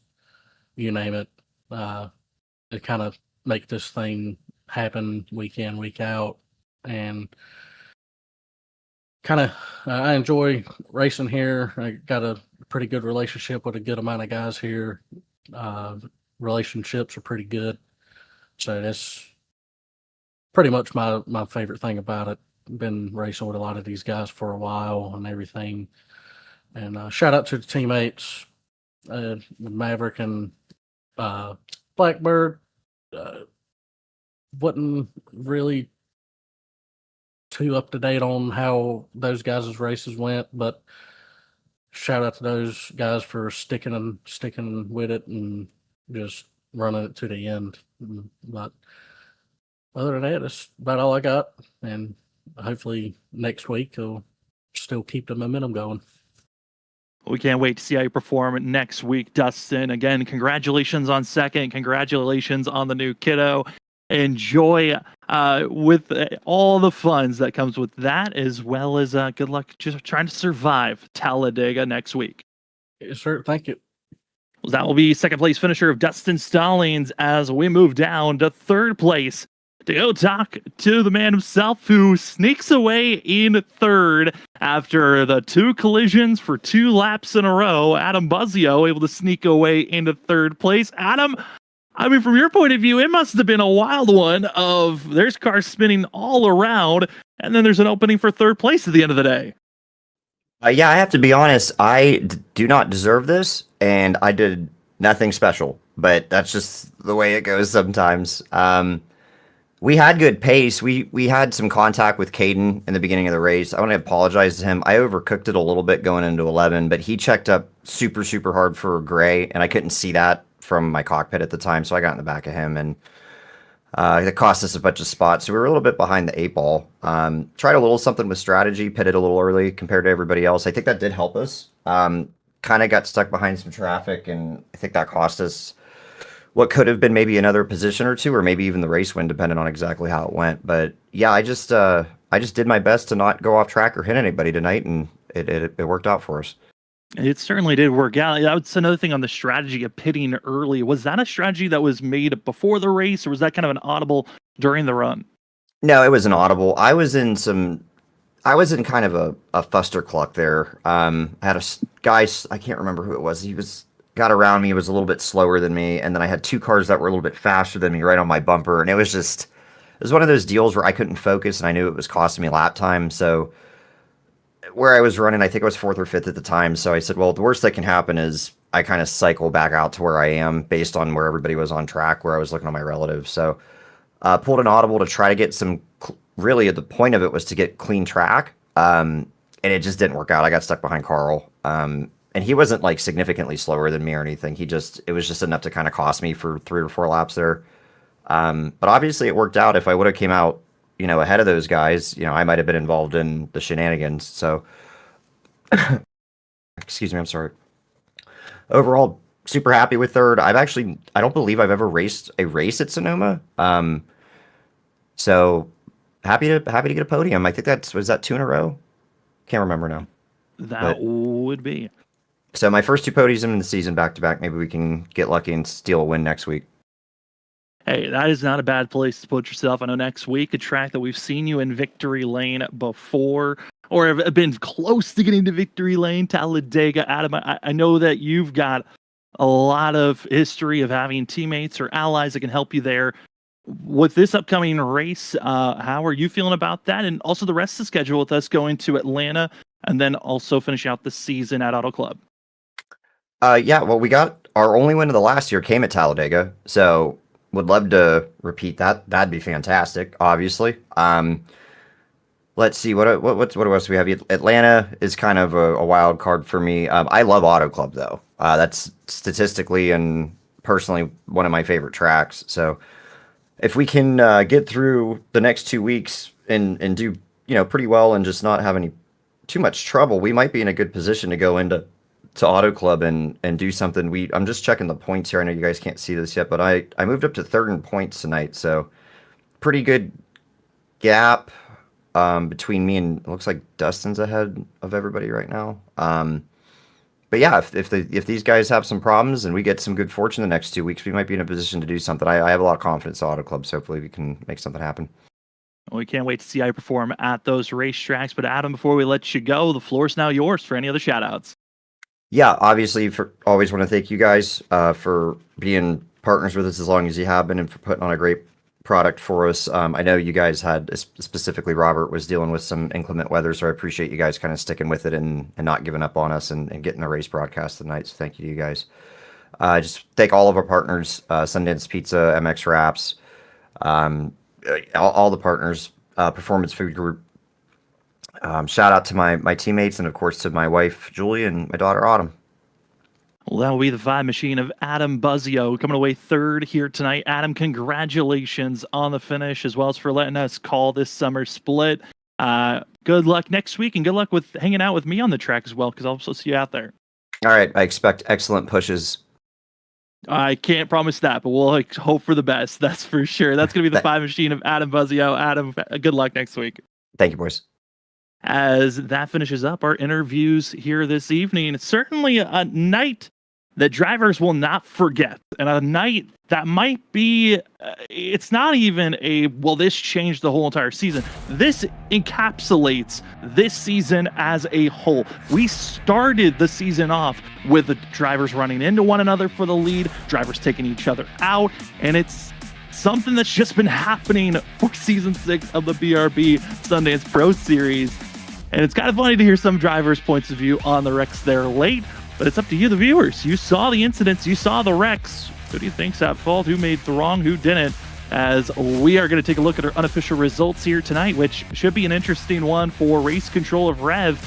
E: you name it. It kind of make this thing happen week in, week out. And kind of, I enjoy racing here. I got a pretty good relationship with a good amount of guys here. Relationships are pretty good. So that's pretty much my favorite thing about it. Been racing with a lot of these guys for a while and everything. And shout out to the teammates, Maverick and Blackbird. Wasn't really too up to date on how those guys' races went, but shout out to those guys for sticking with it and just running it to the end. But other than that, that's about all I got. And hopefully next week will still keep the momentum going.
A: We can't wait to see how you perform next week, Dustin. Again, congratulations on second. Congratulations on the new kiddo. Enjoy with all the funds that comes with that, as well as good luck just trying to survive Talladega next week.
E: Yes, sir. Thank you.
A: Well, that will be second place finisher of Dustin Stallings as we move down to third place to go talk to the man himself who sneaks away in third after the 2 collisions for 2 laps in a row. Adam Buzzio able to sneak away into third place. Adam, I mean, from your point of view, it must have been a wild one of there's cars spinning all around, and then there's an opening for third place at the end of the day.
F: Yeah, I have to be honest. Do not deserve this, and I did nothing special. But that's just the way it goes sometimes. We had good pace. We had some contact with Caden in the beginning of the race. I want to apologize to him. I overcooked it a little bit going into 11, but he checked up super, super hard for Gray, and I couldn't see that from my cockpit at the time, so I got in the back of him, and it cost us a bunch of spots. So we were a little bit behind the 8 ball. Tried a little something with strategy, pitted a little early compared to everybody else. I think that did help us. Kind of got stuck behind some traffic, and I think that cost us what could have been maybe another position or 2, or maybe even the race win, depending on exactly how it went. But yeah, I just did my best to not go off track or hit anybody tonight, and it worked out for us.
A: It certainly did work out. That's another thing on the strategy of pitting early. Was that a strategy that was made before the race, or was that kind of an audible during the run?
F: No, it was an audible. I was in kind of a fustercluck there. I had a guy, I can't remember who it was. He got around me, was a little bit slower than me, and then I had 2 cars that were a little bit faster than me right on my bumper, and it was one of those deals where I couldn't focus, and I knew it was costing me lap time. So where I was running, I think I was 4th or 5th at the time. So I said, well, the worst that can happen is I kind of cycle back out to where I am based on where everybody was on track, where I was looking at my relatives. So pulled an audible to try to get some, really the point of it was to get clean track. And it just didn't work out. I got stuck behind Carl. And he wasn't like significantly slower than me or anything. It was just enough to kind of cost me for 3 or 4 laps there. But obviously it worked out. If I would have came out, ahead of those guys, I might have been involved in the shenanigans. So, excuse me, I'm sorry. Overall, super happy with third. I don't believe I've ever raced a race at Sonoma. So happy to get a podium. I think was that 2 in a row? Can't remember now.
A: That would be.
F: So my first 2 podiums in the season back to back. Maybe we can get lucky and steal a win next week.
A: Hey, that is not a bad place to put yourself. I know next week, a track that we've seen you in victory lane before, or have been close to getting to victory lane, Talladega. Adam, I know that you've got a lot of history of having teammates or allies that can help you there. With this upcoming race, how are you feeling about that? And also the rest of the schedule with us going to Atlanta and then also finish out the season at Auto Club.
F: Yeah, well, we got our only win of the last year came at Talladega, so would love to repeat that. That'd be fantastic, obviously. Let's see, what else do we have? Atlanta is kind of a wild card for me. I love Auto Club, though. That's statistically and personally one of my favorite tracks. So if we can get through the next 2 weeks and do pretty well and just not have too much trouble, we might be in a good position to go into Auto Club and do something. I'm just checking the points here. I know you guys can't see this yet, but I moved up to 3rd in points tonight, so pretty good gap between me and it looks like Dustin's ahead of everybody right now. But yeah, if these guys have some problems and we get some good fortune the next 2 weeks, we might be in a position to do something. I have a lot of confidence in Auto Club, so hopefully we can make something happen.
A: Well, we can't wait to see how you perform at those racetracks. But Adam, before we let you go, the floor is now yours for any other shout-outs.
F: Yeah, obviously, always want to thank you guys for being partners with us as long as you have been and for putting on a great product for us. I know you guys specifically Robert was dealing with some inclement weather, so I appreciate you guys kind of sticking with it and not giving up on us and getting the race broadcast tonight. So thank you to you guys. Just thank all of our partners, Sundance Pizza, MX Wraps, all the partners, Performance Food Group. Shout out to my teammates and of course to my wife Julie and my daughter Autumn.
A: Well, that will be the 5 machine of Adam Buzzio coming away 3rd here tonight. Adam, congratulations on the finish as well as for letting us call this summer split. Good luck next week and good luck with hanging out with me on the track as well because I'll also see you out there.
F: All right, I expect excellent pushes.
A: I can't promise that, but we'll hope for the best. That's for sure. That's going to be the 5 machine of Adam Buzzio. Adam, good luck next week.
F: Thank you, boys.
A: As that finishes up our interviews here this evening, it's certainly a night that drivers will not forget, and a night that might be, it's not even well, this changed the whole entire season. This encapsulates this season as a whole. We started the season off with the drivers running into one another for the lead, drivers taking each other out, and it's something that's just been happening for season 6 of the BRB Sundance Pro Series. And it's kind of funny to hear some drivers' points of view on the wrecks there late, but it's up to you, the viewers. You saw the incidents, you saw the wrecks. Who do you think's at fault? Who made the wrong? Who didn't? As we are going to take a look at our unofficial results here tonight, which should be an interesting one for Race Control of Rev,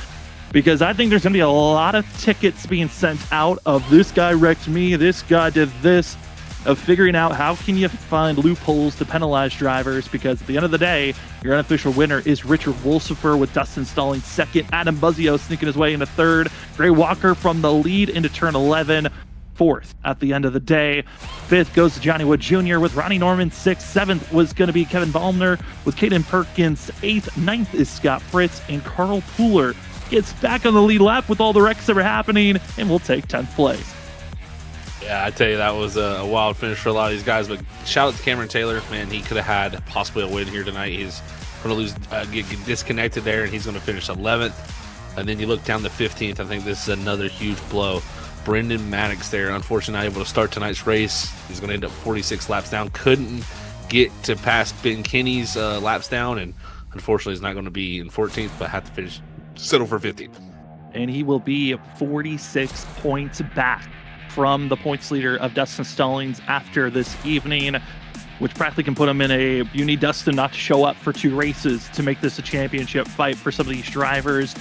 A: because I think there's going to be a lot of tickets being sent out of this guy wrecked me, this guy did this, of figuring out how can you find loopholes to penalize drivers, because at the end of the day, your unofficial winner is Richard Wolsifer with Dustin Stalling second, Adam Buzzio sneaking his way into third, Gray Walker from the lead into turn 11, fourth at the end of the day. Fifth goes to Johnny Wood Jr. with Ronnie Norman. Sixth, seventh was going to be Kevin Ballmer with Caden Perkins. Eighth, ninth is Scott Fritz, and Carl Pooler gets back on the lead lap with all the wrecks that were happening and will take 10th place.
C: Yeah, I tell you, that was a wild finish for a lot of these guys. But shout out to Cameron Taylor, man. He could have had possibly a win here tonight. He's going to lose, get disconnected there, and he's going to finish 11th. And then you look down to 15th. I think this is another huge blow. Brendan Maddox there, unfortunately not able to start tonight's race. He's going to end up 46 laps down. Couldn't get to pass Ben Kinney's laps down, and unfortunately he's not going to be in 14th, but have to settle for 15th.
A: And he will be 46 points back from the points leader of Dustin Stallings after this evening, which practically can put him in you need Dustin not to show up for 2 races to make this a championship fight for some of these drivers.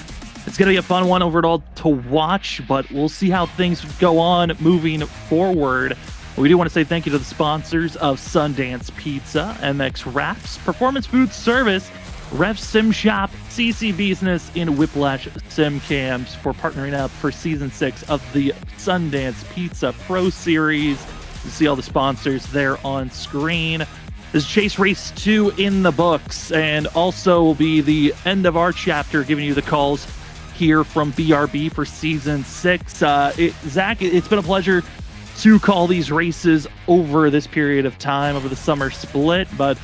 A: It's going to be a fun one overall to watch, but we'll see how things go on moving forward. We do want to say thank you to the sponsors of Sundance Pizza, MX Wraps, Performance Food Service, Rev Sim Shop, CC Business, and Whiplash Sim Cams for partnering up for Season 6 of the Sundance Pizza Pro Series. You see all the sponsors there on screen. This is Chase Race 2 in the books, and also will be the end of our chapter, giving you the calls here from BRB for Season 6. Zach, it's been a pleasure to call these races over this period of time, over the summer split, but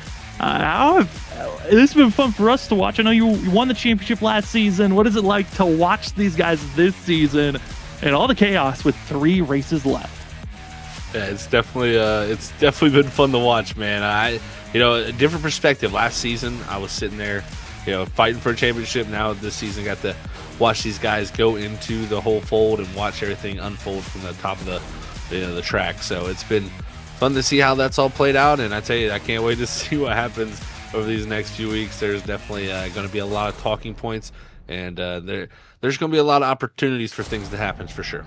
A: this has been fun for us to watch. I know you won the championship last season. What is it like to watch these guys this season and all the chaos with 3 races left?
C: Yeah, it's definitely been fun to watch, man. A different perspective. Last season, I was sitting there, fighting for a championship. Now this season, got to watch these guys go into the whole fold and watch everything unfold from the top of the track. So it's been fun to see how that's all played out, and I tell you, I can't wait to see what happens over these next few weeks. There's definitely going to be a lot of talking points, and there's going to be a lot of opportunities for things to happen for sure.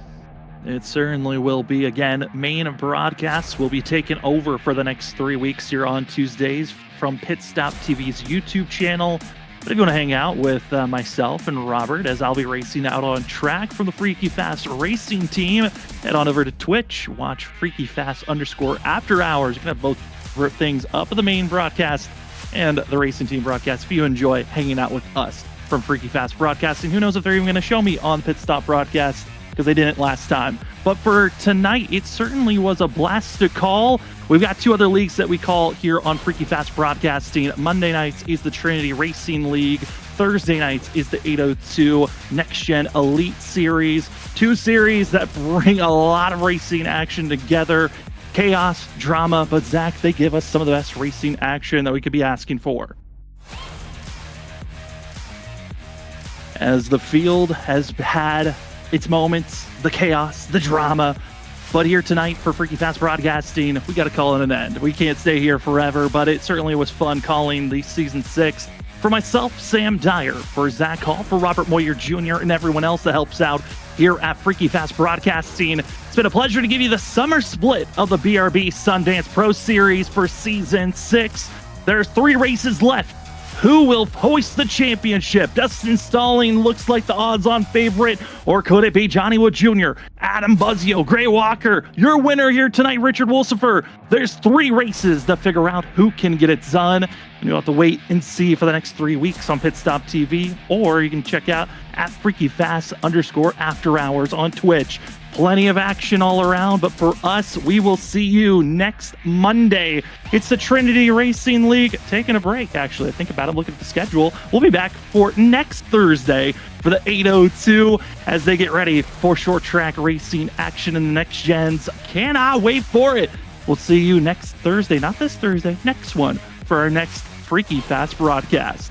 A: It certainly will be. Again, main broadcasts will be taken over for the next 3 weeks here on Tuesdays from Pit Stop TV's YouTube channel. But if you want to hang out with myself and Robert, as I'll be racing out on track from the Freaky Fast Racing team, head on over to Twitch, watch Freaky Fast _ after hours. You can have both things up at the main broadcast and the racing team broadcast if you enjoy hanging out with us from Freaky Fast Broadcasting. Who knows if they're even going to show me on Pit Stop broadcast, because they didn't last time. But for tonight, it certainly was a blast to call. We've got 2 other leagues that we call here on Freaky Fast Broadcasting. Monday nights is the Trinity Racing League. Thursday nights is the 802 Next Gen Elite Series. 2 series that bring a lot of racing action together. Chaos, drama, but Zach, they give us some of the best racing action that we could be asking for. As the field has had its moments, the chaos, the drama, but here tonight for Freaky Fast Broadcasting, we got to call it an end. We can't stay here forever, but it certainly was fun calling the Season 6. For myself, Sam Dyer, for Zach Hall, for Robert Moyer Jr., and everyone else that helps out here at Freaky Fast Broadcasting, it's been a pleasure to give you the summer split of the BRB Sundance Pro Series for Season 6. There's 3 races left Who will hoist the championship? Dustin Stalling looks like the odds-on favorite, or could it be Johnny Wood Jr., Adam Buzzio, Gray Walker? Your winner here tonight, Richard Wolsifer. There's 3 races to figure out who can get it done. And you'll have to wait and see for the next 3 weeks on Pit Stop TV, or you can check out at FreakyFast_After Hours on Twitch. Plenty of action all around, but for us, we will see you next Monday. It's the Trinity Racing League taking a break, actually. Think about it, look at the schedule. We'll be back for next Thursday for the 802 as they get ready for short track racing action in the next gens. Cannot wait for it. We'll see you next Thursday, not this Thursday, next one, for our next Freaky Fast broadcast.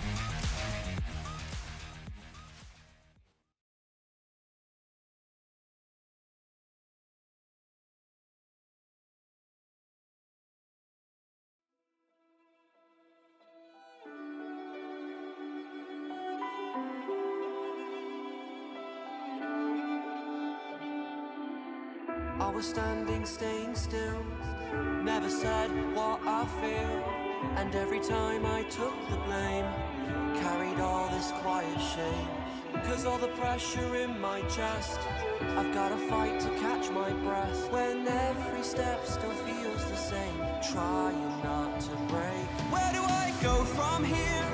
G: I was standing, staying still, never said what I feel, and every time I took the blame, carried all this quiet shame, 'cause all the pressure in my chest, I've gotta fight to catch my breath, when every step still feels the same, trying not to break. Where do I go from here?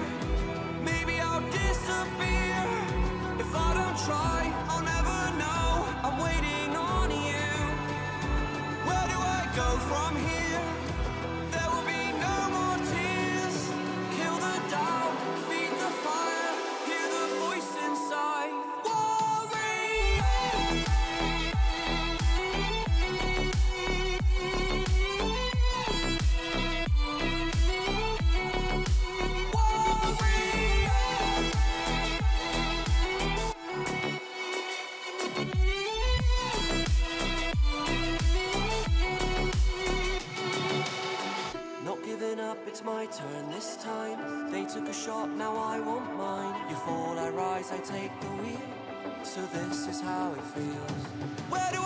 G: Maybe I'll disappear. If I don't try, I'll never know. I'm waiting on you. Where do I go from here? There will be no more tears. Kill the doubt, feed the fire, hear the voice inside. Up, it's my turn this time. They took a shot, now I want mine. You fall, I rise, I take the wheel. So this is how it feels. Where do